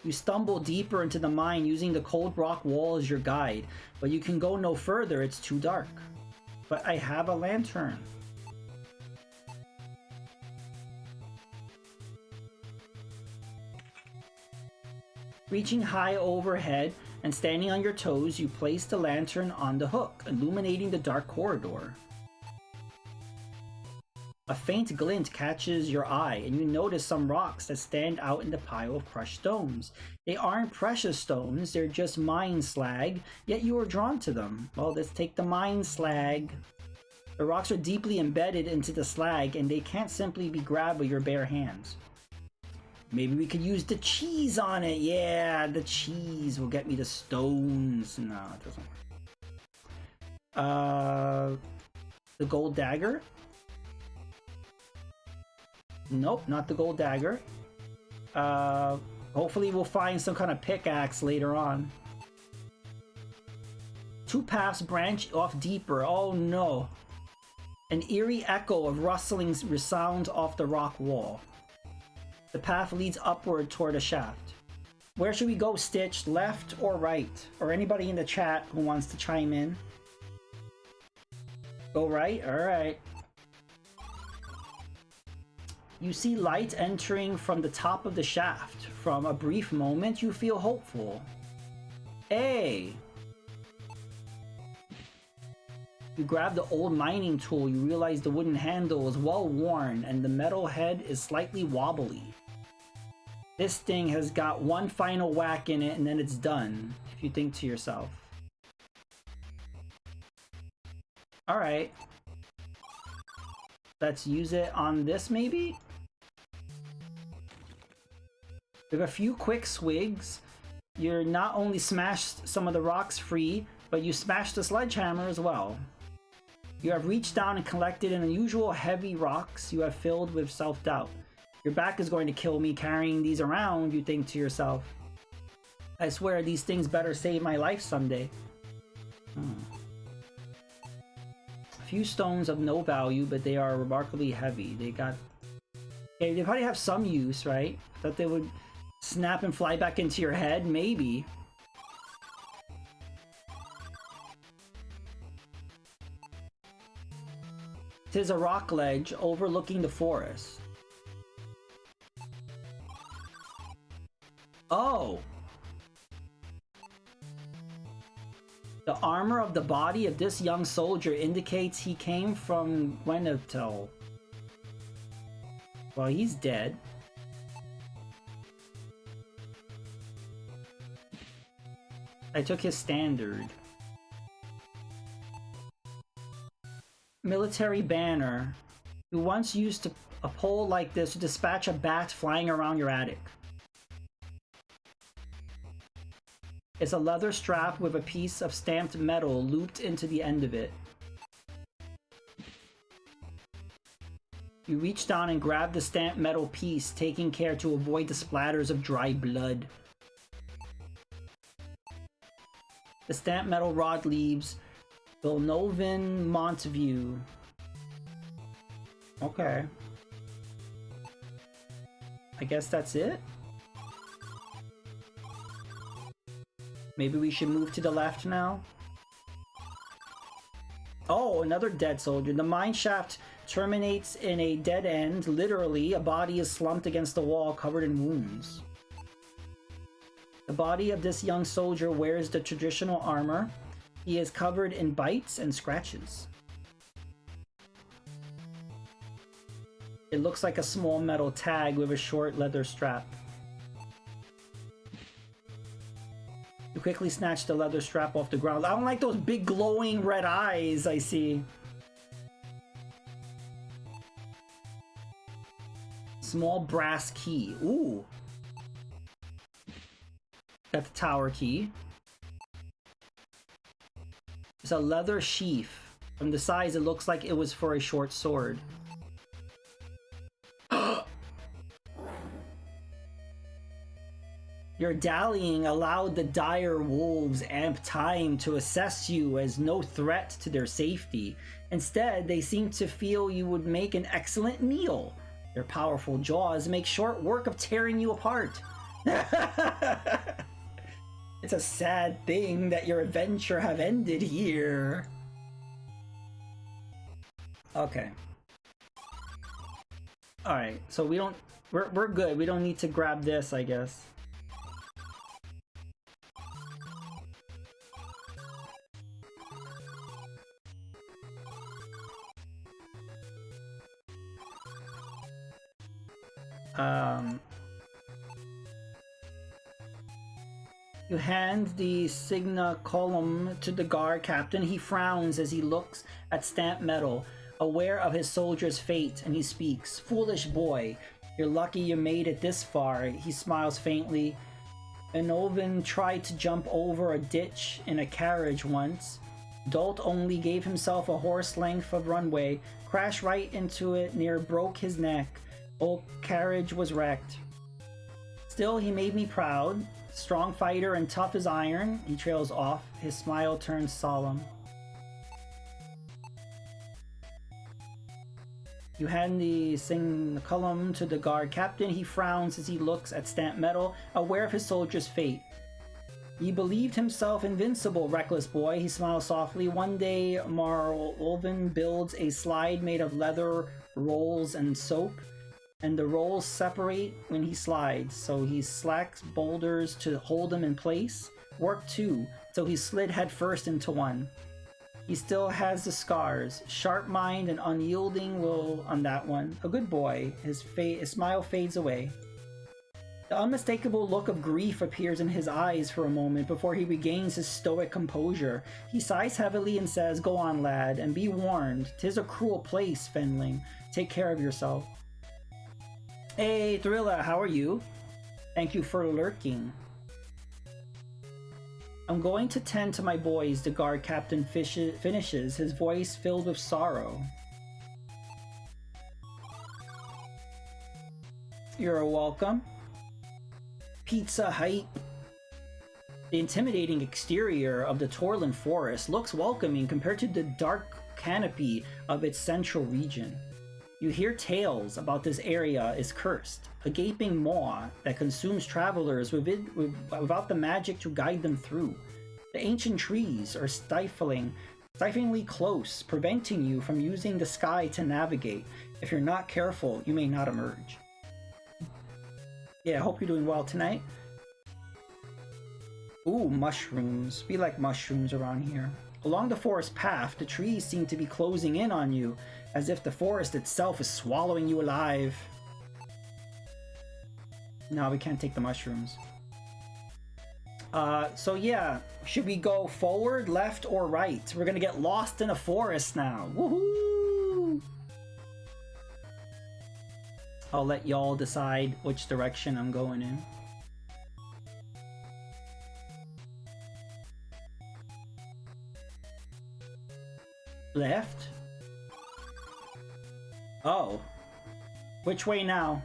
You stumble deeper into the mine using the cold rock wall as your guide, but you can go no further, it's too dark. But I have a lantern. Reaching high overhead and standing on your toes, you place the lantern on the hook, illuminating the dark corridor. A faint glint catches your eye, and you notice some rocks that stand out in the pile of crushed stones. They aren't precious stones, they're just mine slag, yet you are drawn to them. Well, let's take the mine slag. The rocks are deeply embedded into the slag, and they can't simply be grabbed with your bare hands. Maybe we could use the cheese on it. Yeah, the cheese will get me the stones. No, it doesn't work. The gold dagger? Nope, not the gold dagger. Hopefully we'll find some kind of pickaxe later on. Two paths branch off deeper. Oh no. An eerie echo of rustlings resounds off the rock wall. The path leads upward toward a shaft. Where should we go, Stitch? Left or right? Or anybody in the chat who wants to chime in? Go right? Alright. You see light entering from the top of the shaft. From a brief moment, you feel hopeful. Hey! You grab the old mining tool. You realize the wooden handle is well worn and the metal head is slightly wobbly. This thing has got one final whack in it and then it's done, if you think to yourself. Alright. Let's use it on this, maybe? With a few quick swigs, you're not only smashed some of the rocks free, but you smashed the sledgehammer as well. You have reached down and collected an unusual heavy rocks you have filled with self-doubt. Your back is going to kill me carrying these around, you think to yourself. I swear these things better save my life someday. A few stones of no value, but they are remarkably heavy. They probably have some use, right? That they would snap and fly back into your head, maybe. Tis a rock ledge overlooking the forest. Oh! The armor of the body of this young soldier indicates he came from Gwenetal. Well, he's dead. I took his standard. Military banner. You once used a pole like this to dispatch a bat flying around your attic. It's a leather strap with a piece of stamped metal looped into the end of it. You reach down and grab the stamped metal piece, taking care to avoid the splatters of dry blood. The stamped metal rod leaves Vilnoven Montview. Okay. I guess that's it? Maybe we should move to the left now? Oh, another dead soldier. The mine shaft terminates in a dead end. Literally, a body is slumped against the wall, covered in wounds. The body of this young soldier wears the traditional armor. He is covered in bites and scratches. It looks like a small metal tag with a short leather strap. You quickly snatch the leather strap off the ground. I don't like those big glowing red eyes I see. Small brass key. Ooh. Got the tower key. It's a leather sheath. From the size, it looks like it was for a short sword. Your dallying allowed the dire wolves amp time to assess you as no threat to their safety. Instead, they seem to feel you would make an excellent meal. Their powerful jaws make short work of tearing you apart. It's a sad thing that your adventure have ended here. Okay. Alright, so we're good. We don't need to grab this, I guess. You hand the Signa column to the guard captain. He frowns as he looks at stamped metal, aware of his soldier's fate, and he speaks. Foolish boy, you're lucky you made it this far. He smiles faintly. Enoven tried to jump over a ditch in a carriage once. Dolt only gave himself a horse length of runway, crashed right into it, near broke his neck. Old carriage was wrecked. Still, he made me proud. Strong fighter and tough as iron. He trails off. His smile turns solemn. You hand the column to the guard captain. He frowns as he looks at stamped metal, aware of his soldier's fate. He believed himself invincible, reckless boy. He smiles softly. One day, Marolvin builds a slide made of leather rolls and soap, and the rolls separate when he slides, so he slacks boulders to hold him in place. Work too, so he slid headfirst into one. He still has the scars, sharp mind and unyielding will on that one. A good boy. His smile fades away. The unmistakable look of grief appears in his eyes for a moment before he regains his stoic composure. He sighs heavily and says, "Go on, lad, and be warned. 'Tis a cruel place, Fenling. Take care of yourself." Hey, Thrilla, how are you? Thank you for lurking. I'm going to tend to my boys, the guard captain finishes, his voice filled with sorrow. You're welcome. Pizza hype. The intimidating exterior of the Torland forest looks welcoming compared to the dark canopy of its central region. You hear tales about this area is cursed, a gaping maw that consumes travelers without the magic to guide them through. The ancient trees are stiflingly close, preventing you from using the sky to navigate. If you're not careful, you may not emerge. Yeah, I hope you're doing well tonight. Ooh, mushrooms. We like mushrooms around here. Along the forest path, the trees seem to be closing in on you, as if the forest itself is swallowing you alive. No, we can't take the mushrooms. So yeah, should we go forward, left, or right? We're gonna get lost in a forest now. Woohoo! I'll let y'all decide which direction I'm going in. Left? Oh. Which way now?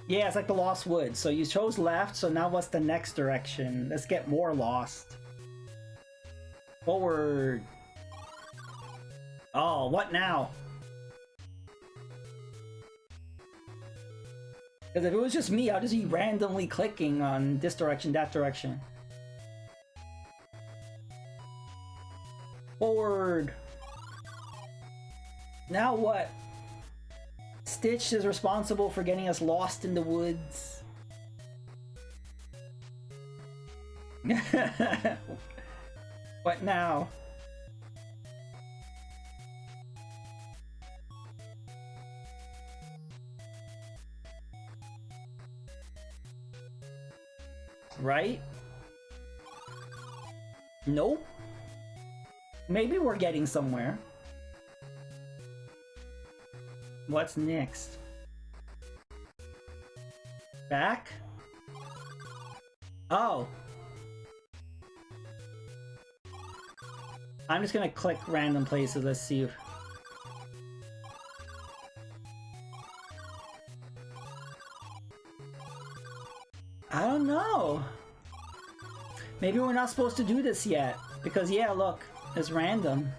Yeah, it's like the Lost Woods. So you chose left, so now what's the next direction? Let's get more lost. Forward. Oh, what now? Because if it was just me, I'll just be randomly clicking on this direction, that direction. Forward. Now what? Stitch is responsible for getting us lost in the woods. What now? Right? Nope. Maybe we're getting somewhere. What's next? Back? Oh. I'm just gonna click random places. Let's see. I don't know. Maybe we're not supposed to do this yet. Because yeah, look, it's random.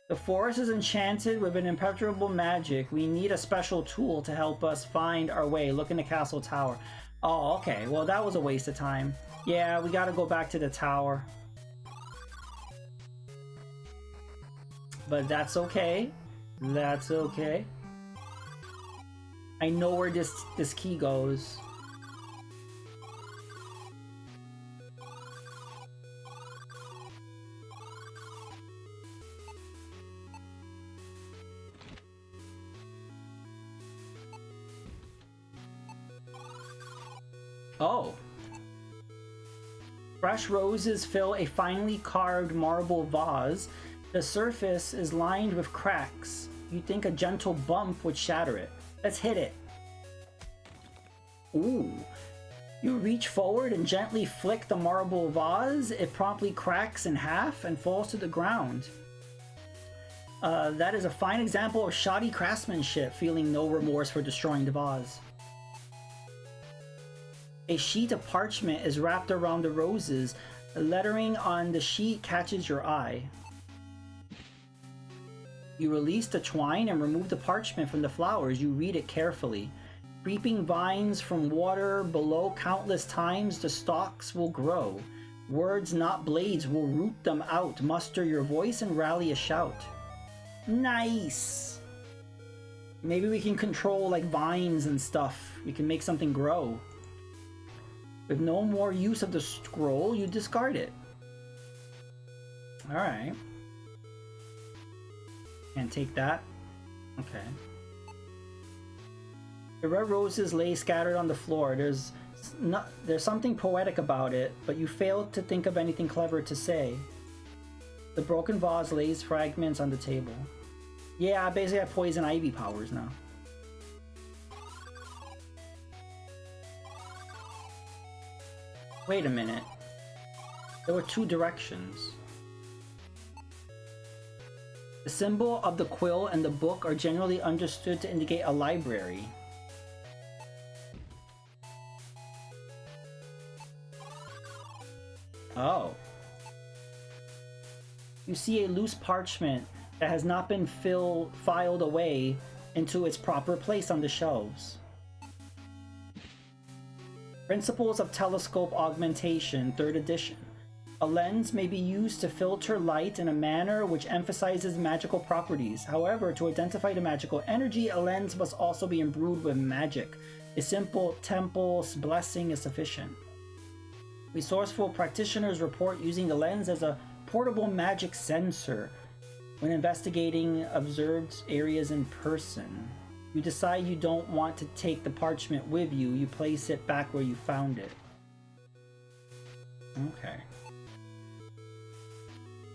The forest is enchanted with an impenetrable magic. We need a special tool to help us find our way. Look in the castle tower. Oh, okay. Well, that was a waste of time. Yeah, we gotta go back to the tower. But that's okay. That's okay. I know where this key goes. Oh. Fresh roses fill a finely carved marble vase. The surface is lined with cracks. You'd think a gentle bump would shatter it. Let's hit it. Ooh. You reach forward and gently flick the marble vase. It promptly cracks in half and falls to the ground. That is a fine example of shoddy craftsmanship, feeling no remorse for destroying the vase. A sheet of parchment is wrapped around the roses. The lettering on the sheet catches your eye. You release the twine and remove the parchment from the flowers. You read it carefully. Creeping vines from water below countless times, the stalks will grow. Words, not blades, will root them out. Muster your voice and rally a shout. Nice! Maybe we can control like vines and stuff. We can make something grow. With no more use of the scroll, you discard it. Alright. Can't take that. Okay. The red roses lay scattered on the floor. There's something poetic about it, but you fail to think of anything clever to say. The broken vase lays fragments on the table. Yeah, I basically have poison ivy powers now. Wait a minute. There were two directions. The symbol of the quill and the book are generally understood to indicate a library. Oh. You see a loose parchment that has not been filed away into its proper place on the shelves. Principles of Telescope Augmentation, 3rd edition. A lens may be used to filter light in a manner which emphasizes magical properties. However, to identify the magical energy, a lens must also be imbued with magic. A simple temple's blessing is sufficient. Resourceful practitioners report using the lens as a portable magic sensor when investigating observed areas in person. You decide you don't want to take the parchment with you. You place it back where you found it. Okay.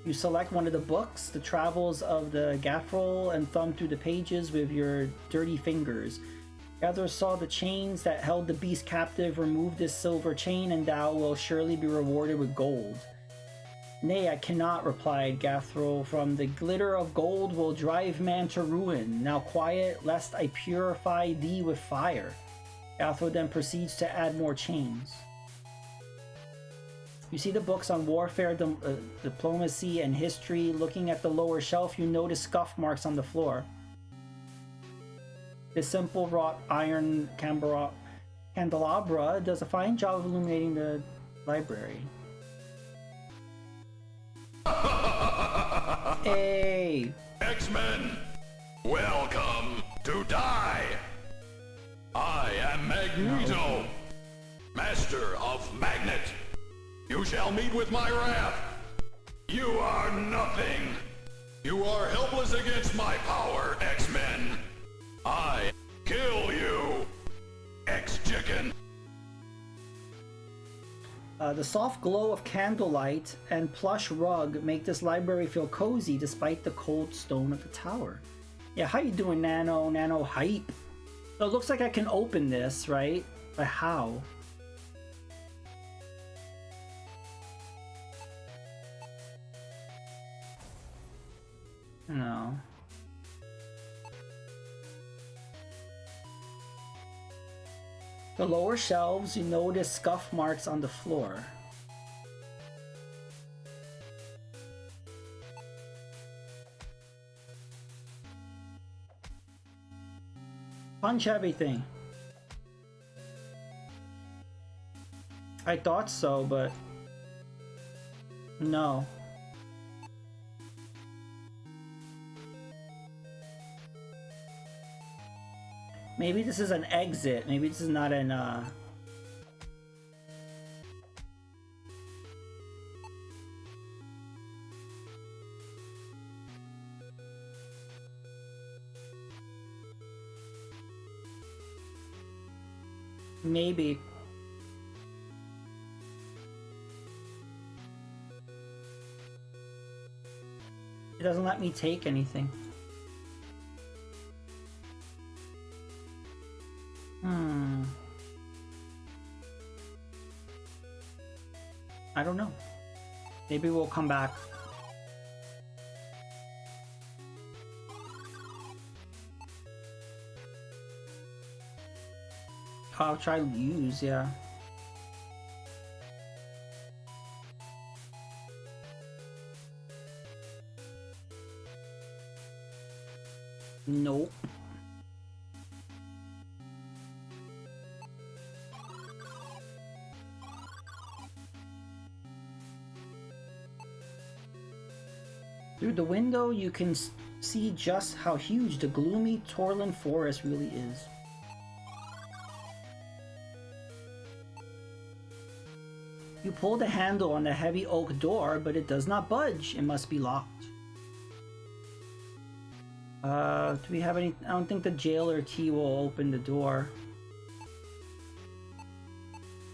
You select one of the books, The Travels of the Gaffrel, and thumb through the pages with your dirty fingers. Gather saw the chains that held the beast captive. Remove this silver chain, and thou will surely be rewarded with gold. Nay, I cannot, replied Gathril. From the glitter of gold will drive man to ruin. Now quiet, lest I purify thee with fire. Gathril then proceeds to add more chains. You see the books on warfare, diplomacy, and history. Looking at the lower shelf, you notice scuff marks on the floor. This simple wrought iron candelabra does a fine job of illuminating the library. Hey! X-Men, welcome to die! I am Magneto, Master of Magnet. You shall meet with my wrath. You are nothing. You are helpless against my power, X-Men. I kill you, X-Chicken. The soft glow of candlelight and plush rug make this library feel cozy despite the cold stone of the tower. Yeah, how you doing, Nano? Nano hype. So it looks like I can open this, right? But how? No. The lower shelves, you notice scuff marks on the floor. Punch everything. I thought so, but no. Maybe this is an exit. Maybe this is not an maybe. It doesn't let me take anything. I don't know. Maybe we'll come back. I'll try to use, yeah. Nope. Through the window, you can see just how huge the gloomy Torlin forest really is. You pull the handle on the heavy oak door, but it does not budge. It must be locked. Do we have any? I don't think the jailer key will open the door.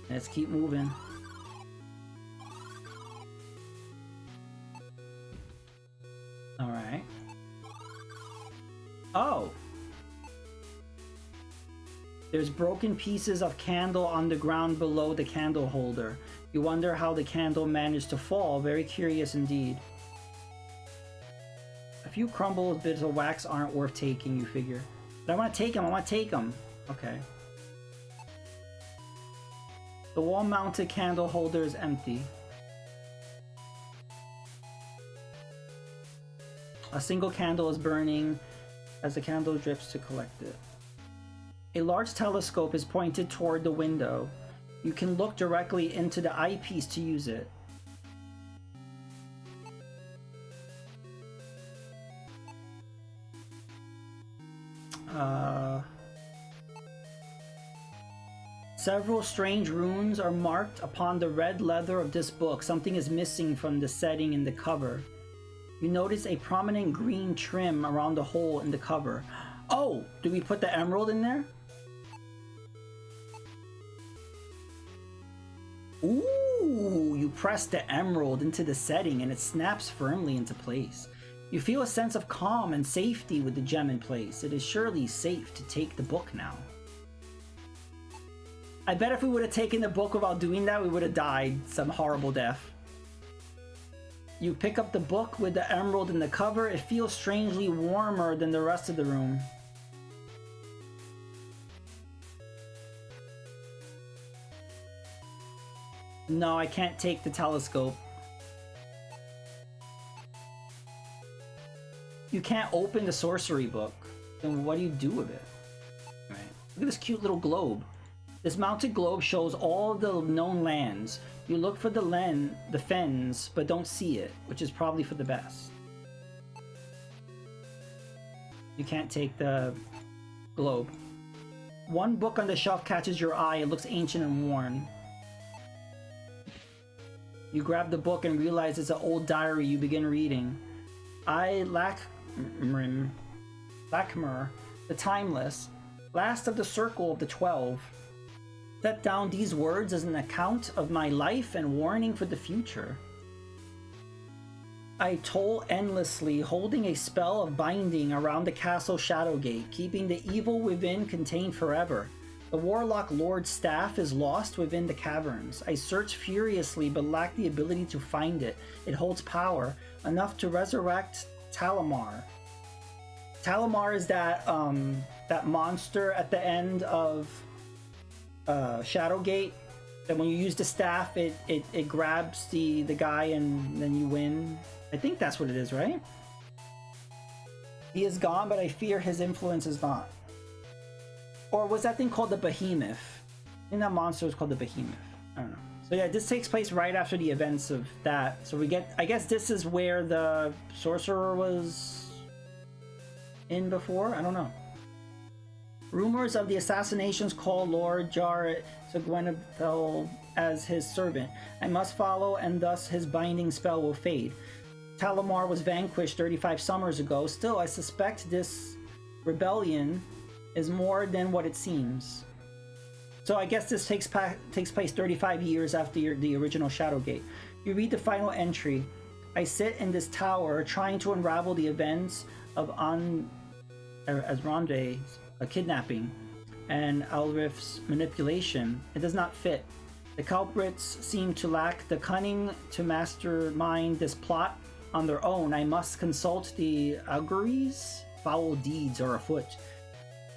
Let's keep moving. Alright. Oh! There's broken pieces of candle on the ground below the candle holder. You wonder how the candle managed to fall. Very curious indeed. A few crumbled bits of wax aren't worth taking, you figure. But I want to take them, I want to take them. Okay. The wall-mounted candle holder is empty. A single candle is burning as the candle drips to collect it. A large telescope is pointed toward the window. You can look directly into the eyepiece to use it. Several strange runes are marked upon the red leather of this book. Something is missing from the setting in the cover. You notice a prominent green trim around the hole in the cover. Oh, do we put the emerald in there? Ooh, you press the emerald into the setting and it snaps firmly into place. You feel a sense of calm and safety with the gem in place. It is surely safe to take the book now. I bet if we would have taken the book without doing that, we would have died some horrible death. You pick up the book with the emerald in the cover. It feels strangely warmer than the rest of the room. No, I can't take the telescope. You can't open the sorcery book. Then what do you do with it? Right. Look at this cute little globe. This mounted globe shows all the known lands. You look for the fens, but don't see it, which is probably for the best. You can't take the globe. One book on the shelf catches your eye. It looks ancient and worn. You grab the book and realize it's an old diary. You begin reading. Lakmer, the Timeless, last of the Circle of the 12. Set down these words as an account of my life and warning for the future. I toll endlessly, holding a spell of binding around the castle Shadowgate, keeping the evil within contained forever. The Warlock Lord's staff is lost within the caverns. I search furiously but lack the ability to find it. It holds power, enough to resurrect Talamar. Talamar is that monster at the end of Shadowgate, that when you use the staff, it grabs the guy and then you win. I think that's what it is, right? He is gone, but I fear his influence is not. Or was that thing called the Behemoth? I think that monster was called the Behemoth. I don't know. So yeah, this takes place right after the events of that. So we get, I guess this is where the sorcerer was in before? I don't know. Rumors of the assassinations call Lord Jarrett to Gweneville as his servant. I must follow, and thus his binding spell will fade. Talamar was vanquished 35 summers ago. Still, I suspect this rebellion is more than what it seems. So I guess this takes place 35 years after the original Shadowgate. You read the final entry. I sit in this tower trying to unravel the events of Azrande, a kidnapping, and Alrif's manipulation. It does not fit. The culprits seem to lack the cunning to mastermind this plot on their own. I must consult the auguries. Foul deeds are afoot.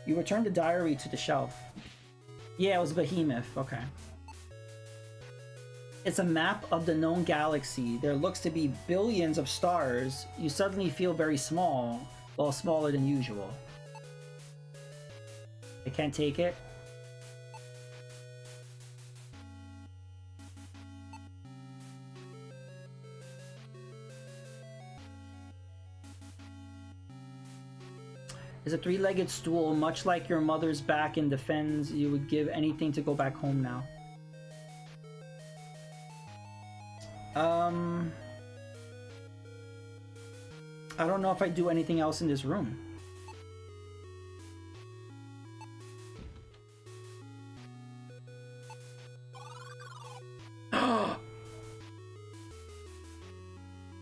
You return the diary to the shelf. Yeah, it was Behemoth. Okay. It's a map of the known galaxy. There looks to be billions of stars. You suddenly feel very small, well, smaller than usual. I can't take it. It's a three-legged stool, much like your mother's back in the fens. You would give anything to go back home now. I don't know if I do anything else in this room.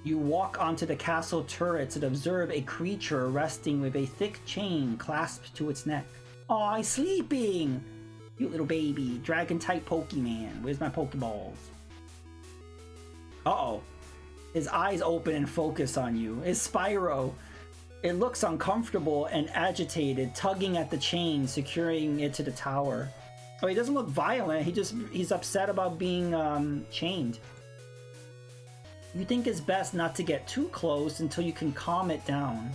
You walk onto the castle turrets and observe a creature resting with a thick chain clasped to its neck. Aw, he's sleeping! Cute little baby, dragon-type Pokemon. Where's my Pokeballs? Uh-oh. His eyes open and focus on you. It's Spyro. It looks uncomfortable and agitated, tugging at the chain, securing it to the tower. Oh, he doesn't look violent. He's upset about being chained. You think it's best not to get too close until you can calm it down.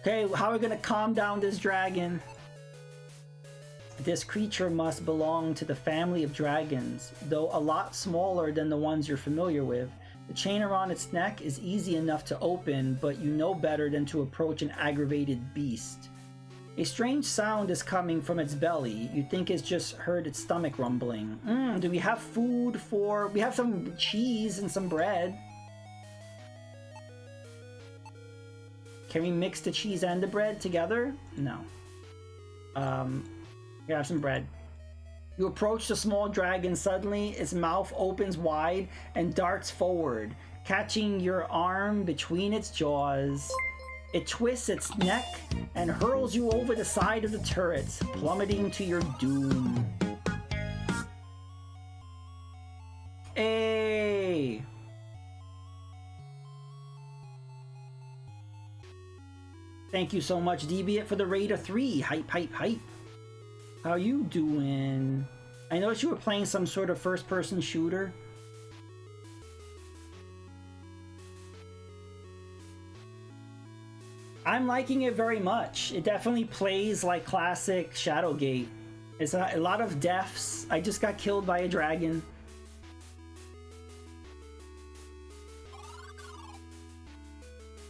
Okay, how are we gonna calm down this dragon? This creature must belong to the family of dragons, though a lot smaller than the ones you're familiar with. The chain around its neck is easy enough to open, but you know better than to approach an aggravated beast. A strange sound is coming from its belly. You think it's just heard its stomach rumbling. Do we have food for... We have some cheese and some bread. Can we mix the cheese and the bread together? No. Here, have some bread. You approach the small dragon. Suddenly, its mouth opens wide and darts forward, catching your arm between its jaws. It twists its neck and hurls you over the side of the turrets, plummeting to your doom. Thank you so much, Deviant, for the raid of 3. Hype, hype, hype. How you doing? I noticed you were playing some sort of first-person shooter. I'm liking it very much. It definitely plays like classic Shadowgate. It's a lot of deaths. I just got killed by a dragon.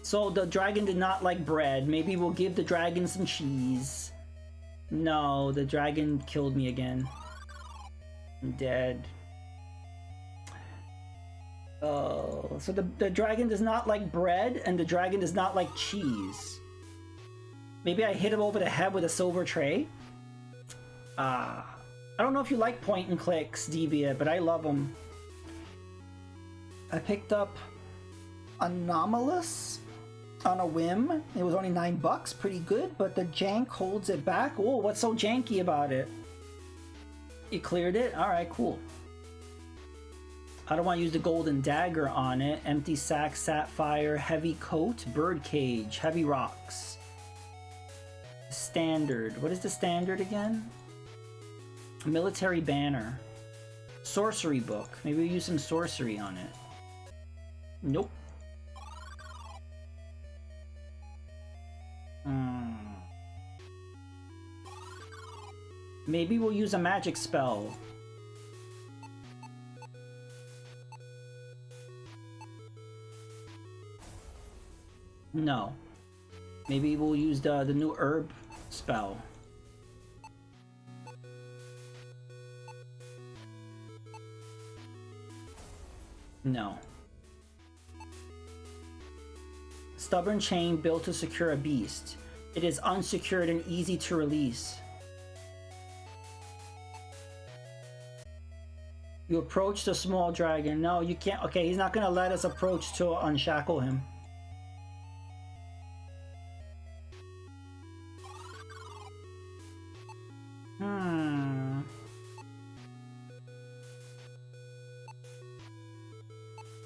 So the dragon did not like bread. Maybe we'll give the dragon some cheese. No, the dragon killed me again. I'm dead. Oh, so the dragon does not like bread, and the dragon does not like cheese. Maybe I hit him over the head with a silver tray? I don't know if you like point and clicks, Deviant, but I love them. I picked up Anomalous on a whim. It was only $9, pretty good, but the jank holds it back. Oh, what's so janky about it? You cleared it? Alright, cool. I don't want to use the golden dagger on it. Empty sack, sapphire, heavy coat, birdcage, heavy rocks. Standard. What is the standard again? Military banner. Sorcery book. Maybe we use some sorcery on it. Nope. Maybe we'll use a magic spell. No. Maybe we'll use the new herb spell. No. Stubborn chain built to secure a beast. It is unsecured and easy to release. You approach the small dragon. No, you can't. Okay, he's not gonna let us approach to unshackle him.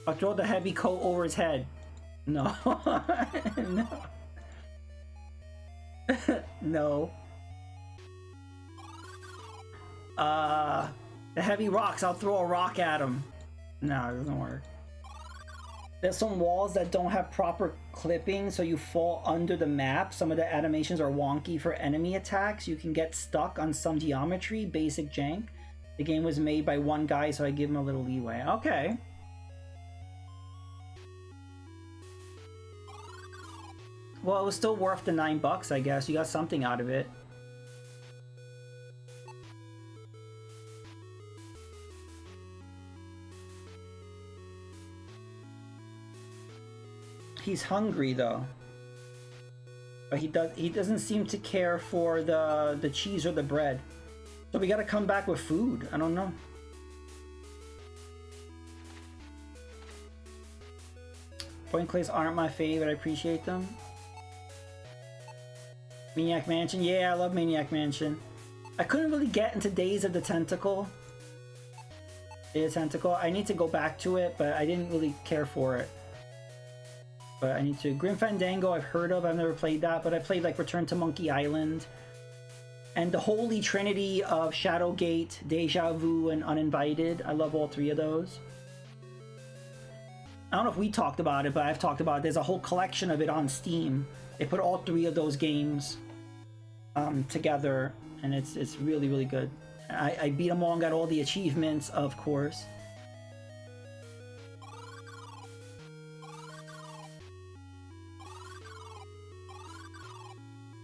I'll throw the heavy coat over his head. No. No. No. The heavy rocks, I'll throw a rock at him. No, it doesn't work. There's some walls that don't have proper clipping, so you fall under the map. Some of the animations are wonky for enemy attacks. You can get stuck on some geometry, basic jank. The game was made by one guy, so I give him a little leeway. Okay. Well, it was still worth the $9, I guess. You got something out of it. He's hungry though. But he doesn't seem to care for the cheese or the bread. So we gotta come back with food. I don't know. Point clicks aren't my favorite. I appreciate them. Maniac Mansion. Yeah, I love Maniac Mansion. I couldn't really get into Days of the Tentacle. Day of the Tentacle. I need to go back to it, but I didn't really care for it. But I need to. Grim Fandango I've heard of. I've never played that, but I played like Return to Monkey Island. And the Holy Trinity of Shadowgate, Deja Vu, and Uninvited. I love all three of those. I don't know if we talked about it, but I've talked about it. There's a whole collection of it on Steam. They put all three of those games together, and it's really, really good. I beat them all and got all the achievements, of course.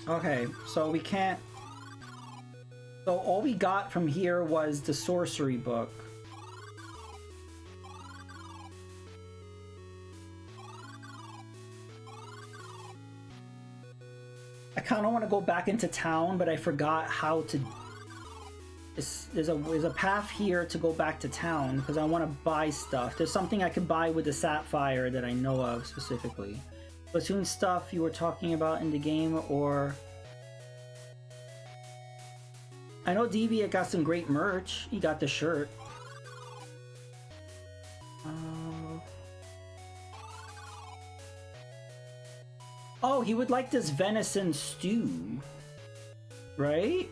Okay, so we can't... So all we got from here was the sorcery book. I kind of want to go back into town, but I forgot how to... There's a path here to go back to town, because I want to buy stuff. There's something I could buy with the sapphire that I know of specifically. Platoon stuff you were talking about in the game, or... I know Deviant got some great merch. He got the shirt. Oh, he would like this venison stew, right?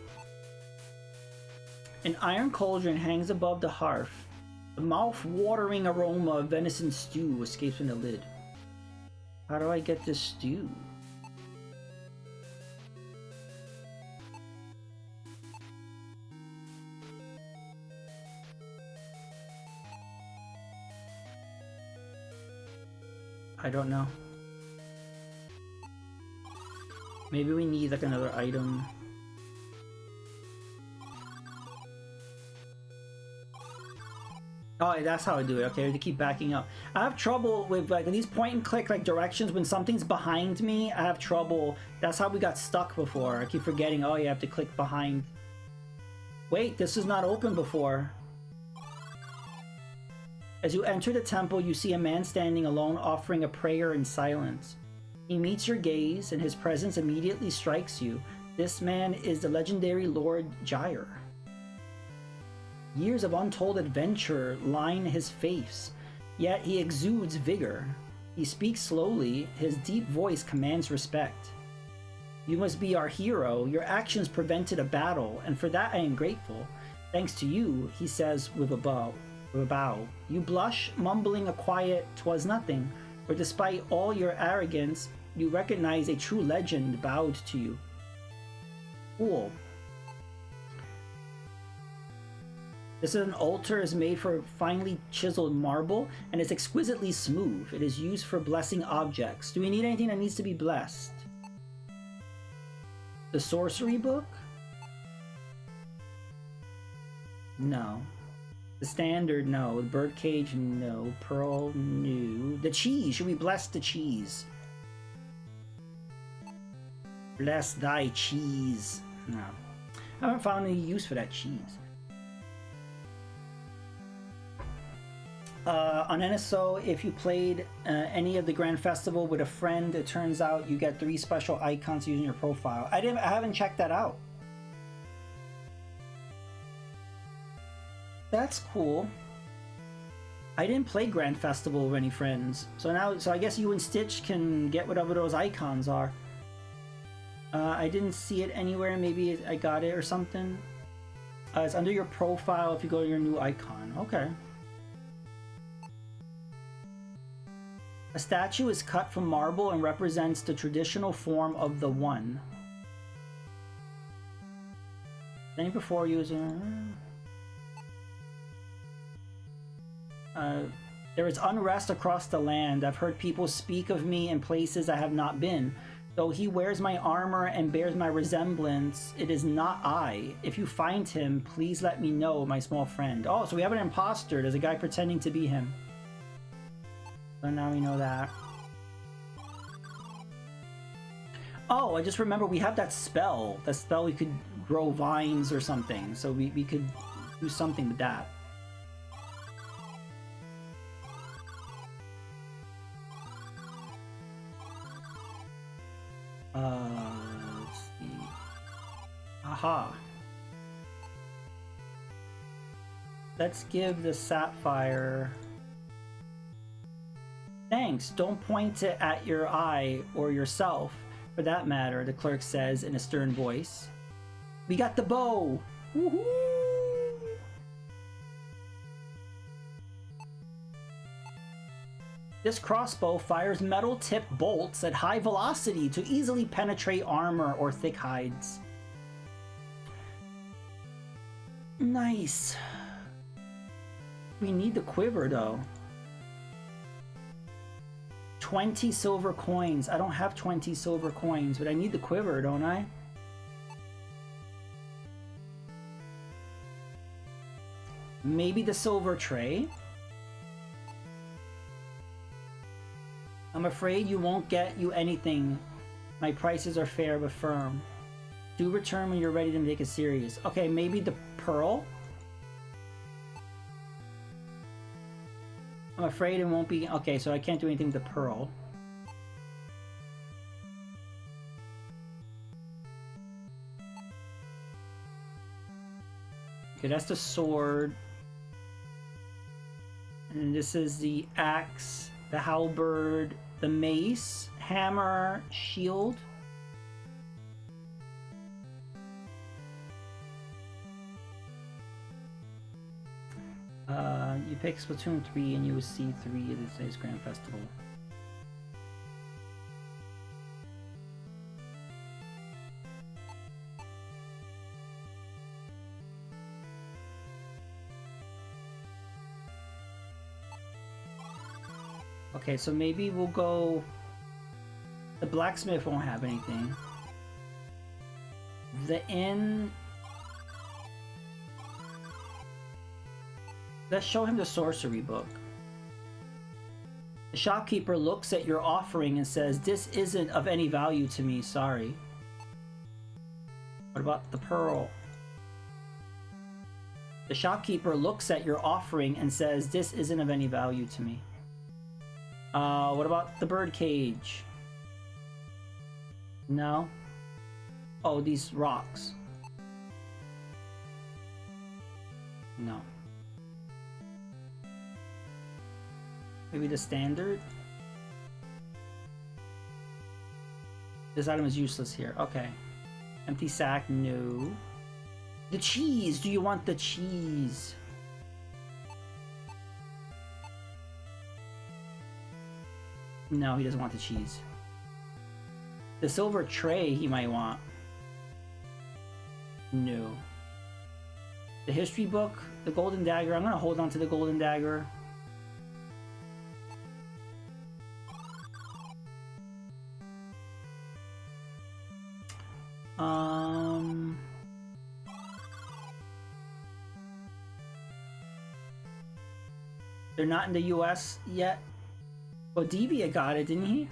An iron cauldron hangs above the hearth. The mouth-watering aroma of venison stew escapes from the lid. How do I get this stew? I don't know. Maybe we need like another item. Oh, that's how I do it. Okay, I have to keep backing up. I have trouble with like these point and click like directions when something's behind me. I have trouble. That's how we got stuck before. I keep forgetting. Oh, you have to click behind. Wait, this is not open before. As you enter the temple, you see a man standing alone offering a prayer in silence. He meets your gaze, and his presence immediately strikes you. This man is the legendary Lord Gyre. Years of untold adventure line his face, yet he exudes vigor. He speaks slowly, his deep voice commands respect. You must be our hero. Your actions prevented a battle, and for that I am grateful. Thanks to you, he says with a bow. You blush, mumbling a quiet "'twas nothing," for despite all your arrogance, you recognize a true legend bowed to you. Cool. This is an altar is made for finely chiseled marble and is exquisitely smooth. It is used for blessing objects. Do we need anything that needs to be blessed? The sorcery book? No. The standard, no. The birdcage, no. Pearl, no. The cheese. Should we bless the cheese? Bless thy cheese. No. I haven't found any use for that cheese. On NSO, if you played any of the Grand Festival with a friend, it turns out you get 3 special icons using your profile. I haven't checked that out. That's cool. I didn't play Grand Festival with any friends, so I guess you and Stitch can get whatever those icons are. I didn't see it anywhere. Maybe I got it or something. It's under your profile if you go to your new icon. Okay. A statue is cut from marble and represents the traditional form of the One. Any before user. There is unrest across the land. I've heard people speak of me in places I have not been. Though he wears my armor and bears my resemblance, it is not I. If you find him, please let me know, my small friend. Oh, so we have an imposter. There's a guy pretending to be him. So now we know that. Oh, I just remember we have that spell. That spell we could grow vines or something. So we could do something with that. Let's see. Aha. Let's give the sapphire. Thanks, don't point it at your eye or yourself, for that matter, the clerk says in a stern voice. We got the bow! Woohoo! This crossbow fires metal-tipped bolts at high velocity to easily penetrate armor or thick hides. Nice. We need the quiver, though. 20 silver coins. I don't have 20 silver coins, but I need the quiver, don't I? Maybe the silver tray? I'm afraid you won't get you anything. My prices are fair but firm. Do return when you're ready to make it serious. Okay, maybe the pearl? I'm afraid it won't be... Okay, so I can't do anything with the pearl. Okay, that's the sword. And this is the axe, the halberd, the mace, hammer, shield. You pick Splatoon 3 and you will see 3 at today's Grand Festival. Okay, so maybe we'll go... The blacksmith won't have anything. The inn... Let's show him the sorcery book. The shopkeeper looks at your offering and says, "This isn't of any value to me, sorry." What about the pearl? The shopkeeper looks at your offering and says, "This isn't of any value to me." What about the bird cage? No? Oh, these rocks. No. Maybe the standard? This item is useless here. Okay. Empty sack, no. The cheese! Do you want the cheese? No, he doesn't want the cheese. The silver tray he might want. No. The history book, the golden dagger. I'm gonna hold on to the golden dagger. They're not in the US yet. Well, Devia got it, didn't he?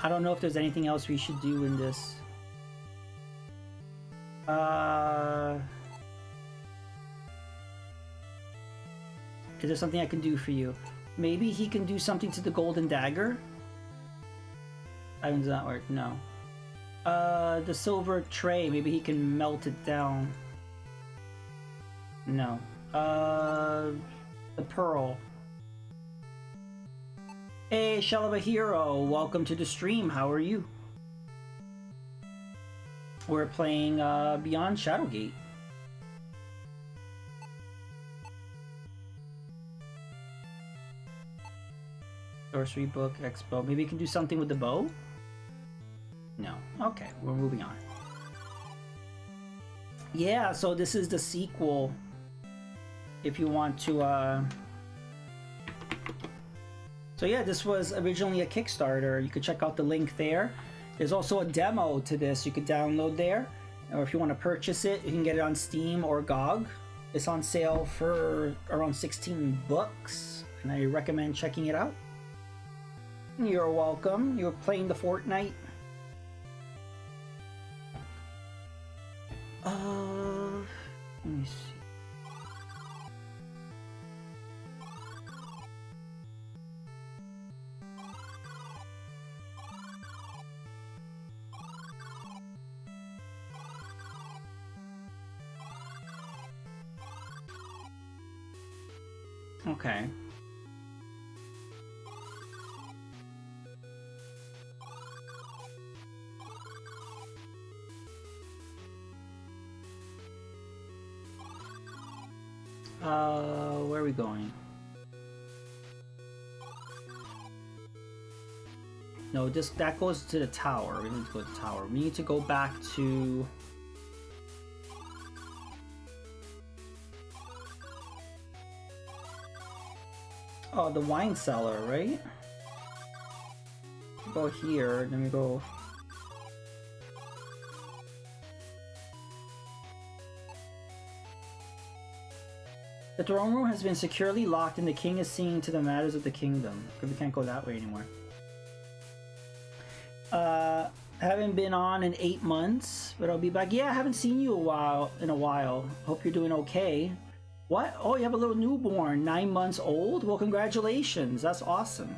I don't know if there's anything else we should do in this. Is there something I can do for you? Maybe he can do something to the golden dagger? Item does not work, no. The silver tray, maybe he can melt it down. No. The pearl. Hey, Shell of a Hero, welcome to the stream, how are you? We're playing Beyond Shadowgate. Sorcery book, expo. Maybe you can do something with the bow? No. Okay, we're moving on. Yeah, so this is the sequel. If you want to, So yeah, this was originally a Kickstarter. You could check out the link there. There's also a demo to this you could download there. Or if you want to purchase it, you can get it on Steam or GOG. It's on sale for around 16 bucks, and I recommend checking it out. You're welcome. You're playing the Fortnite. Let me see. Okay. Where are we going? No, that goes to the tower. We need to go to the tower. We need to go back to... Oh, the wine cellar, right? Go here, then we go... The throne room has been securely locked and the king is seeing to the matters of the kingdom. Because we can't go that way anymore. Haven't been on in 8 months, but I'll be back. Yeah, I haven't seen you in a while. Hope you're doing okay. What? Oh, you have a little newborn, 9 months old? Well, congratulations. That's awesome.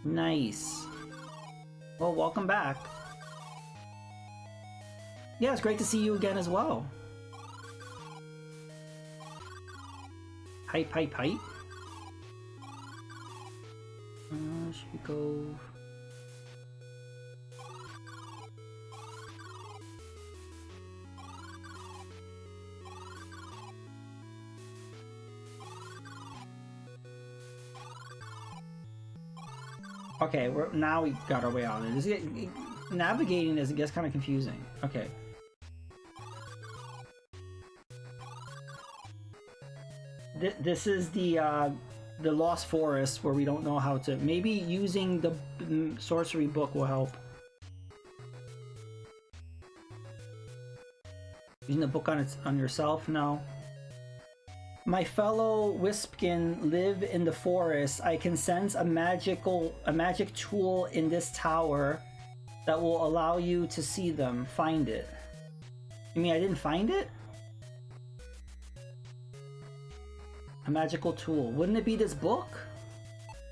Nice. Well, welcome back. Yeah, it's great to see you again as well. Hype, hype, hype. Should we go... Okay, now we got our way out of it. Navigating this, it gets kind of confusing. Okay. This is the Lost Forest where we don't know how to... Maybe using the sorcery book will help. Using the book on yourself? No. My fellow Wispkin live in the forest. I can sense a magic tool in this tower that will allow you to see them. Find it. You mean I didn't find it? A magical tool. Wouldn't it be this book?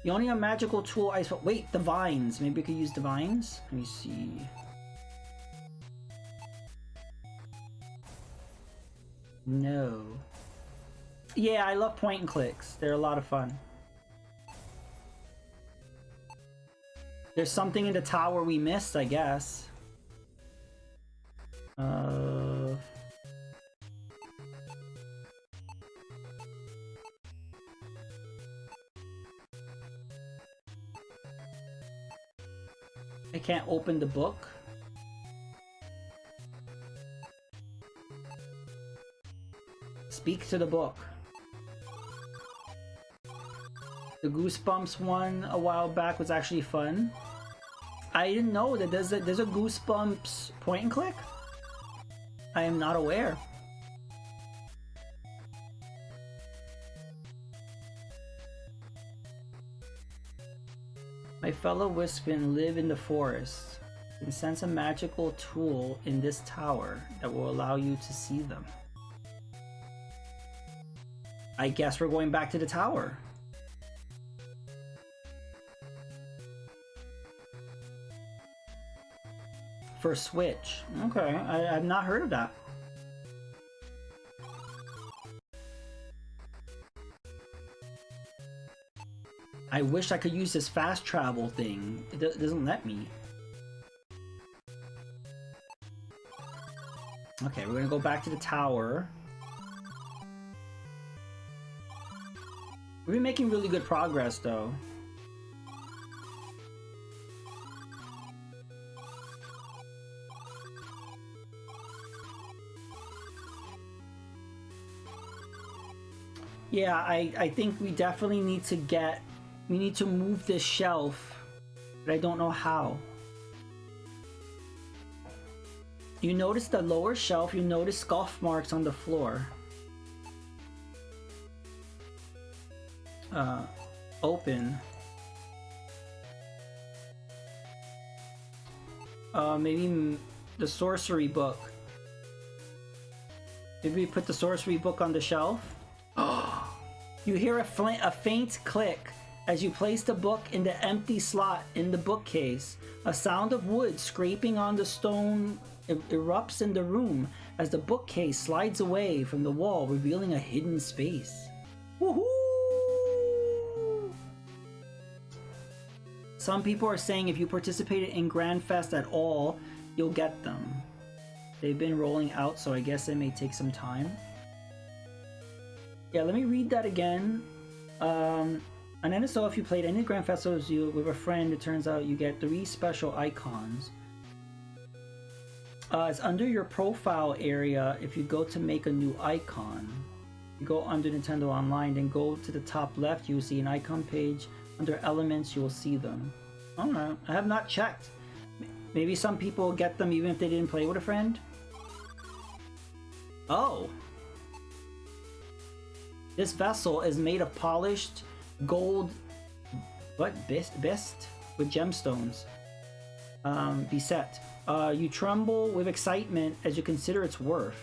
The only magical tool I saw... Wait, divines. Maybe we could use divines? Let me see. No. Yeah, I love point and clicks. They're a lot of fun. There's something in the tower we missed, I guess. I can't open the book. Speak to the book. The Goosebumps one a while back was actually fun. I didn't know that there's a Goosebumps point and click. I am not aware. My fellow Wispin live in the forest. You can sense a magical tool in this tower that will allow you to see them. I guess we're going back to the tower. For Switch. Okay, I've not heard of that. I wish I could use this fast travel thing. It doesn't let me. Okay, we're gonna go back to the tower. We've been making really good progress, though. Yeah, I think we definitely need to we need to move this shelf, but I don't know how. You notice the lower shelf, you notice scuff marks on the floor. Open. Maybe the sorcery book. Maybe we put the sorcery book on the shelf. You hear a faint click as you place the book in the empty slot in the bookcase. A sound of wood scraping on the stone erupts in the room as the bookcase slides away from the wall, revealing a hidden space. Woohoo! Some people are saying if you participated in Grand Fest at all, you'll get them. They've been rolling out, so I guess it may take some time. Yeah, let me read that again. And then so if you played any Grand Festivals with a friend, it turns out you get 3 special icons. It's under your profile area. If you go to make a new icon, you go under Nintendo Online, then go to the top left, you will see an icon page. Under elements, you will see them. Alright, I have not checked. Maybe some people get them even if they didn't play with a friend. Oh. This vessel is made of polished gold, best with gemstones. Beset. You tremble with excitement as you consider its worth.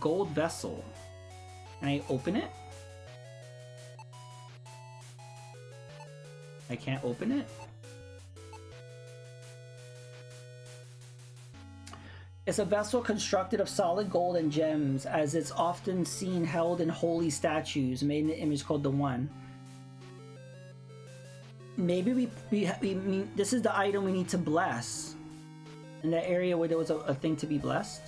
Gold vessel. Can I open it? I can't open it? It's a vessel constructed of solid gold and gems, as it's often seen held in holy statues made in the image called the One. Maybe this is the item we need to bless. In that area where there was a thing to be blessed.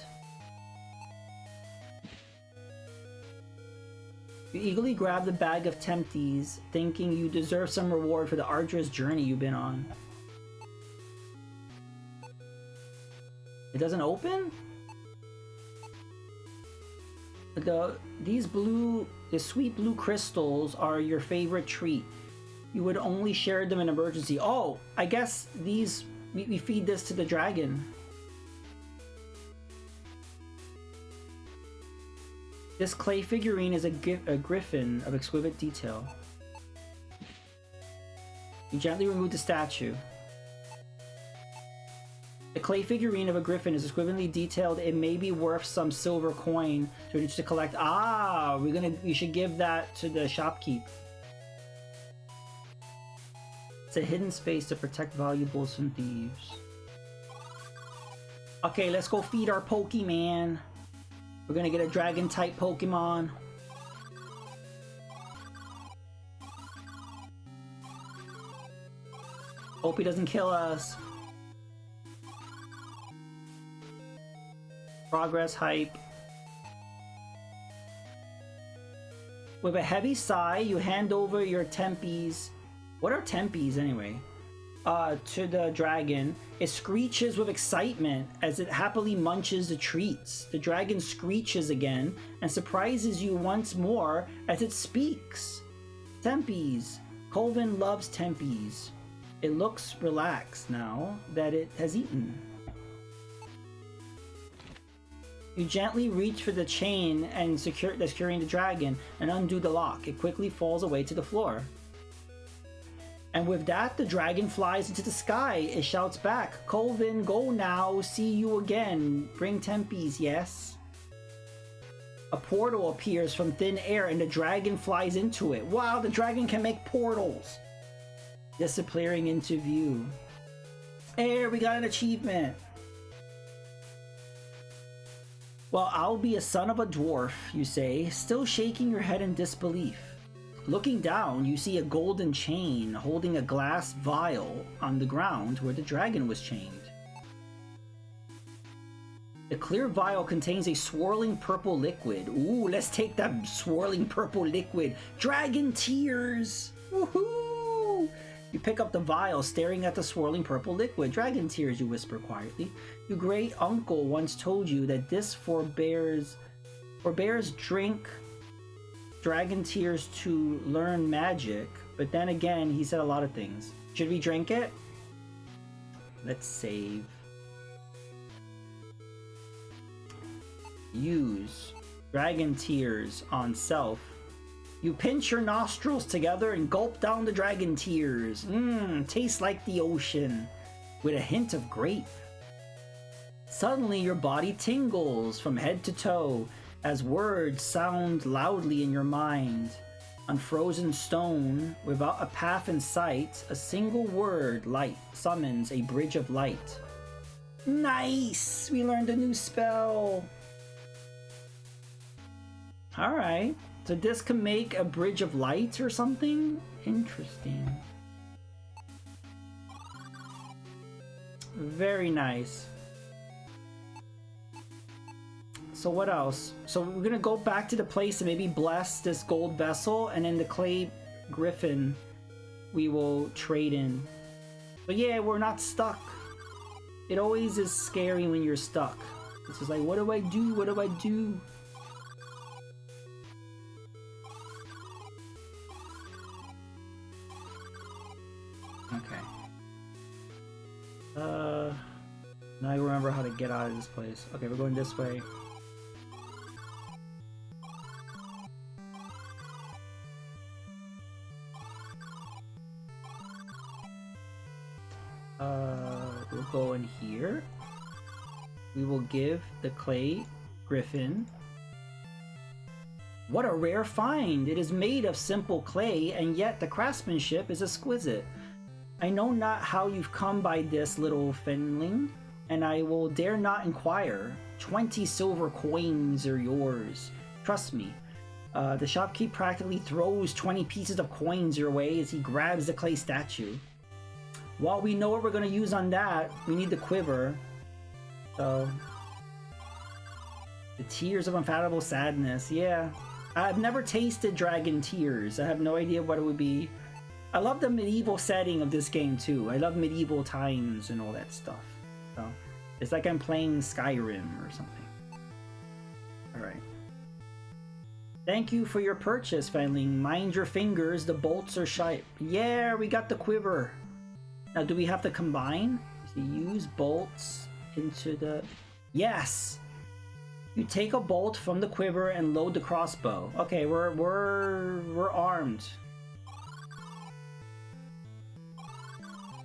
You eagerly grab the bag of tempties, thinking you deserve some reward for the arduous journey you've been on. It doesn't open? These sweet blue crystals are your favorite treat. You would only share them in emergency. Oh, I guess these, we feed this to the dragon. This clay figurine is a griffin of exquisite detail. You gently remove the statue. The clay figurine of a griffin is exquisitely detailed. It may be worth some silver coin to collect. Ah, we should give that to the shopkeep. It's a hidden space to protect valuables from thieves. Okay, let's go feed our Pokemon. We're gonna get a dragon type Pokemon. Hope he doesn't kill us. Progress hype. With a heavy sigh, you hand over your tempies. What are tempies anyway? To the dragon. It screeches with excitement as it happily munches the treats. The dragon screeches again and surprises you once more as it speaks. Tempies. Colvin loves tempies. It looks relaxed now that it has eaten. You gently reach for the chain and that's securing the dragon and undo the lock. It quickly falls away to the floor. And with that, the dragon flies into the sky. It shouts back, Colvin, go now, see you again. Bring tempies, yes? A portal appears from thin air and the dragon flies into it. Wow, the dragon can make portals. Disappearing into view. There, we got an achievement. Well, I'll be a son of a dwarf, you say, still shaking your head in disbelief. Looking down, you see a golden chain holding a glass vial on the ground where the dragon was chained. The clear vial contains a swirling purple liquid. Ooh, let's take that swirling purple liquid. Dragon tears! Woohoo! You pick up the vial, staring at the swirling purple liquid. Dragon tears, you whisper quietly. Your great uncle once told you that this forbears drink dragon tears to learn magic, but then again, he said a lot of things. Should we drink it? Let's save. Use dragon tears on self. You pinch your nostrils together and gulp down the dragon tears. Mmm, tastes like the ocean, with a hint of grape. Suddenly, your body tingles from head to toe as words sound loudly in your mind. On frozen stone, without a path in sight, a single word, light, summons a bridge of light. Nice! We learned a new spell! Alright, so this can make a bridge of light or something? Interesting. Very nice. So what else? So we're gonna go back to the place and maybe bless this gold vessel, and then the clay griffin we will trade in. But yeah, we're not stuck. It always is scary when you're stuck. It's just like, what do I do? What do I do? Okay. Now I remember how to get out of this place. Okay, we're going this way. We'll go in here. We will give the clay griffin What a rare find! It is made of simple clay, and yet the craftsmanship is exquisite. I know not how you've come by this, little finling, and I will dare not inquire. 20 silver coins are yours. Trust me. The shopkeep practically throws 20 pieces of coins your way as he grabs the clay statue. While we know what we're going to use on that, we need the quiver. So... the tears of unfathomable sadness. Yeah. I've never tasted dragon tears. I have no idea what it would be. I love the medieval setting of this game too. I love medieval times and all that stuff. So it's like I'm playing Skyrim or something. Alright. Thank you for your purchase, Fenling. Mind your fingers, the bolts are sharp. Yeah, we got the quiver. Now do we have to combine? So use bolts into the... Yes! You take a bolt from the quiver and load the crossbow. Okay, we're armed.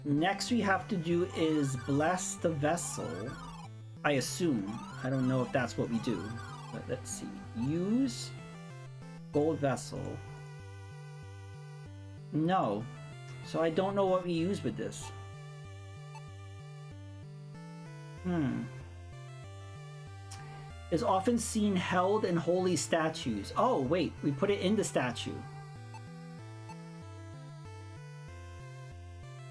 Next we have to do is bless the vessel. I assume. I don't know if that's what we do. But let's see. Use gold vessel. No. So I don't know what we use with this. Is often seen held in holy statues. Oh, wait, we put it in the statue.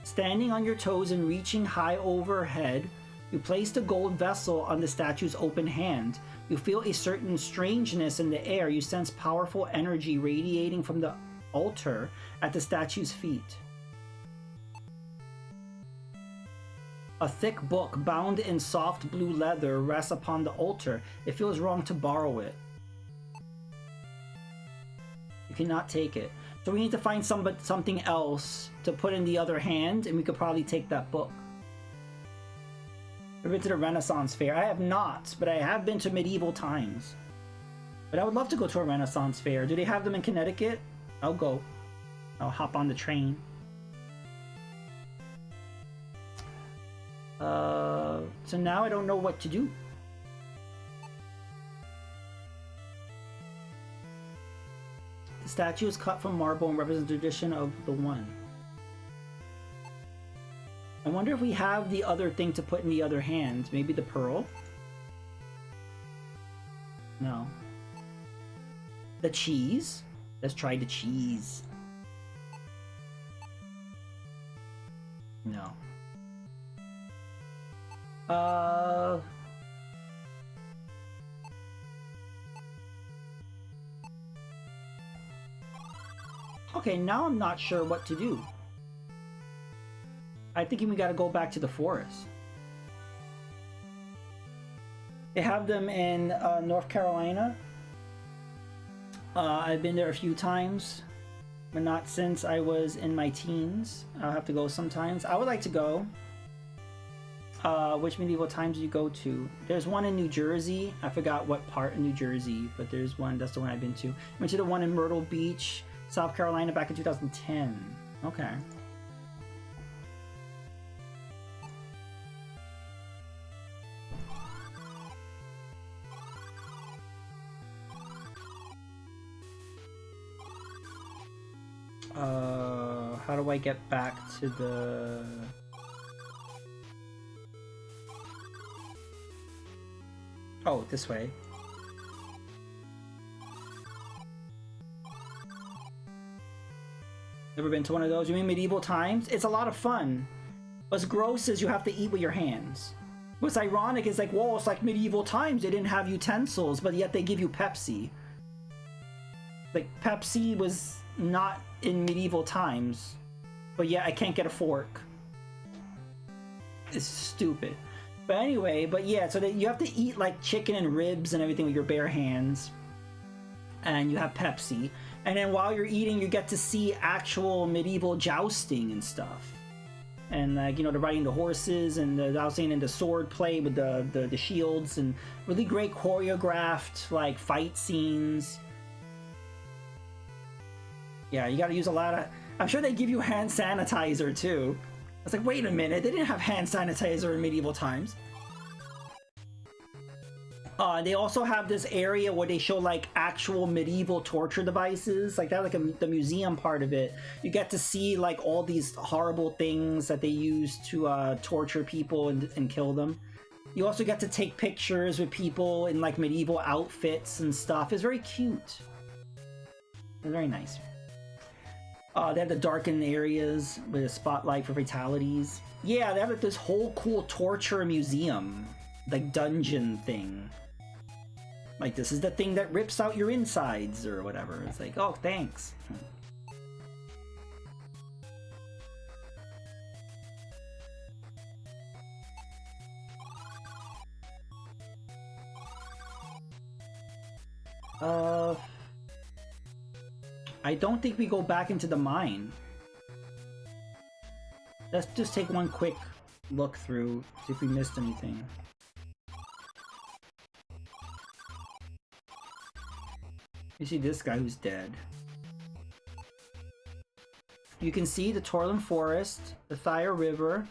Standing on your toes and reaching high overhead, you place the gold vessel on the statue's open hand. You feel a certain strangeness in the air. You sense powerful energy radiating from the altar at the statue's feet. A thick book bound in soft blue leather rests upon the altar. It feels wrong to borrow it. You cannot take it. So we need to find something else to put in the other hand, and we could probably take that book. I've been to the Renaissance Fair. I have not, but I have been to medieval times. But I would love to go to a Renaissance Fair. Do they have them in Connecticut? I'll go. I'll hop on the train. So now I don't know what to do. The statue is cut from marble and represents the tradition of the One. I wonder if we have the other thing to put in the other hand. Maybe the pearl? No. The cheese? Let's try the cheese. No. Okay, now I'm not sure what to do. I think we gotta go back to the forest. They have them in North Carolina. I've been there a few times, but not since I was in my teens. I'll have to go sometimes. I would like to go. Which medieval times do you go to? There's one in New Jersey. I forgot what part in New Jersey, but there's one. That's the one I've been to. Went to the one in Myrtle Beach, South Carolina back in 2010. Okay. How do I get back to the... Oh, this way. Never been to one of those? You mean medieval times? It's a lot of fun. What's gross is you have to eat with your hands. What's ironic is like, whoa, it's like medieval times. They didn't have utensils, but yet they give you Pepsi. Like, Pepsi was not in medieval times, but yeah, I can't get a fork. It's stupid. But anyway, but yeah, so that you have to eat like chicken and ribs and everything with your bare hands. And you have Pepsi. And then while you're eating, you get to see actual medieval jousting and stuff. And like, you know, they're riding the horses and the jousting and the sword play with the shields and really great choreographed like fight scenes. Yeah, you gotta use a lot of... I'm sure they give you hand sanitizer too. I was like, wait a minute, they didn't have hand sanitizer in medieval times. They also have this area where they show like actual medieval torture devices, like that, like the museum part of it. You get to see like all these horrible things that they use to torture people and kill them. You also get to take pictures with people in like medieval outfits and stuff. It's very cute. It's very nice. They have the darkened areas with a spotlight for fatalities. Yeah, they have like this whole cool torture museum, like dungeon thing. Like, this is the thing that rips out your insides or whatever. It's like, oh, thanks. I don't think we go back into the mine. Let's just take one quick look through, see if we missed anything. You see this guy who's dead. You can see the Torlin Forest, the Thyre River,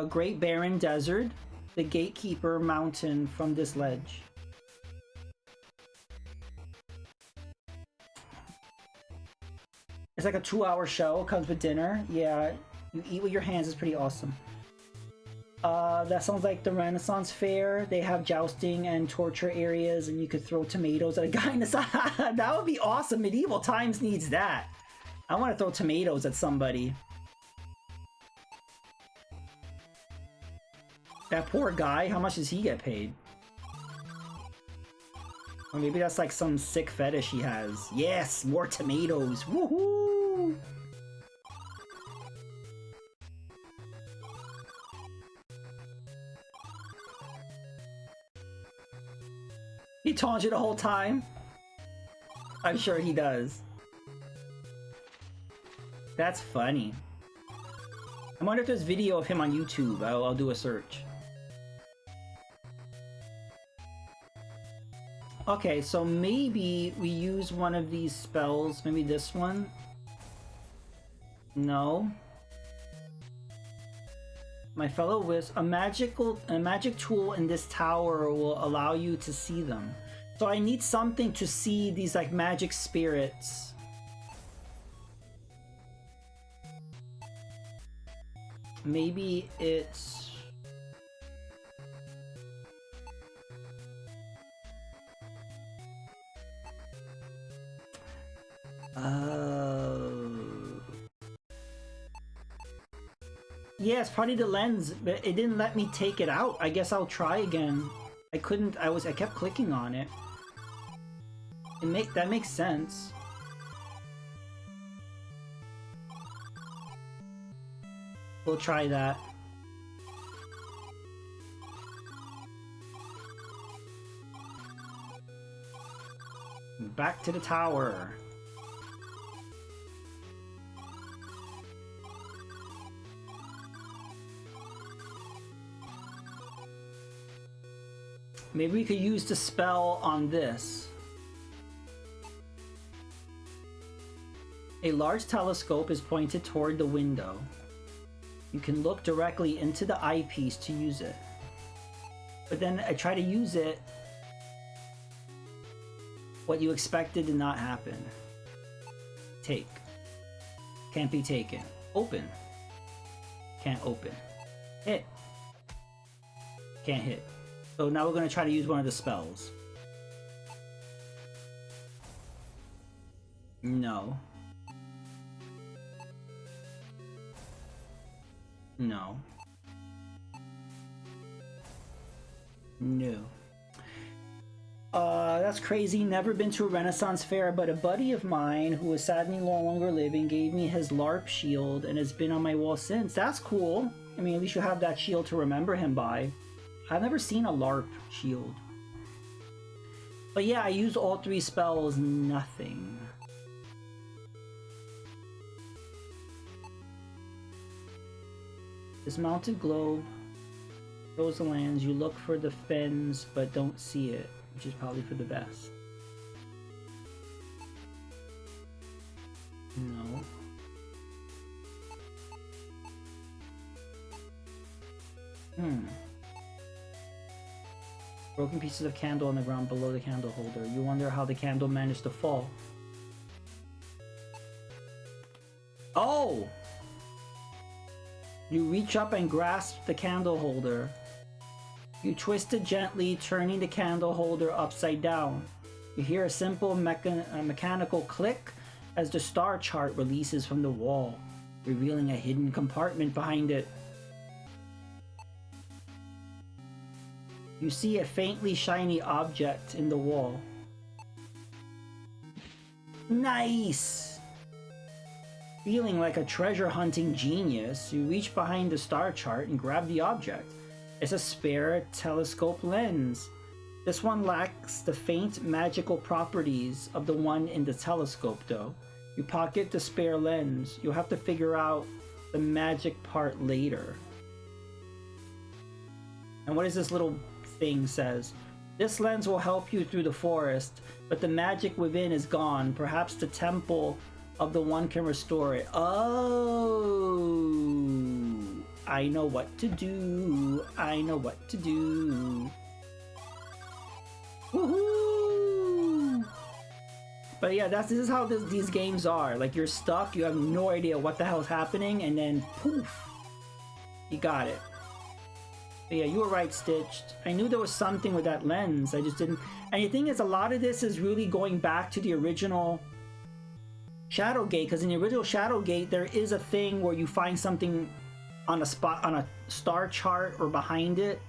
Great Barren Desert, the Gatekeeper Mountain from this ledge. It's like a 2-hour show, comes with dinner. Yeah, you eat with your hands, it's pretty awesome. That sounds like the Renaissance Fair. They have jousting and torture areas, and you could throw tomatoes at a guy in the side. That would be awesome. Medieval times needs that. I want to throw tomatoes at somebody. That poor guy, how much does he get paid? Or maybe that's like some sick fetish he has. Yes, more tomatoes. Woohoo! He taunts you the whole time? I'm sure he does. That's funny. I wonder if there's video of him on YouTube. I'll do a search. Okay, so maybe we use one of these spells. Maybe this one? No. My fellow wisp, a magic tool in this tower will allow you to see them. So I need something to see these like magic spirits. Maybe it's... Yeah, it's probably the lens, but it didn't let me take it out. I guess I'll try again. I couldn't, I kept clicking on it. That makes sense. We'll try that. Back to the tower. Maybe we could use the spell on this. A large telescope is pointed toward the window. You can look directly into the eyepiece to use it. But then I try to use it. What you expected did not happen. Take. Can't be taken. Open. Can't open. Hit. Can't hit. So now we're going to try to use one of the spells. No. No. No. That's crazy. Never been to a Renaissance fair, but a buddy of mine who is sadly no longer living gave me his LARP shield and has been on my wall since. That's cool. I mean, at least you have that shield to remember him by. I've never seen a LARP shield. But yeah, I used all 3 spells, nothing. Dismounted globe shows the lands. You look for the fens, but don't see it, which is probably for the best. No. Broken pieces of candle on the ground below the candle holder. You wonder how the candle managed to fall. Oh! You reach up and grasp the candle holder. You twist it gently, turning the candle holder upside down. You hear a simple mechanical click as the star chart releases from the wall, revealing a hidden compartment behind it. You see a faintly shiny object in the wall. Nice! Feeling like a treasure hunting genius, you reach behind the star chart and grab the object. It's a spare telescope lens. This one lacks the faint magical properties of the one in the telescope though. You pocket the spare lens. You'll have to figure out the magic part later. And what is this little thing says? This lens will help you through the forest, but the magic within is gone. Perhaps the temple of the one can restore it. Oh, I know what to do. I know what to do. Woohoo! But yeah, this is how these games are. Like, you're stuck, you have no idea what the hell's happening, and then poof, you got it. But yeah, you were right, Stitched. I knew there was something with that lens. I just didn't. And the thing is, a lot of this is really going back to the original Shadowgate, because in the original Shadowgate, there is a thing where you find something on a spot, on a star chart or behind it.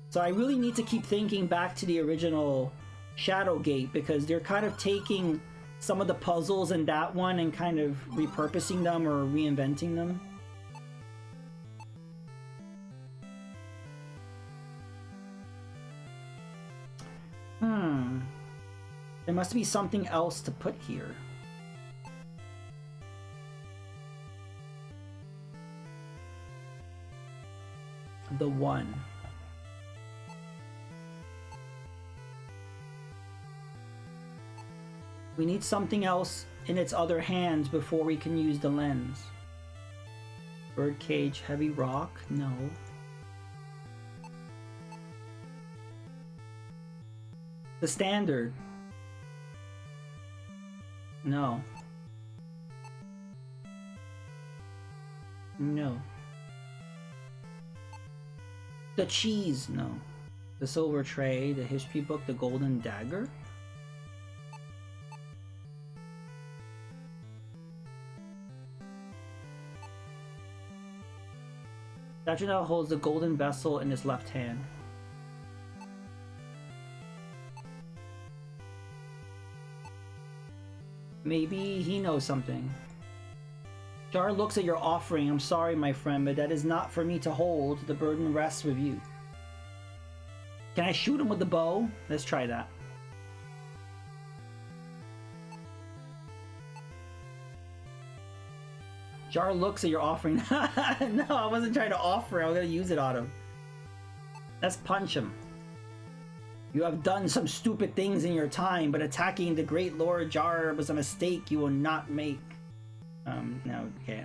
So I really need to keep thinking back to the original Shadowgate, because they're kind of taking some of the puzzles in that one and kind of repurposing them or reinventing them. There must be something else to put here. The one. We need something else in its other hand before we can use the lens. Birdcage, heavy rock? No. The standard? No. No. The cheese? No. The silver tray, the history book, the golden dagger? Saturnel holds the golden vessel in his left hand. Maybe he knows something. Jar looks at your offering. I'm sorry, my friend, but that is not for me to hold. The burden rests with you. Can I shoot him with the bow? Let's try that. Jar looks at your offering. No, I wasn't trying to offer it. I was going to use it on him. Let's punch him. You have done some stupid things in your time, but attacking the great Lord Jar was a mistake you will not make. No, okay,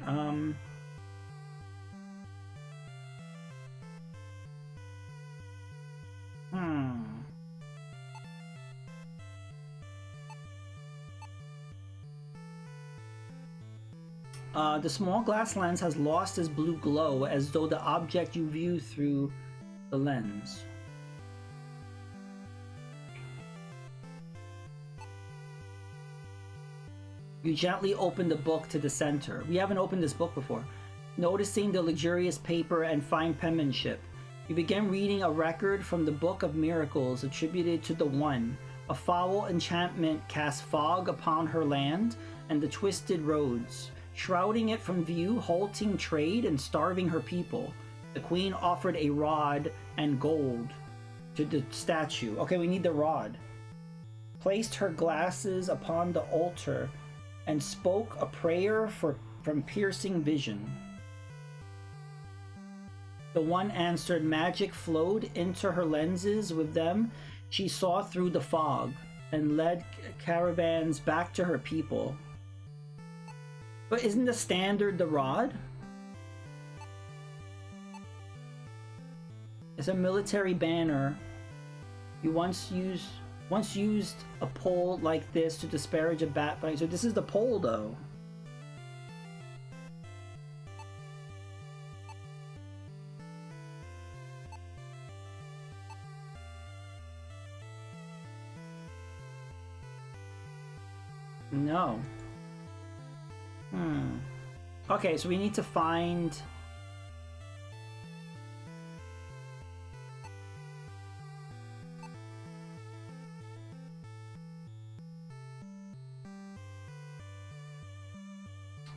the small glass lens has lost its blue glow, as though the object you view through the lens. You gently open the book to the center. We haven't opened this book before. Noticing the luxurious paper and fine penmanship, you begin reading a record from the Book of Miracles attributed to the One. A foul enchantment cast fog upon her land and the twisted roads, shrouding it from view, halting trade, and starving her people. The queen offered a rod and gold to the statue. Okay, we need the rod. Placed her glasses upon the altar and spoke a prayer from piercing vision. The One answered. Magic flowed into her lenses. With them, she saw through the fog and led caravans back to her people. But isn't the standard the rod? It's a military banner You once used a pole like this to disparage a bat fighting. So this is the pole, though. No. Okay, so we need to find...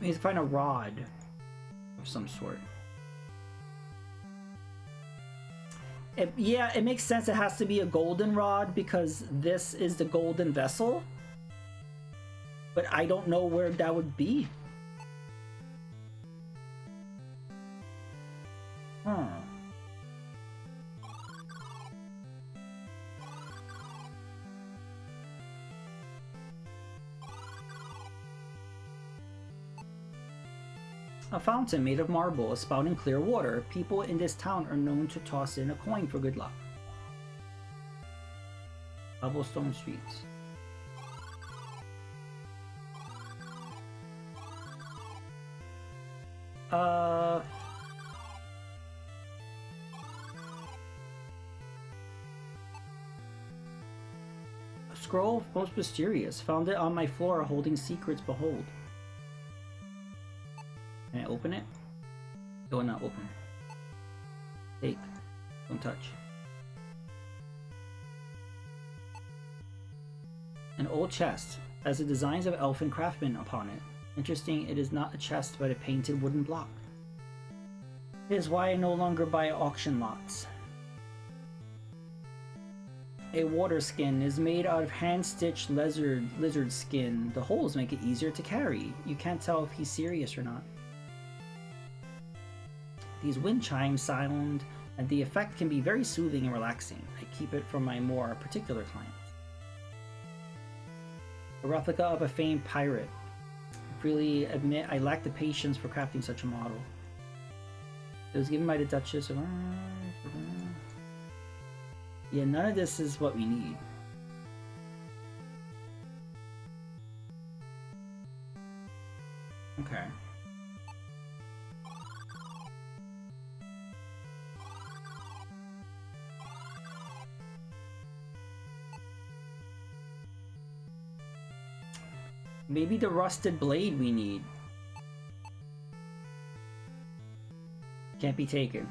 We need to find a rod of some sort. Yeah, it makes sense it has to be a golden rod because this is the golden vessel. But I don't know where that would be. A fountain made of marble is spouting clear water. People in this town are known to toss in a coin for good luck. Cobblestone streets. A scroll, most mysterious. Found it on my floor, holding secrets. Behold. Can I open it? It will not open. Take. Don't touch. An old chest has the designs of elfin craftsmen upon it. Interesting, it is not a chest but a painted wooden block. It is why I no longer buy auction lots. A water skin is made out of hand-stitched lizard skin. The holes make it easier to carry. You can't tell if he's serious or not. These wind chimes sound, and the effect can be very soothing and relaxing. I keep it for my more particular clients. A replica of a famed pirate. I freely admit I lack the patience for crafting such a model. It was given by the Duchess of... Yeah, none of this is what we need. Okay. Maybe the rusted blade we need. Can't be taken.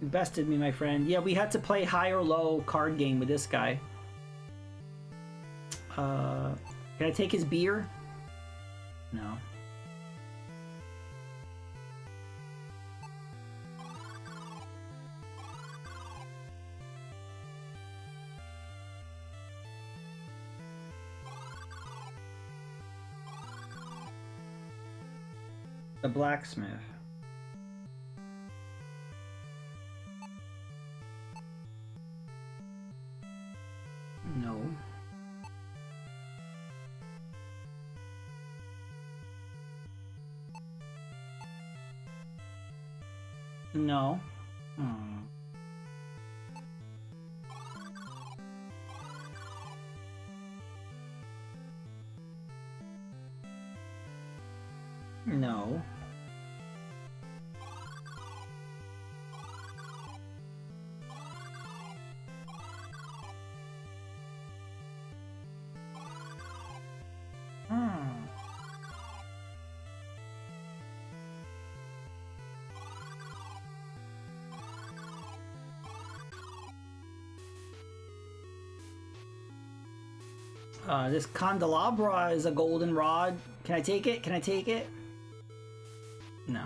You bested me, my friend. Yeah, we had to play high or low card game with this guy. Can I take his beer? No. The blacksmith. No. No. No. This candelabra is a golden rod. Can I take it? Can I take it? No.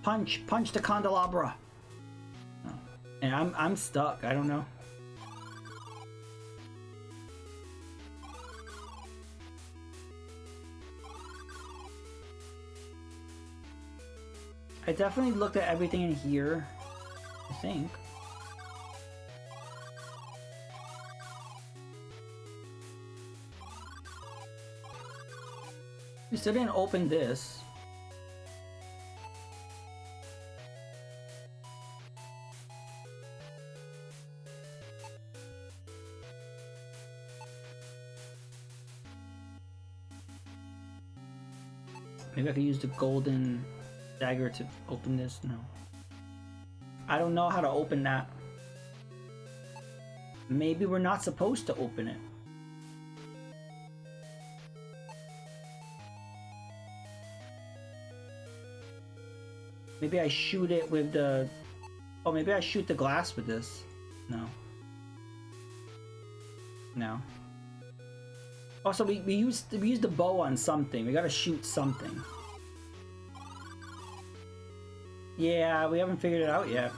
Punch the candelabra. No. And I'm stuck. I don't know. I definitely looked at everything in here, I think. We still didn't open this. Maybe I could use the golden dagger to open this? No. I don't know how to open that. Maybe we're not supposed to open it. Maybe I shoot it with the... Oh, maybe I shoot the glass with this. No. No. Also, we used the bow on something. We gotta shoot something. Yeah, we haven't figured it out yet.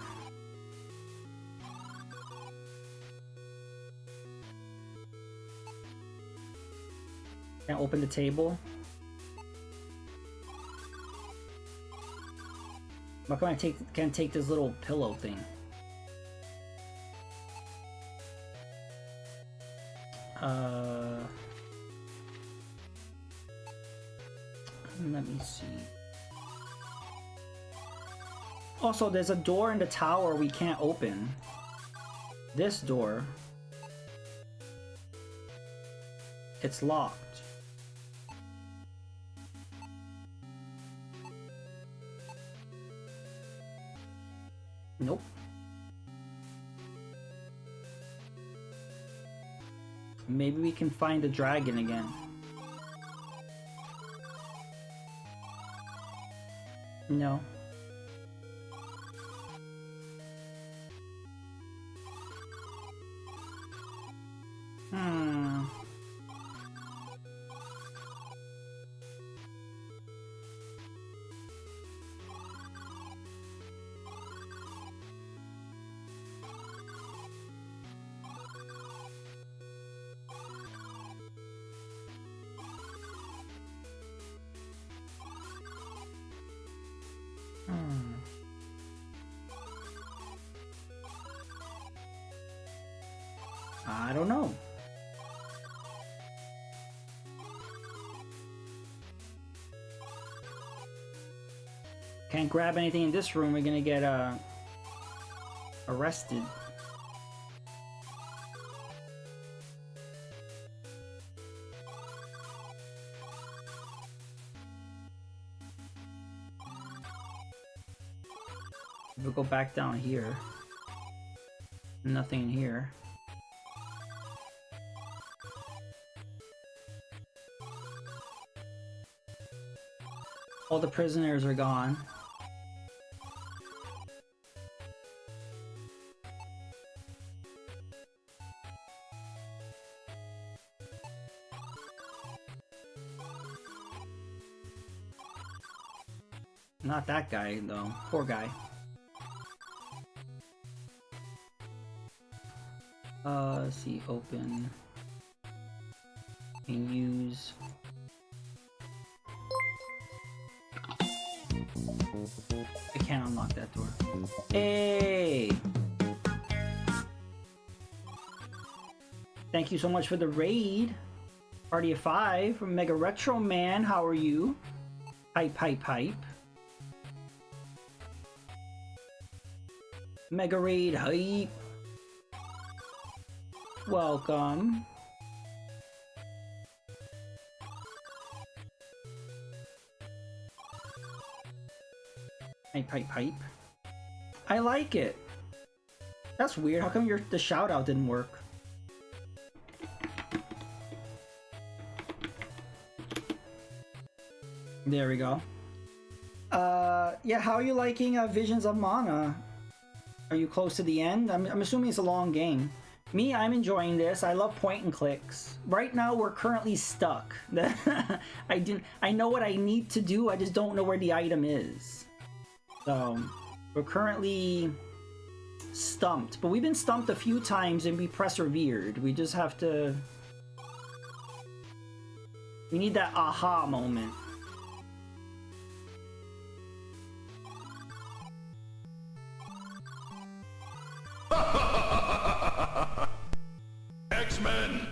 Can't open the table. How come I can't take this little pillow thing? Let me see. Also, there's a door in the tower we can't open. This door. It's locked. Nope. Maybe we can find the dragon again. No. I don't know. Can't grab anything in this room, we're gonna get arrested. We'll go back down here. Nothing in here. All the prisoners are gone. Not that guy, though. Poor guy. Let's see. Open. And use. I can't unlock that door. Hey! Thank you so much for the raid. Party of 5 from Mega Retro Man. How are you? Hype, hype, hype. Mega Raid hype. Welcome. Hype, hype, hype. I like it. That's weird. How come the shout out didn't work? There we go. Yeah, how are you liking Visions of Mana? Are you close to the end? I'm assuming it's a long game. Me, I'm enjoying this. I love point and clicks. Right now, we're currently stuck. I know what I need to do, I just don't know where the item is. So, we're currently stumped. But we've been stumped a few times and we persevered. We just have to... We need that aha moment. X-Men,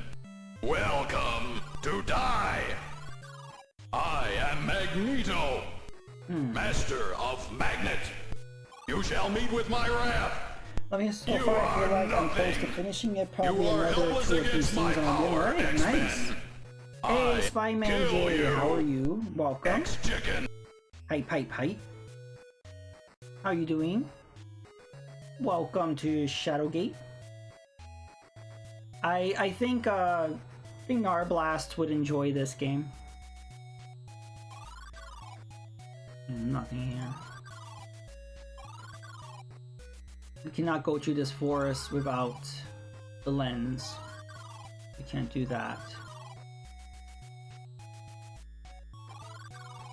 welcome to die. I shall meet with my wrath. Let me so You far I feel are like I'm close to nothing. finishing it. Probably You are another 2 or helpless 3 against my scenes and I'm doing power, right. Nice. X-Men. Hey, I Spy-Man kill J, you. how are you? Welcome. X-Chicken. Hype. How you doing? Welcome to Shadowgate. I think Narblast would enjoy this game. Nothing here. We cannot go through this forest without the lens. We can't do that.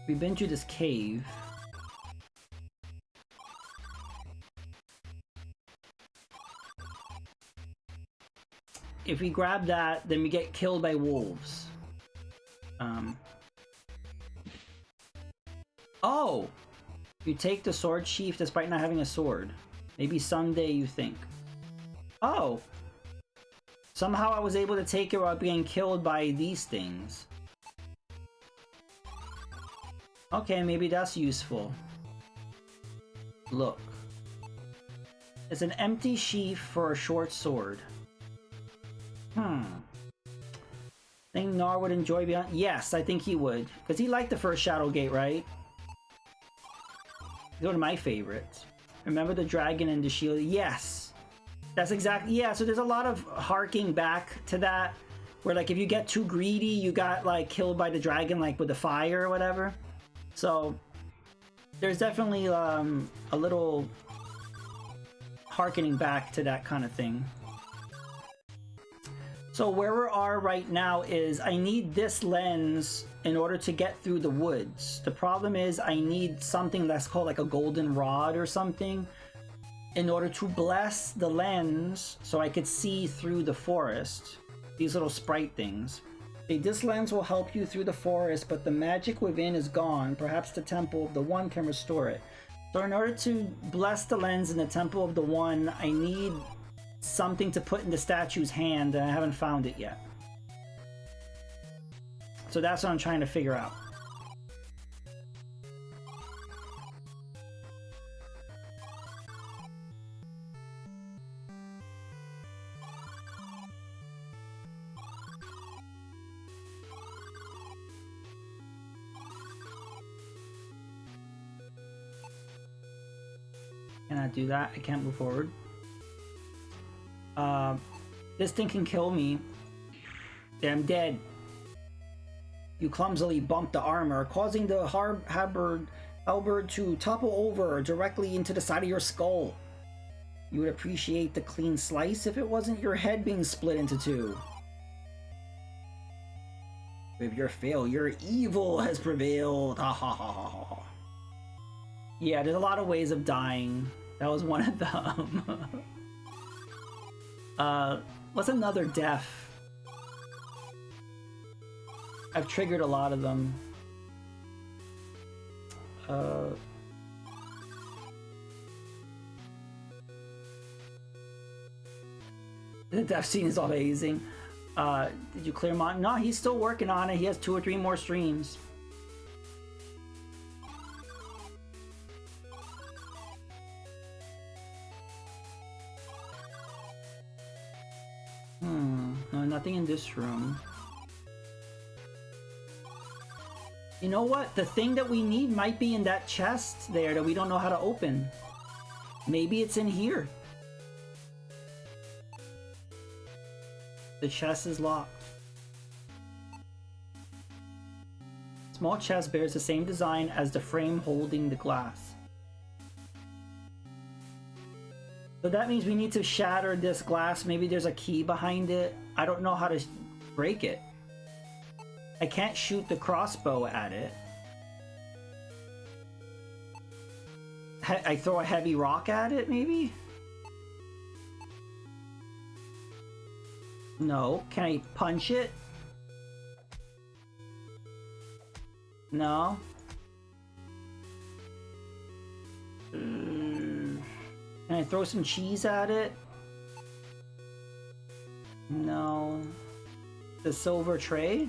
We've been to this cave. If we grab that, then we get killed by wolves. Oh! You take the sword sheath despite not having a sword. Maybe someday you think. Oh! Somehow I was able to take it without being killed by these things. Okay, maybe that's useful. Look. It's an empty sheath for a short sword. Think Nar would enjoy beyond? Yes, I think he would. Because he liked the first Shadowgate, right? He's one of my favorites. Remember the dragon and the shield? Yes! That's exactly... Yeah, so there's a lot of harking back to that. Where, like, if you get too greedy, you got, like, killed by the dragon, like, with the fire or whatever. So, there's definitely a little harkening back to that kind of thing. So where we are right now is I need this lens in order to get through the woods. The problem is I need something that's called like a golden rod or something in order to bless the lens so I could see through the forest. These little sprite things. This lens will help you through the forest, but the magic within is gone. Perhaps the Temple of the One can restore it. So in order to bless the lens in the Temple of the One, I need something to put in the statue's hand, and I haven't found it yet. So that's what I'm trying to figure out. Can I do that? I can't move forward. This thing can kill me. I'm dead. You clumsily bumped the armor, causing the halberd to topple over directly into the side of your skull. You would appreciate the clean slice if it wasn't your head being split into 2. With your failure, evil has prevailed. Ha ha ha ha ha. Yeah, there's a lot of ways of dying. That was one of them. What's another death? I've triggered a lot of them. The death scene is amazing. Did you clear him on? No, he's still working on it. He has 2 or 3 more streams. No, nothing in this room. You know what? The thing that we need might be in that chest there that we don't know how to open. Maybe it's in here. The chest is locked. Small chest bears the same design as the frame holding the glass. So that means we need to shatter this glass. Maybe there's a key behind it. I don't know how to break it. I can't shoot the crossbow at it. I throw a heavy rock at it, maybe? No. Can I punch it? No. Can I throw some cheese at it? No. The silver tray?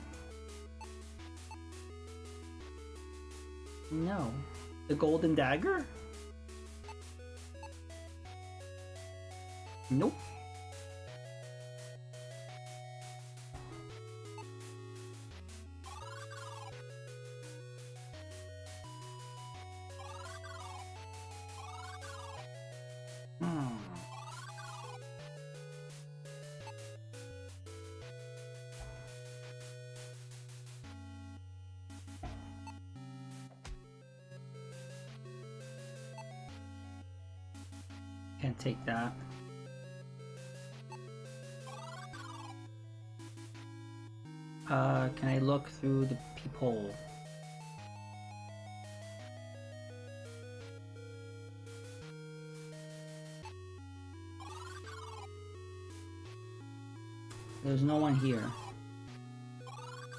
No. The golden dagger? Nope. Can't take that. Can I look through the peephole? There's no one here.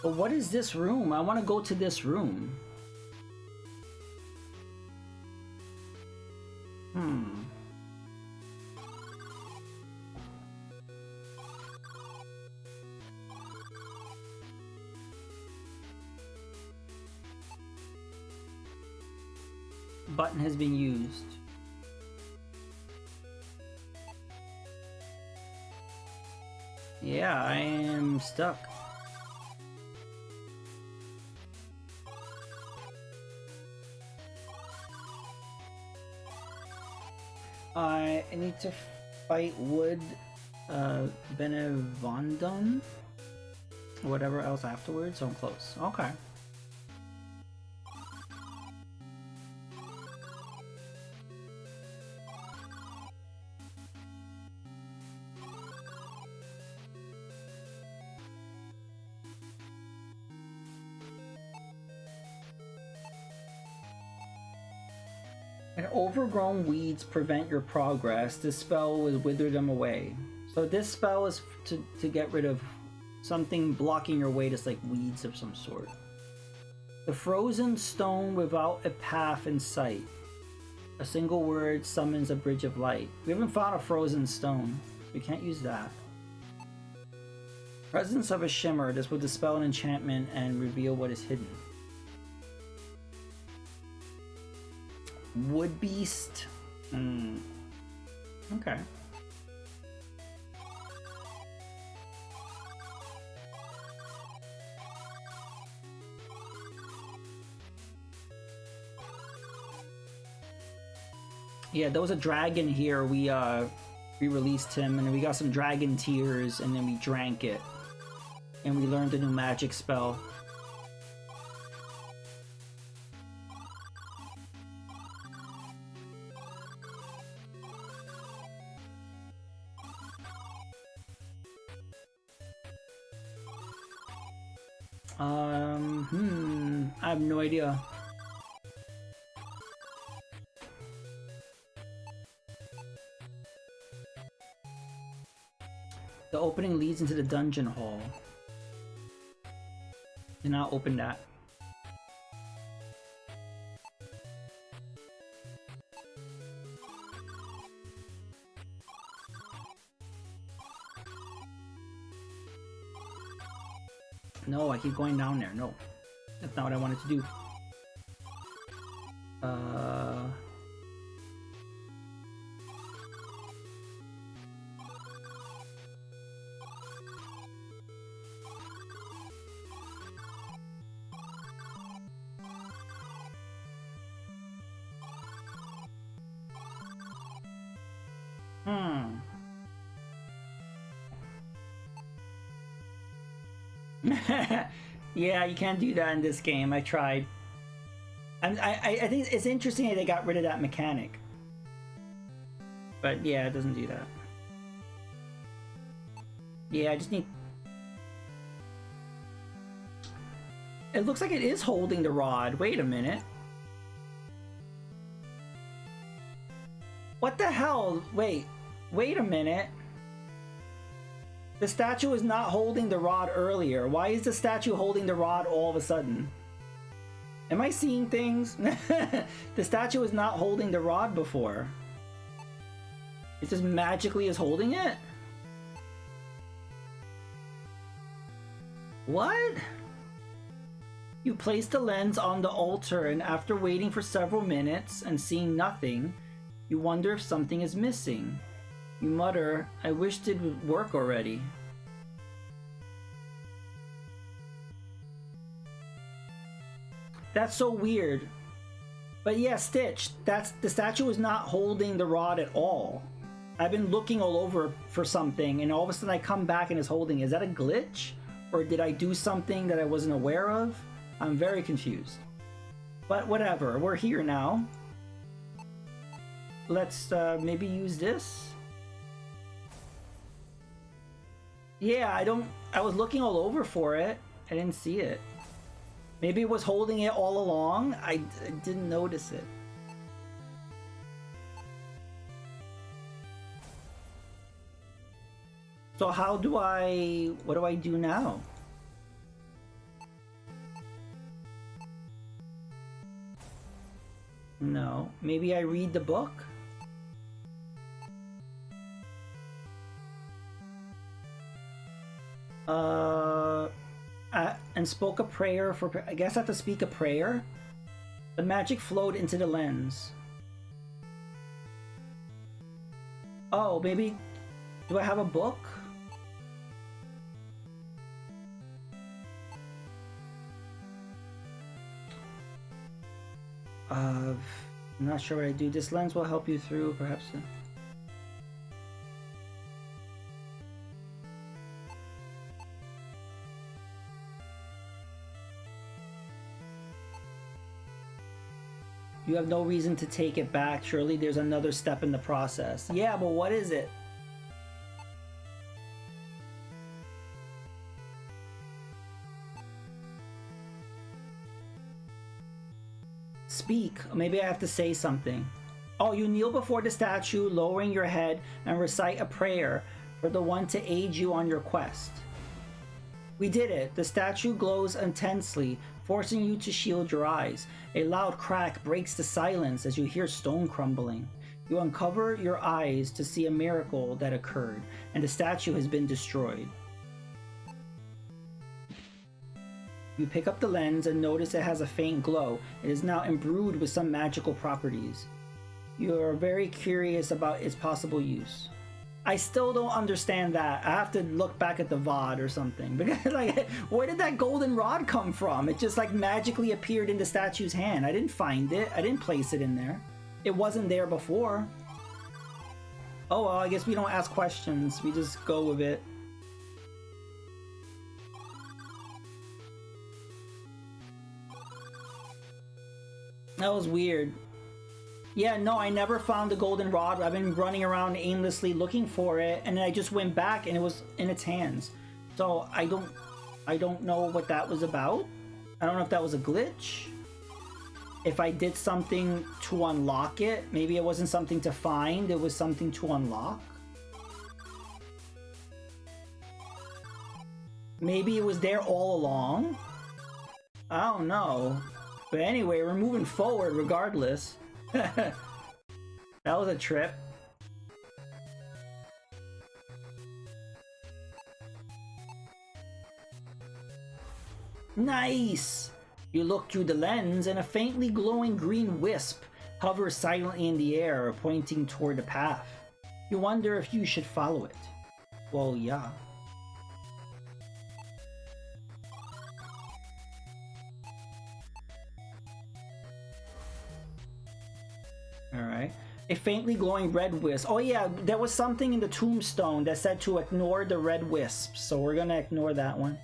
But what is this room? I want to go to this room. Button has been used. Yeah, I am stuck. I need to fight Wood Benevondon, whatever else afterwards, so I'm close. Okay. And overgrown weeds prevent your progress. This spell will wither them away. So this spell is to get rid of something blocking your way, just like weeds of some sort. The frozen stone without a path in sight. A single word summons a bridge of light. We haven't found a frozen stone. We can't use that. Presence of a shimmer. This will dispel an enchantment and reveal what is hidden. Wood beast. Okay. Yeah, there was a dragon here. We released him, and then we got some dragon tears, and then we drank it, and we learned a new magic spell. I have no idea. The opening leads into the dungeon hall. Do not open that. No, I keep going down there. No. That's not what I wanted to do. Yeah, you can't do that in this game. I tried. I think it's interesting that they got rid of that mechanic. But yeah, it doesn't do that. Yeah, I just need... It looks like it is holding the rod. Wait a minute. What the hell? Wait a minute. The statue is not holding the rod earlier. Why is the statue holding the rod all of a sudden? Am I seeing things? The statue is not holding the rod before. It just magically is holding it? What? You place the lens on the altar, and after waiting for several minutes and seeing nothing, you wonder if something is missing. You mutter, I wished it would work already. That's so weird. But yeah, Stitch, the statue is not holding the rod at all. I've been looking all over for something, and all of a sudden I come back and it's holding. Is that a glitch? Or did I do something that I wasn't aware of? I'm very confused. But whatever, we're here now. Let's maybe use this. Yeah, I was looking all over for it. I didn't see it. Maybe it was holding it all along. I didn't notice it. So what do I do now? No, maybe I read the book? And spoke a prayer for, I guess I have to speak a prayer? The magic flowed into the lens. Oh, maybe, do I have a book? I'm not sure what I do. This lens will help you through, perhaps. You have no reason to take it back. Surely there's another step in the process. Yeah, but what is it? Speak. Maybe I have to say something. Oh, you kneel before the statue, lowering your head, and recite a prayer for the one to aid you on your quest. We did it. The statue glows intensely, forcing you to shield your eyes. A loud crack breaks the silence as you hear stone crumbling. You uncover your eyes to see a miracle that occurred, and the statue has been destroyed. You pick up the lens and notice it has a faint glow. It is now imbued with some magical properties. You are very curious about its possible use. I still don't understand that. I have to look back at the VOD or something. Because, like, where did that golden rod come from? It just, like, magically appeared in the statue's hand. I didn't find it. I didn't place it in there. It wasn't there before. Oh, well, I guess we don't ask questions. We just go with it. That was weird. Yeah, no, I never found the golden rod. I've been running around aimlessly looking for it, and then I just went back and it was in its hands. So I don't know what that was about. I don't know if that was a glitch. If I did something to unlock it. Maybe it wasn't something to find, it was something to unlock. Maybe it was there all along. I don't know. But anyway, we're moving forward regardless. That was a trip. Nice! You look through the lens and a faintly glowing green wisp hovers silently in the air, pointing toward the path. You wonder if you should follow it. Well, yeah. Alright. A faintly glowing red wisp. Oh yeah, there was something in the tombstone that said to ignore the red wisps, so we're gonna ignore that one.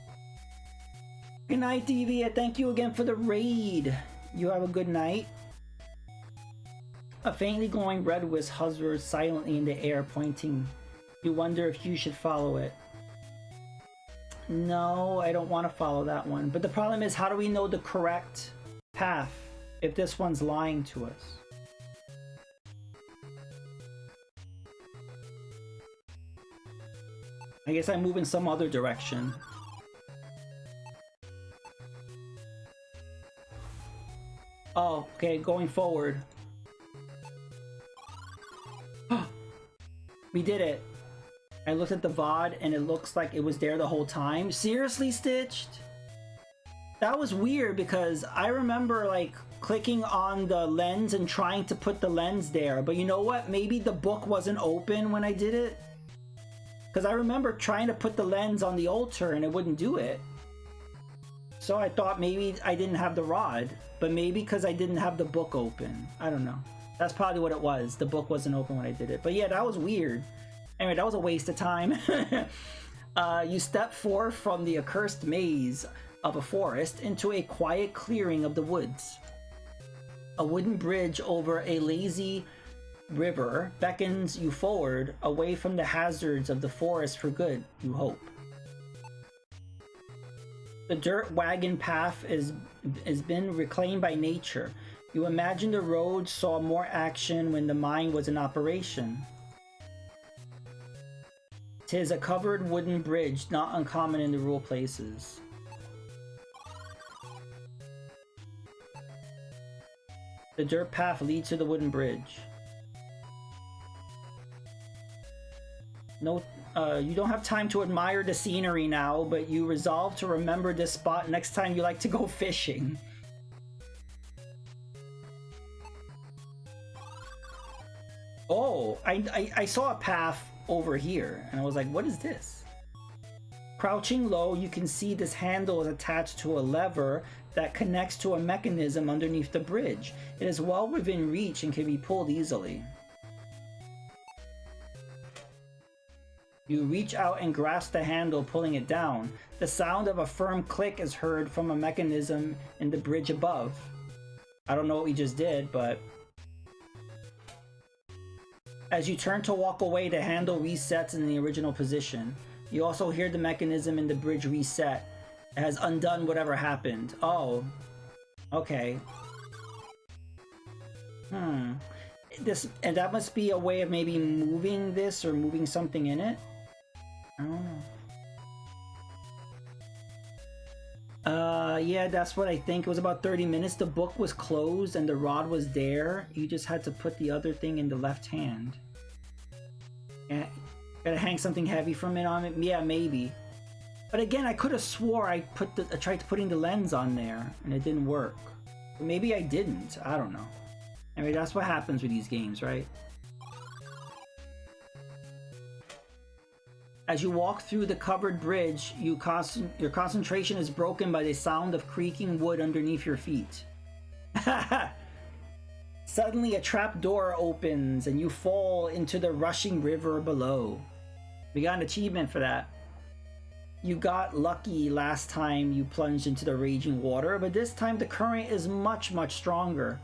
Good night, Devia. Thank you again for the raid. You have a good night. A faintly glowing red wisp hovers silently in the air, pointing. You wonder if you should follow it. No, I don't want to follow that one. But the problem is, how do we know the correct path if this one's lying to us? I guess I move in some other direction. Oh, okay, going forward. We did it. I looked at the VOD and it looks like it was there the whole time. Seriously, Stitched? That was weird because I remember like clicking on the lens and trying to put the lens there. But you know what? Maybe the book wasn't open when I did it. Because I remember trying to put the lens on the altar and it wouldn't do it. So I thought maybe I didn't have the rod. But maybe because I didn't have the book open. I don't know. That's probably what it was. The book wasn't open when I did it. But yeah, that was weird. Anyway, that was a waste of time. You step forth from the accursed maze of a forest into a quiet clearing of the woods. A wooden bridge over a lazy river beckons you forward, away from the hazards of the forest for good, you hope. The dirt wagon path has been reclaimed by nature. You imagine the road saw more action when the mine was in operation. 'Tis a covered wooden bridge, not uncommon in the rural places. The dirt path leads to the wooden bridge. No, you don't have time to admire the scenery now, but you resolve to remember this spot next time you like to go fishing. Oh, I saw a path over here, and I was like, what is this? Crouching low, you can see this handle is attached to a lever that connects to a mechanism underneath the bridge. It is well within reach and can be pulled easily. You reach out and grasp the handle, pulling it down. The sound of a firm click is heard from a mechanism in the bridge above. I don't know what we just did, but... As you turn to walk away, the handle resets in the original position. You also hear the mechanism in the bridge reset. It has undone whatever happened. Oh. Okay. And that must be a way of maybe moving this or moving something in it? I don't know. Yeah, that's what I think. It was about 30 minutes. The book was closed and the rod was there. You just had to put the other thing in the left hand. Yeah, gotta hang something heavy from it on it. Yeah, maybe. But again, I could have swore I tried putting the lens on there and it didn't work. But maybe I didn't. I don't know. Anyway, that's what happens with these games, right? As you walk through the covered bridge, your concentration is broken by the sound of creaking wood underneath your feet. Suddenly, a trap door opens and you fall into the rushing river below. We got an achievement for that. You got lucky last time you plunged into the raging water, but this time the current is much, much stronger.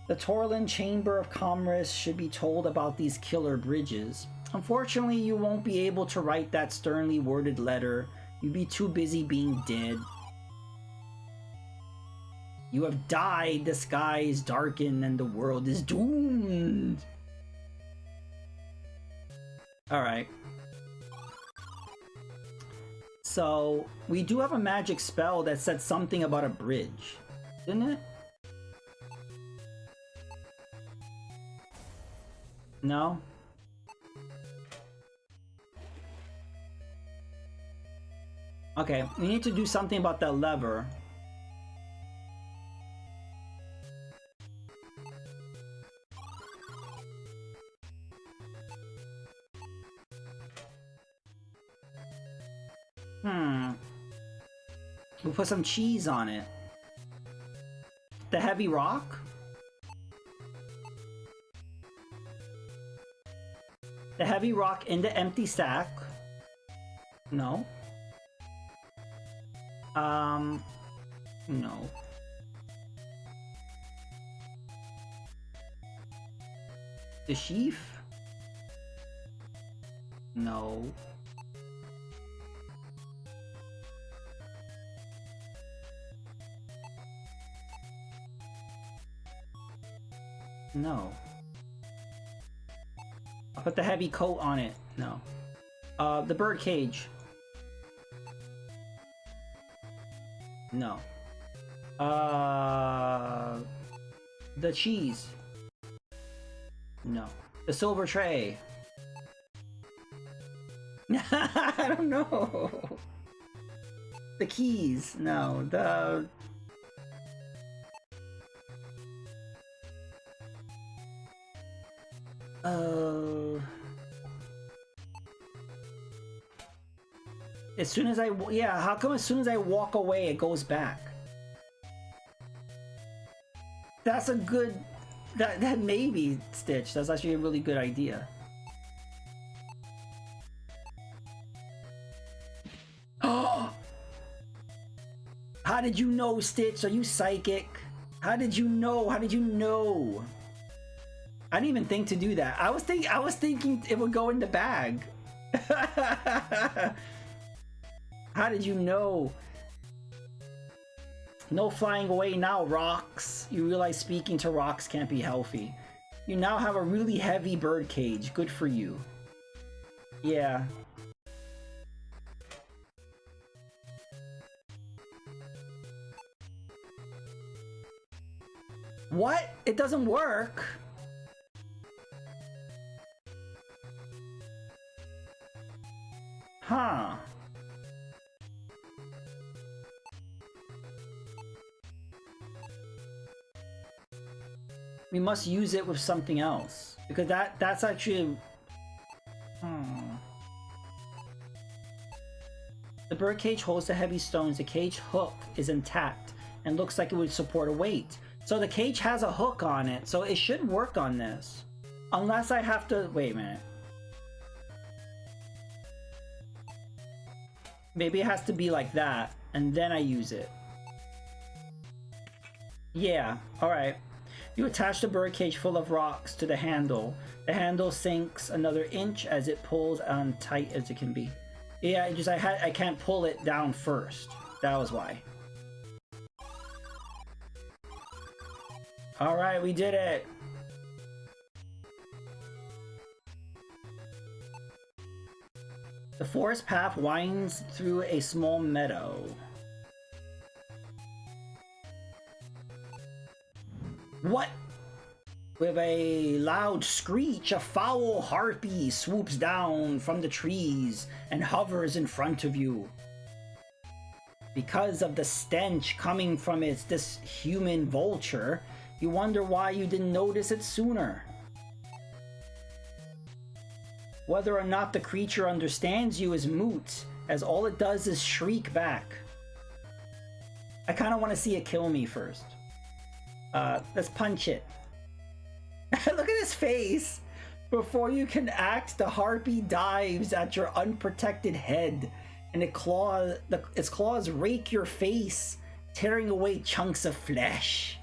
The Torlin Chamber of Commerce should be told about these killer bridges. Unfortunately, you won't be able to write that sternly worded letter. You'd be too busy being dead. You have died, the sky is darkened, and the world is doomed. Alright. So, we do have a magic spell that said something about a bridge, didn't it? No? Okay, we need to do something about that lever. We'll put some cheese on it. The heavy rock? The heavy rock in the empty sack? No. No. The sheaf? No. No. I'll put the heavy coat on it. No. The bird cage. No. The cheese. No. The silver tray. I don't know. The keys. No. As soon as I... Yeah, how come as soon as I walk away, it goes back? That's a good... That may be Stitch. That's actually a really good idea. Oh! How did you know, Stitch? Are you psychic? How did you know? How did you know? I didn't even think to do that. I was thinking it would go in the bag. How did you know? No flying away now, Rocks. You realize speaking to rocks can't be healthy. You now have a really heavy bird cage. Good for you. Yeah. What? It doesn't work. Huh. We must use it with something else. Because that's actually... The birdcage holds the heavy stones. The cage hook is intact and looks like it would support a weight. So the cage has a hook on it, so it should work on this. Unless I have to... Wait a minute. Maybe it has to be like that, and then I use it. Yeah, alright. You attach the birdcage full of rocks to the handle. The handle sinks another inch as it pulls on tight as it can be. Yeah, just I can't pull it down first. That was why. Alright, we did it! The forest path winds through a small meadow. What? With a loud screech, a foul harpy swoops down from the trees and hovers in front of you. Because of the stench coming from this human vulture, you wonder why you didn't notice it sooner. Whether or not the creature understands you is moot, as all it does is shriek back. I kind of want to see it kill me first. Let's punch it. Look at his face! Before you can act, the harpy dives at your unprotected head, and its claws rake your face, tearing away chunks of flesh.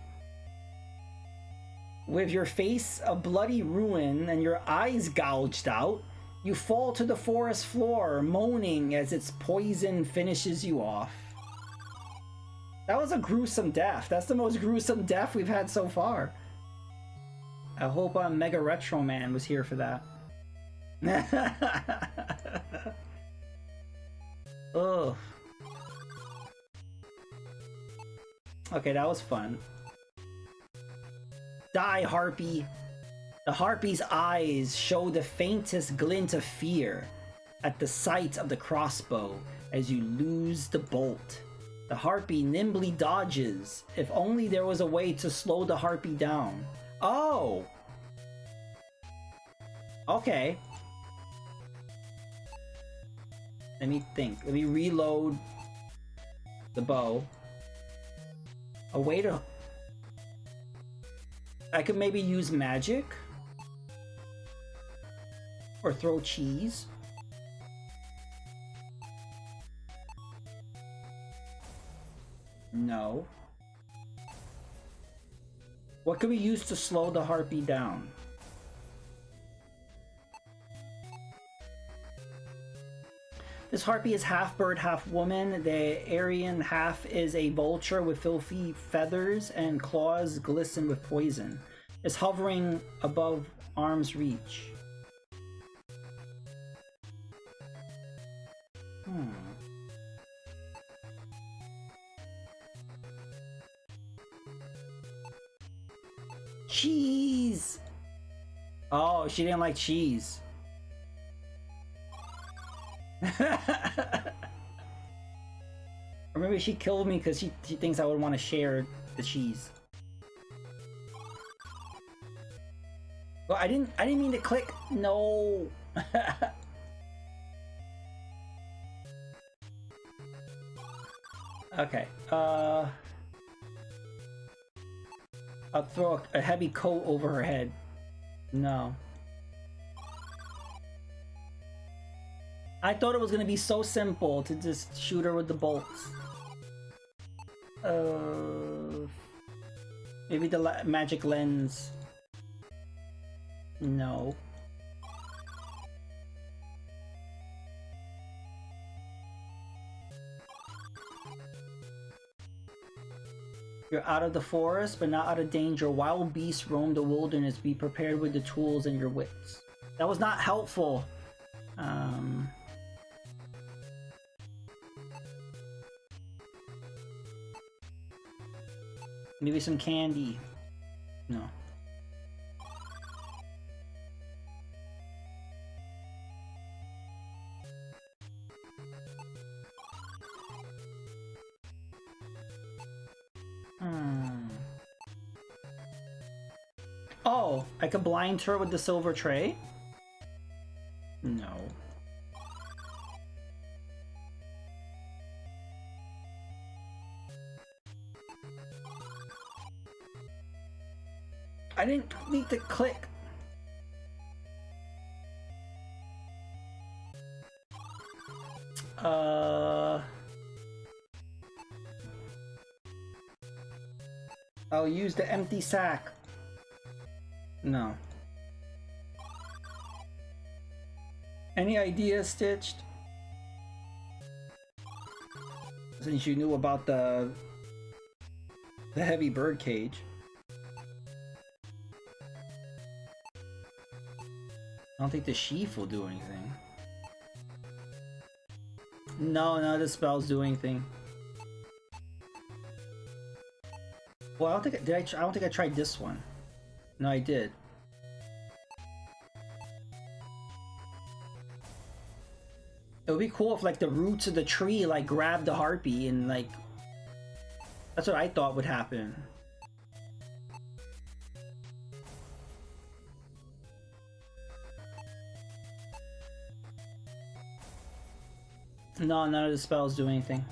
With your face a bloody ruin and your eyes gouged out, you fall to the forest floor, moaning as its poison finishes you off. That was a gruesome death. That's the most gruesome death we've had so far. I hope Mega Retro Man was here for that. Ugh. Okay, that was fun. Die, Harpy! The Harpy's eyes show the faintest glint of fear at the sight of the crossbow as you lose the bolt. The Harpy nimbly dodges. If only there was a way to slow the Harpy down. Oh! Okay. Let me think. Let me reload the bow. A way to... I could maybe use magic? Or throw cheese? No. What could we use to slow the Harpy down? This Harpy is half bird, half woman. The Aryan half is a vulture with filthy feathers and claws glisten with poison. It's hovering above arm's reach. Cheese! Oh, she didn't like cheese. Or maybe she killed me because she thinks I would want to share the cheese. Well, I didn't mean to click. No. Okay. I'll throw a heavy coat over her head. No. I thought it was gonna be so simple to just shoot her with the bolts. Maybe the magic lens. No. You're out of the forest, but not out of danger. Wild beasts roam the wilderness. Be prepared with the tools and your wits. That was not helpful. Maybe some candy. No. Oh, I could blind her with the silver tray? No. I didn't need to click. I'll use the empty sack. No. Any ideas, Stitched? Since you knew about the heavy bird cage. I don't think the sheaf will do anything. No, none of the spells do anything. Well, I don't think I don't think I tried this one. No, I did. It would be cool if like the roots of the tree like grabbed the harpy and like that's what I thought would happen. No, none of the spells do anything.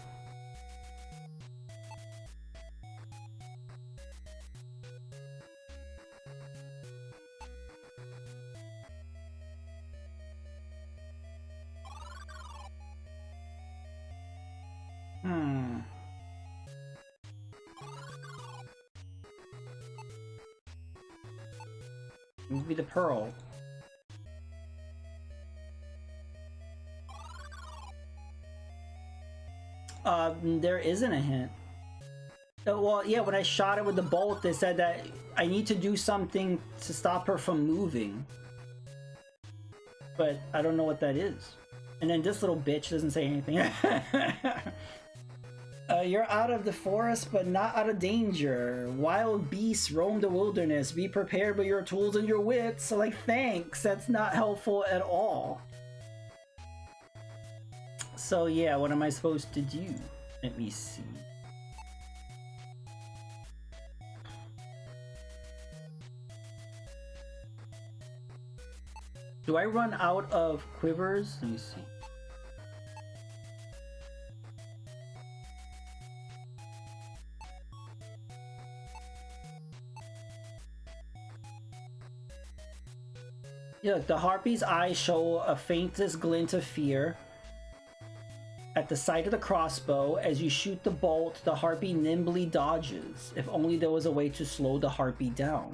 Maybe the pearl. There isn't a hint. Well, yeah, when I shot it with the bolt, they said that I need to do something to stop her from moving. But I don't know what that is. And then this little bitch doesn't say anything. You're out of the forest, but not out of danger. Wild beasts roam the wilderness. Be prepared with your tools and your wits. So, like, thanks. That's not helpful at all. So, yeah, what am I supposed to do? Let me see. Do I run out of quivers? Let me see. Yeah, the harpy's eyes show a faintest glint of fear. At the sight of the crossbow, as you shoot the bolt, the harpy nimbly dodges. If only there was a way to slow the harpy down.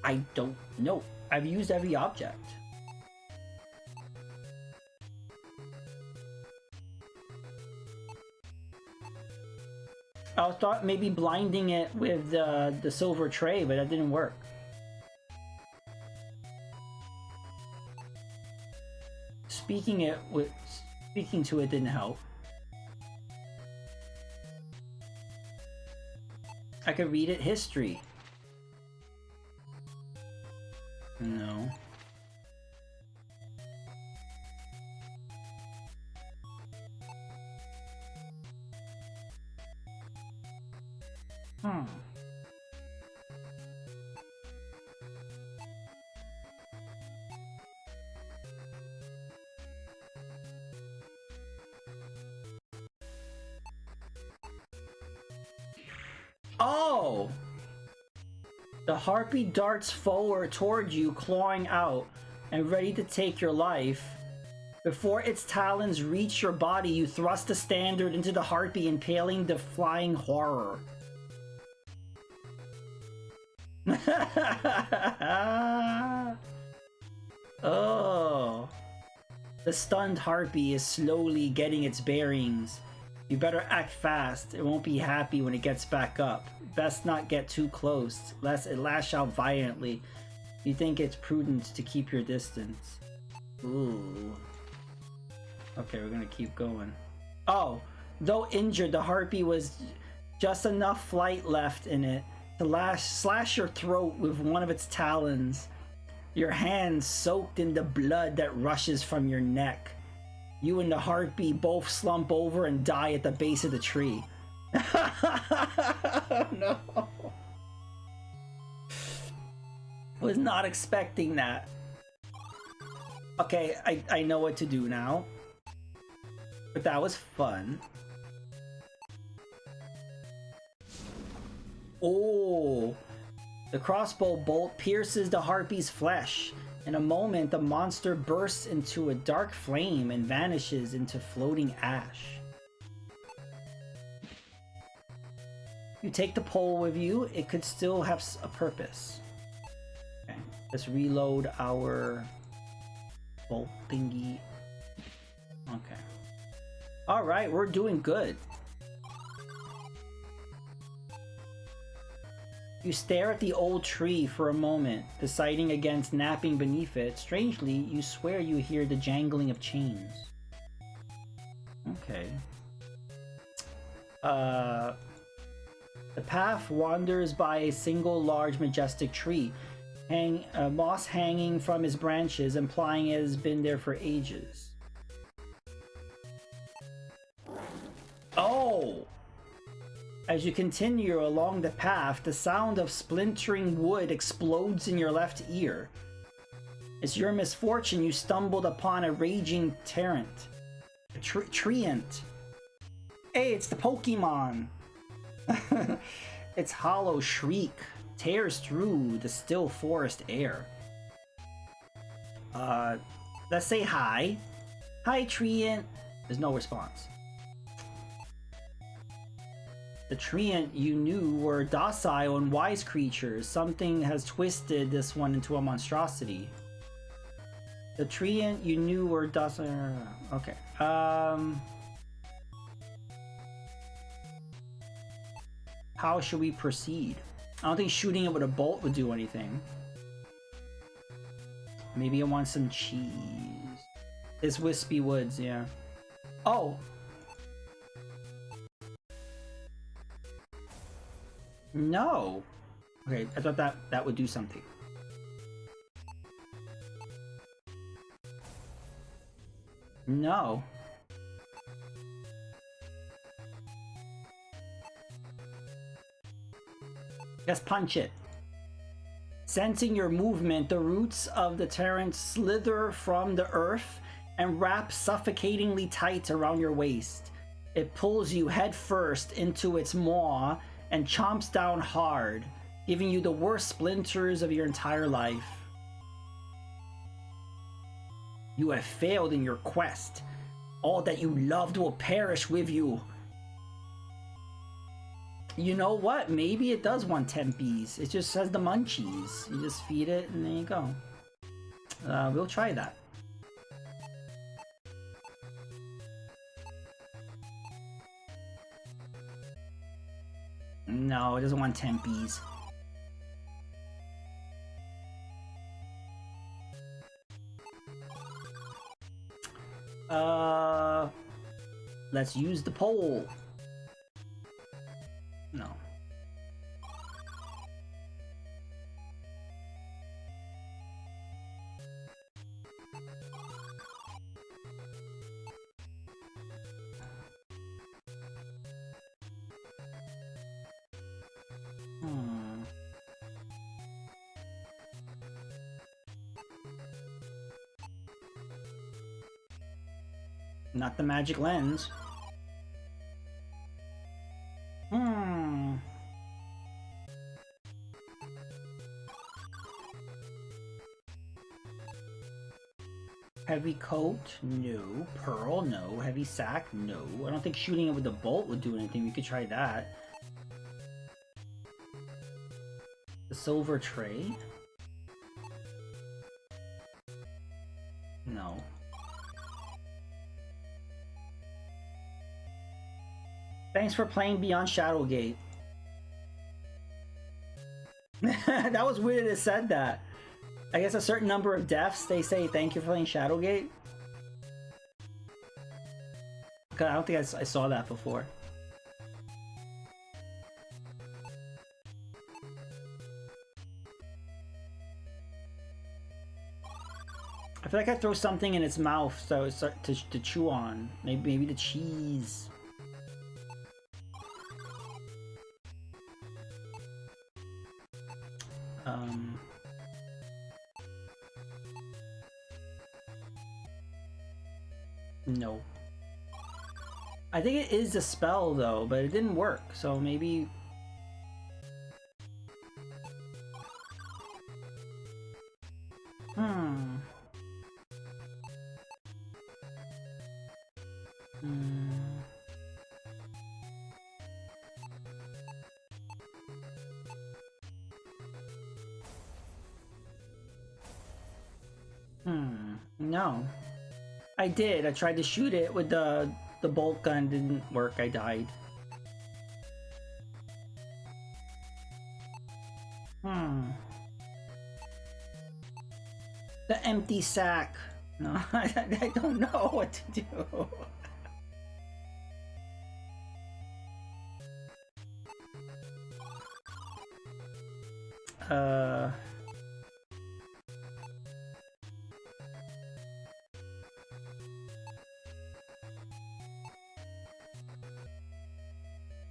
I don't know. I've used every object. I thought maybe blinding it with the silver tray, but that didn't work. Speaking to it didn't help. I could read it history. No. Hmm. Oh! The harpy darts forward toward you, clawing out, and ready to take your life. Before its talons reach your body, you thrust the standard into the harpy, impaling the flying horror. Oh. The stunned harpy is slowly getting its bearings. You better act fast. It won't be happy when it gets back up. Best not get too close, lest it lash out violently. You think it's prudent to keep your distance. Ooh. Okay, we're gonna keep going. Oh, though injured, the harpy was just enough flight left in it to slash your throat with one of its talons. Your hands soaked in the blood that rushes from your neck. You and the harpy both slump over and die at the base of the tree. No. Was not expecting that. Okay, I know what to do now. But that was fun. Oh. The crossbow bolt pierces the harpy's flesh. In a moment, the monster bursts into a dark flame and vanishes into floating ash. You take the pole with you, it could still have a purpose. Okay, let's reload our bolt thingy. Okay. Alright, we're doing good. You stare at the old tree for a moment, deciding against napping beneath it. Strangely, you swear you hear the jangling of chains. Okay. The path wanders by a single large majestic tree, moss hanging from its branches, implying it has been there for ages. Oh! As you continue along the path, the sound of splintering wood explodes in your left ear. It's your misfortune you stumbled upon a raging treant. Hey, it's the Pokemon! Its hollow shriek tears through the still forest air. Let's say hi. Hi, treant. There's no response. The treant you knew were docile and wise creatures. Something has twisted this one into a monstrosity. The treant you knew were docile. Okay. How should we proceed? I don't think shooting it with a bolt would do anything. Maybe I want some cheese. It's Wispy Woods, yeah. Oh! No! Okay, I thought that would do something. No. Just punch it. Sensing your movement, the roots of the treant slither from the earth and wrap suffocatingly tight around your waist. It pulls you headfirst into its maw and chomps down hard, giving you the worst splinters of your entire life. You have failed in your quest. All that you loved will perish with you. You know what? Maybe it does want tempies. It just says the munchies. You just feed it and there you go. We'll try that. No, it doesn't want tempies. Let's use the pole. No. Not the magic lens. Heavy coat? No. Pearl? No. Heavy sack? No. I don't think shooting it with the bolt would do anything. We could try that. The silver tray? No. Thanks for playing Beyond Shadowgate. That was weird it said that. I guess a certain number of deaths, they say thank you for playing Shadowgate. I don't think I saw that before. I feel like I throw something in its mouth so it's to chew on. Maybe the cheese. No. I think it is a spell though, but it didn't work, so maybe... No. I did. I tried to shoot it with the bolt gun. Didn't work. I died. The empty sack. No, I don't know what to do.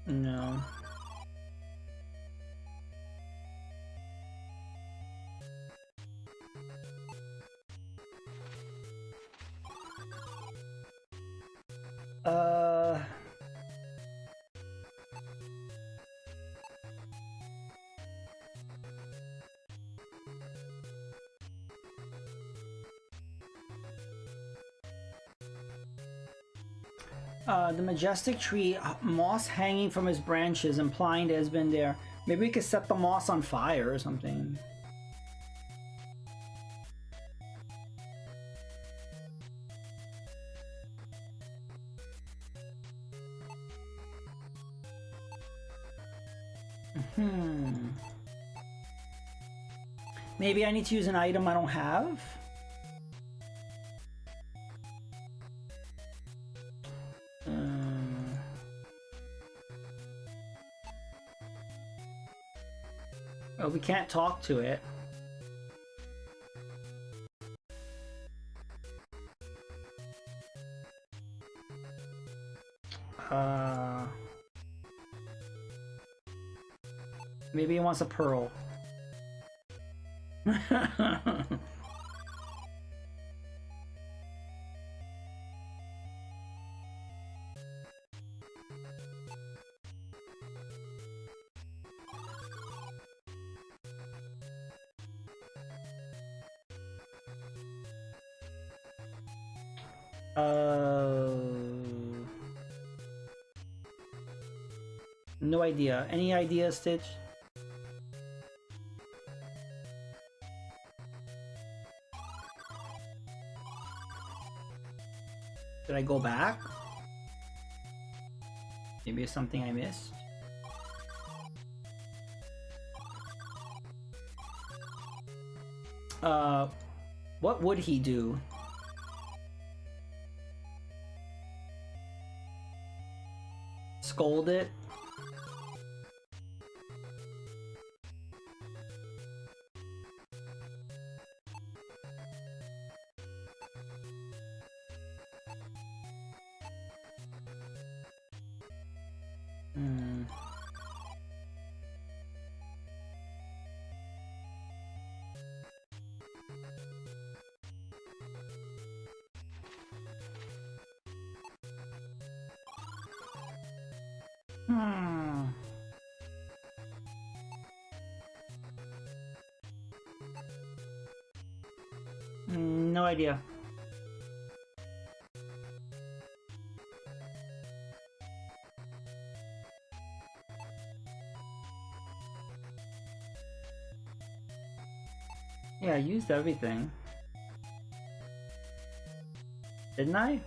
No. The majestic tree, moss hanging from its branches, implying it has been there. Maybe we could set the moss on fire or something. Maybe I need to use an item I don't have? Oh, we can't talk to it. Maybe he wants a pearl. No idea. Any idea, Stitch? Did I go back? Maybe it's something I missed. What would he do? Scold it? Hmm. No idea. Yeah, I used everything. Didn't I?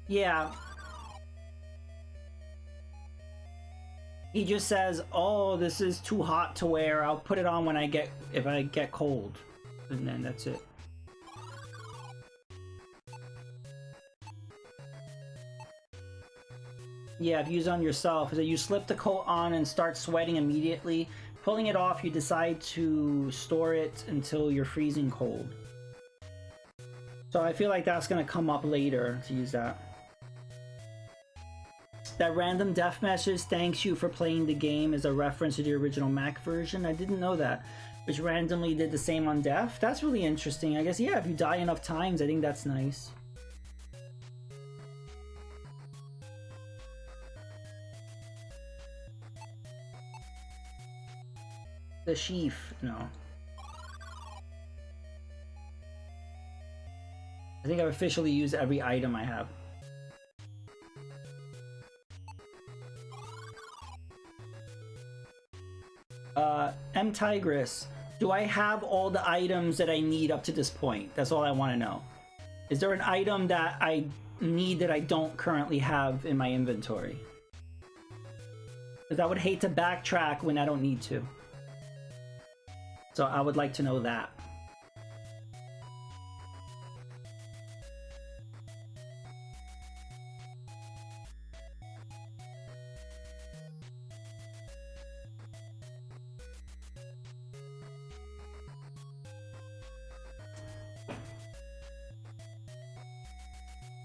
Yeah. He just says, "Oh, this is too hot to wear. I'll put it on when if I get cold." And then that's it. Yeah, if you use it on yourself, is that you slip the coat on and start sweating immediately. Pulling it off, you decide to store it until you're freezing cold. So I feel like that's gonna come up later to use that. That random death message, "Thanks you for playing the game," is a reference to the original Mac version. I didn't know that. Which randomly did the same on death. That's really interesting. I guess, yeah, if you die enough times, I think that's nice. The sheaf, no. I think I've officially used every item I have. M. Tigress, do I have all the items that I need up to this point? That's all I want to know. Is there an item that I need that I don't currently have in my inventory? Because I would hate to backtrack when I don't need to. So I would like to know that.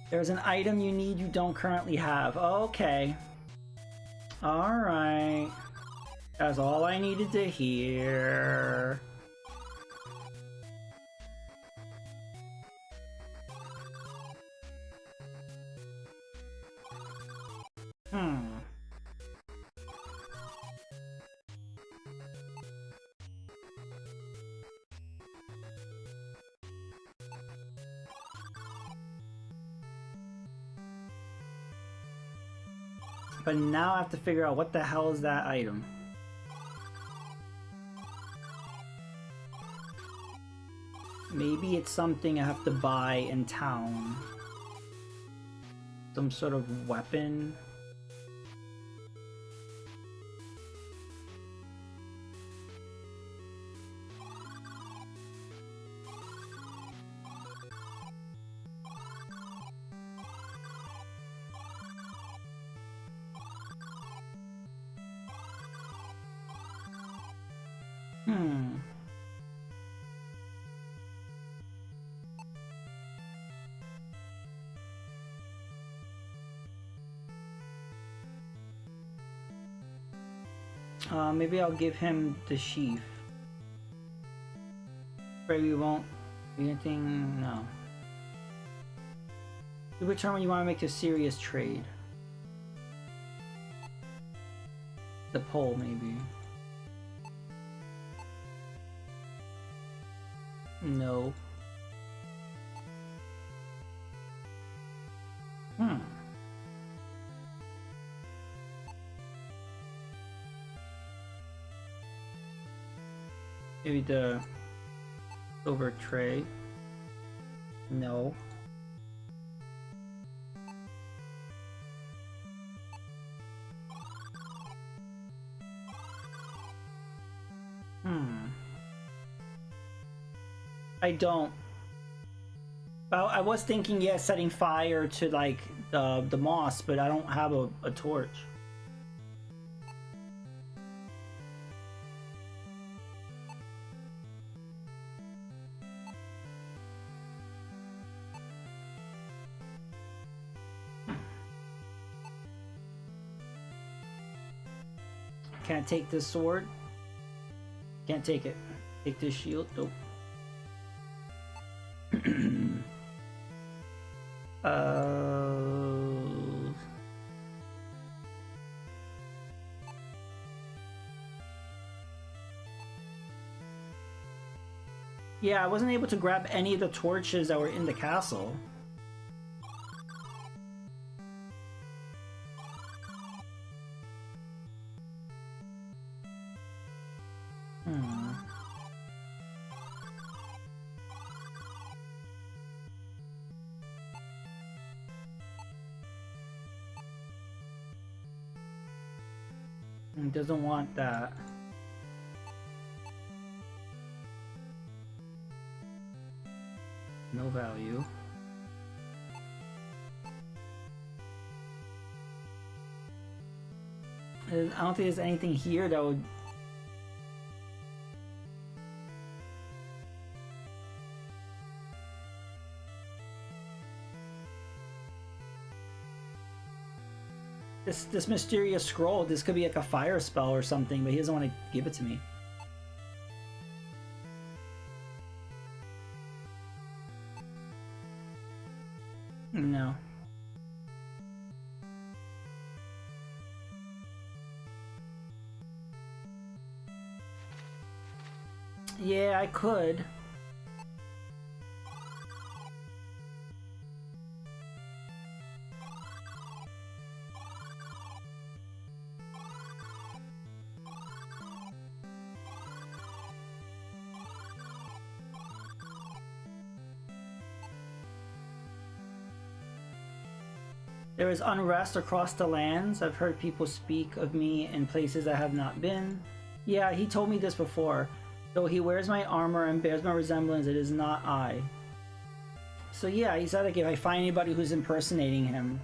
There's an item you need you don't currently have. Okay. Alright. That's all I needed to hear. But now I have to figure out what the hell is that item. Maybe it's something I have to buy in town. Some sort of weapon. Maybe I'll give him the sheaf. Maybe we won't do anything. No. You return when you want to make a serious trade. The pole, maybe. No. Maybe the silver tray. No. I don't. Well, I was thinking, yeah, setting fire to like the moss, but I don't have a torch. Can't take this sword. Can't take it. Take this shield. Nope. Yeah, I wasn't able to grab any of the torches that were in the castle. He doesn't want that. No value. I don't think there's anything here that would... This mysterious scroll, this could be like a fire spell or something, but he doesn't want to give it to me. No. Yeah, I could. There is unrest across the lands. I've heard people speak of me in places I have not been. Yeah, he told me this before. Though he wears my armor and bears my resemblance, it is not I. So yeah, he said like if I find anybody who's impersonating him.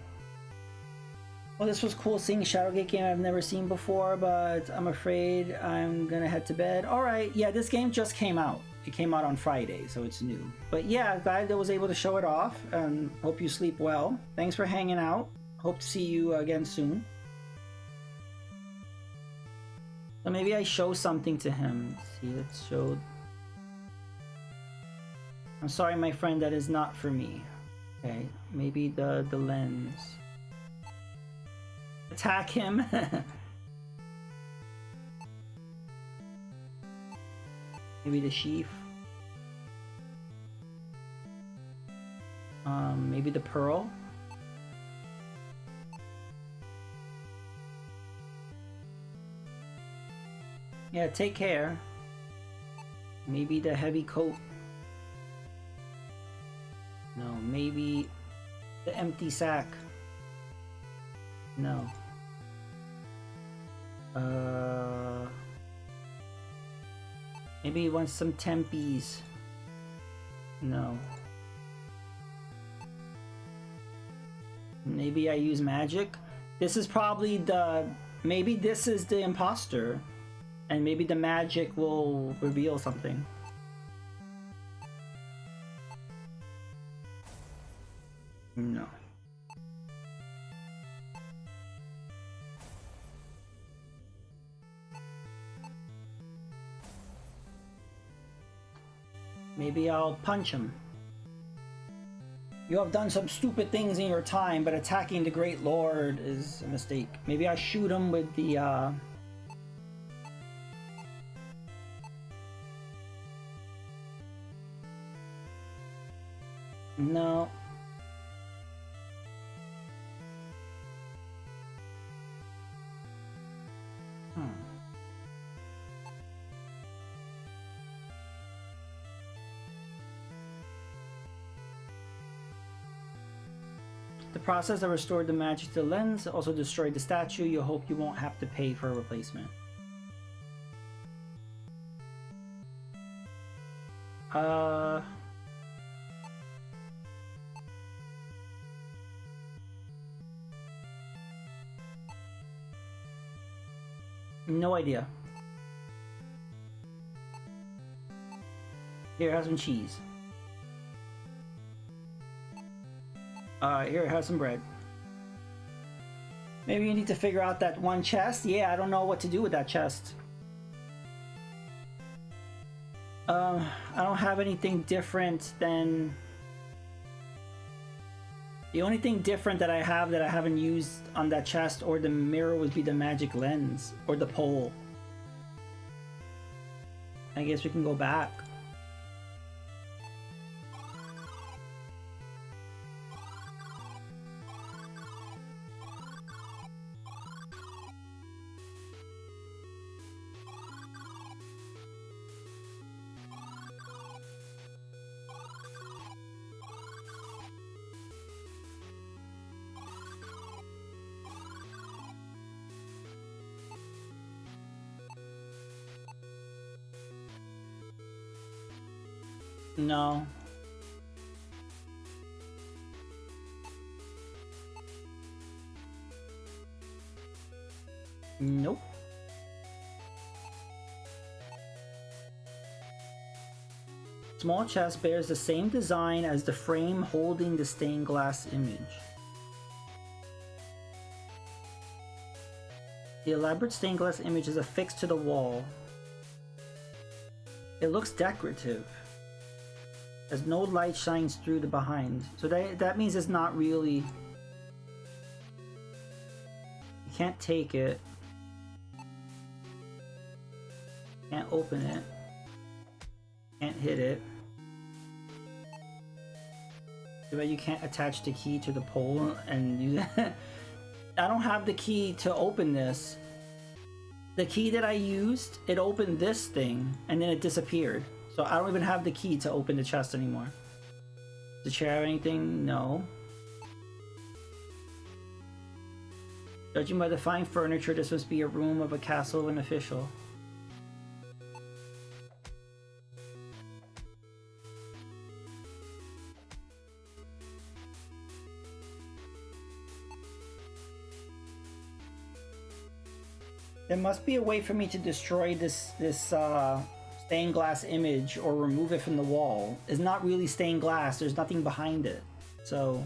Well, this was cool seeing Shadowgate game I've never seen before, but I'm afraid I'm gonna head to bed. Alright, yeah, this game just came out. It came out on Friday, so it's new. But yeah, glad I was able to show it off, and hope you sleep well. Thanks for hanging out. Hope to see you again soon. So maybe I show something to him. Let's see, let's show... I'm sorry, my friend, that is not for me. Okay, maybe the lens. Attack him. Maybe the sheath. Maybe the pearl. Yeah, take care. Maybe the heavy coat. No, maybe the empty sack. No. Maybe he wants some tempies. No. Maybe I use magic. This is probably the... Maybe this is the imposter. And maybe the magic will reveal something. No. Maybe I'll punch him. You have done some stupid things in your time, but attacking the Great Lord is a mistake. Maybe I shoot him with the, No. The process that restored the magic to the lens also destroyed the statue. You hope you won't have to pay for a replacement. No idea. Here, have some cheese. Here, have some bread. Maybe you need to figure out that one chest. Yeah, I don't know what to do with that chest. I don't have anything different than The only thing different that I have that I haven't used on that chest or the mirror would be the magic lens or the pole. I guess we can go back. No. Nope. Small chest bears the same design as the frame holding the stained glass image. The elaborate stained glass image is affixed to the wall. It looks decorative, as no light shines through the behind. So that means it's not really... You can't take it. Can't open it. Can't hit it. But you can't attach the key to the pole and use it. I don't have the key to open this. The key that I used, it opened this thing and then it disappeared. So I don't even have the key to open the chest anymore. Does the chair have anything? No. Judging by the fine furniture, this must be a room of a castle of an official. There must be a way for me to destroy this stained glass image or remove it from the wall. It's not really stained glass. There's nothing behind it. So,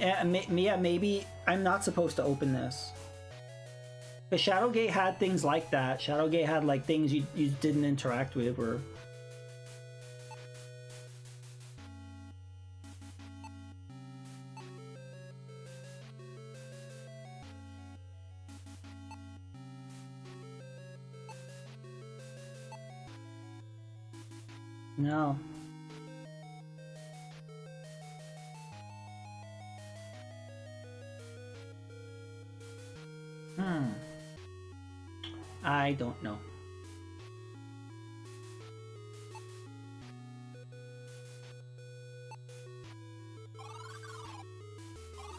yeah, maybe I'm not supposed to open this. Because Shadowgate had things like that. Shadowgate had like things you didn't interact with, or... No. I don't know.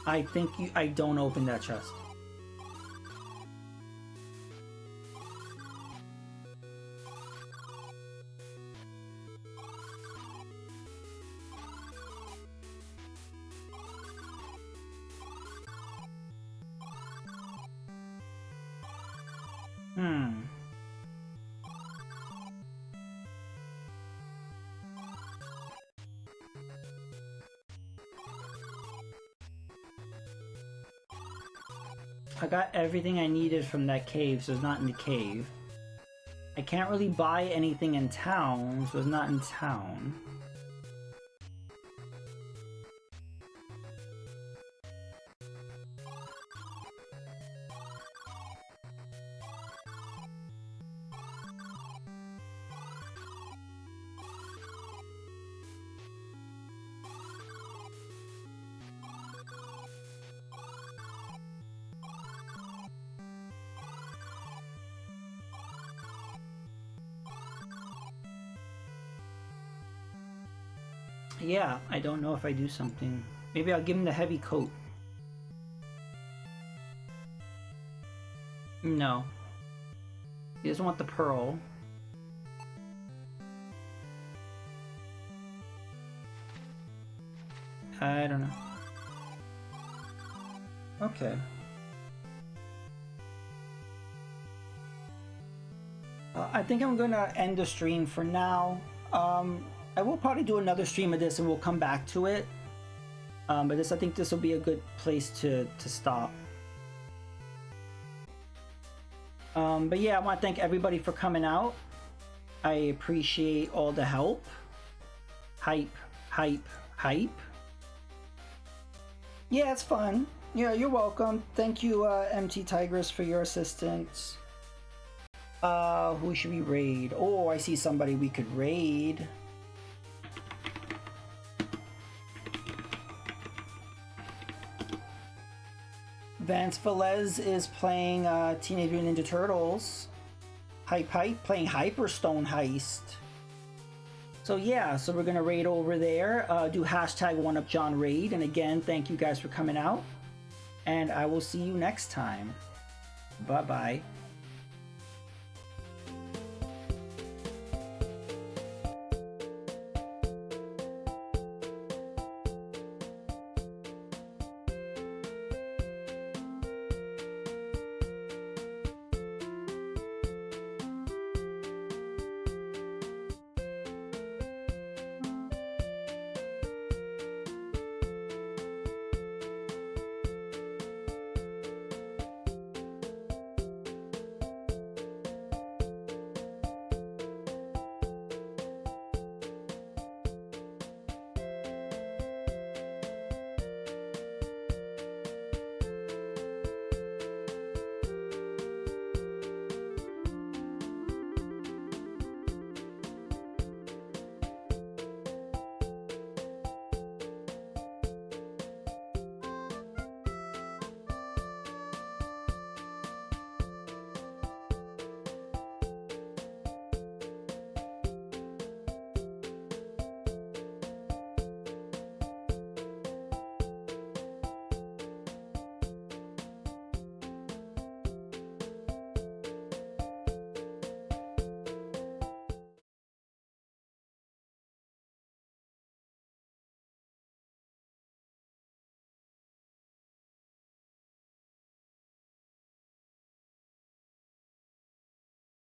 I think I don't open that chest. I got everything I needed from that cave, so it's not in the cave. I can't really buy anything in town, so it's not in town. Yeah, I don't know if I do something. Maybe I'll give him the heavy coat. No. He doesn't want the pearl. I don't know. Okay. I think I'm gonna end the stream for now. I will probably do another stream of this and we'll come back to it. But I think this will be a good place to stop. But yeah, I want to thank everybody for coming out. I appreciate all the help. Hype, hype, hype. Yeah, it's fun. Yeah, you're welcome. Thank you, MT Tigress, for your assistance. Who should we raid? Oh, I see somebody we could raid. Vance Velez is playing Teenage Mutant Ninja Turtles. Hype playing Hyperstone Heist. So yeah, so we're gonna raid over there. Do hashtag 1UpJohn raid. And again, thank you guys for coming out. And I will see you next time. Bye bye.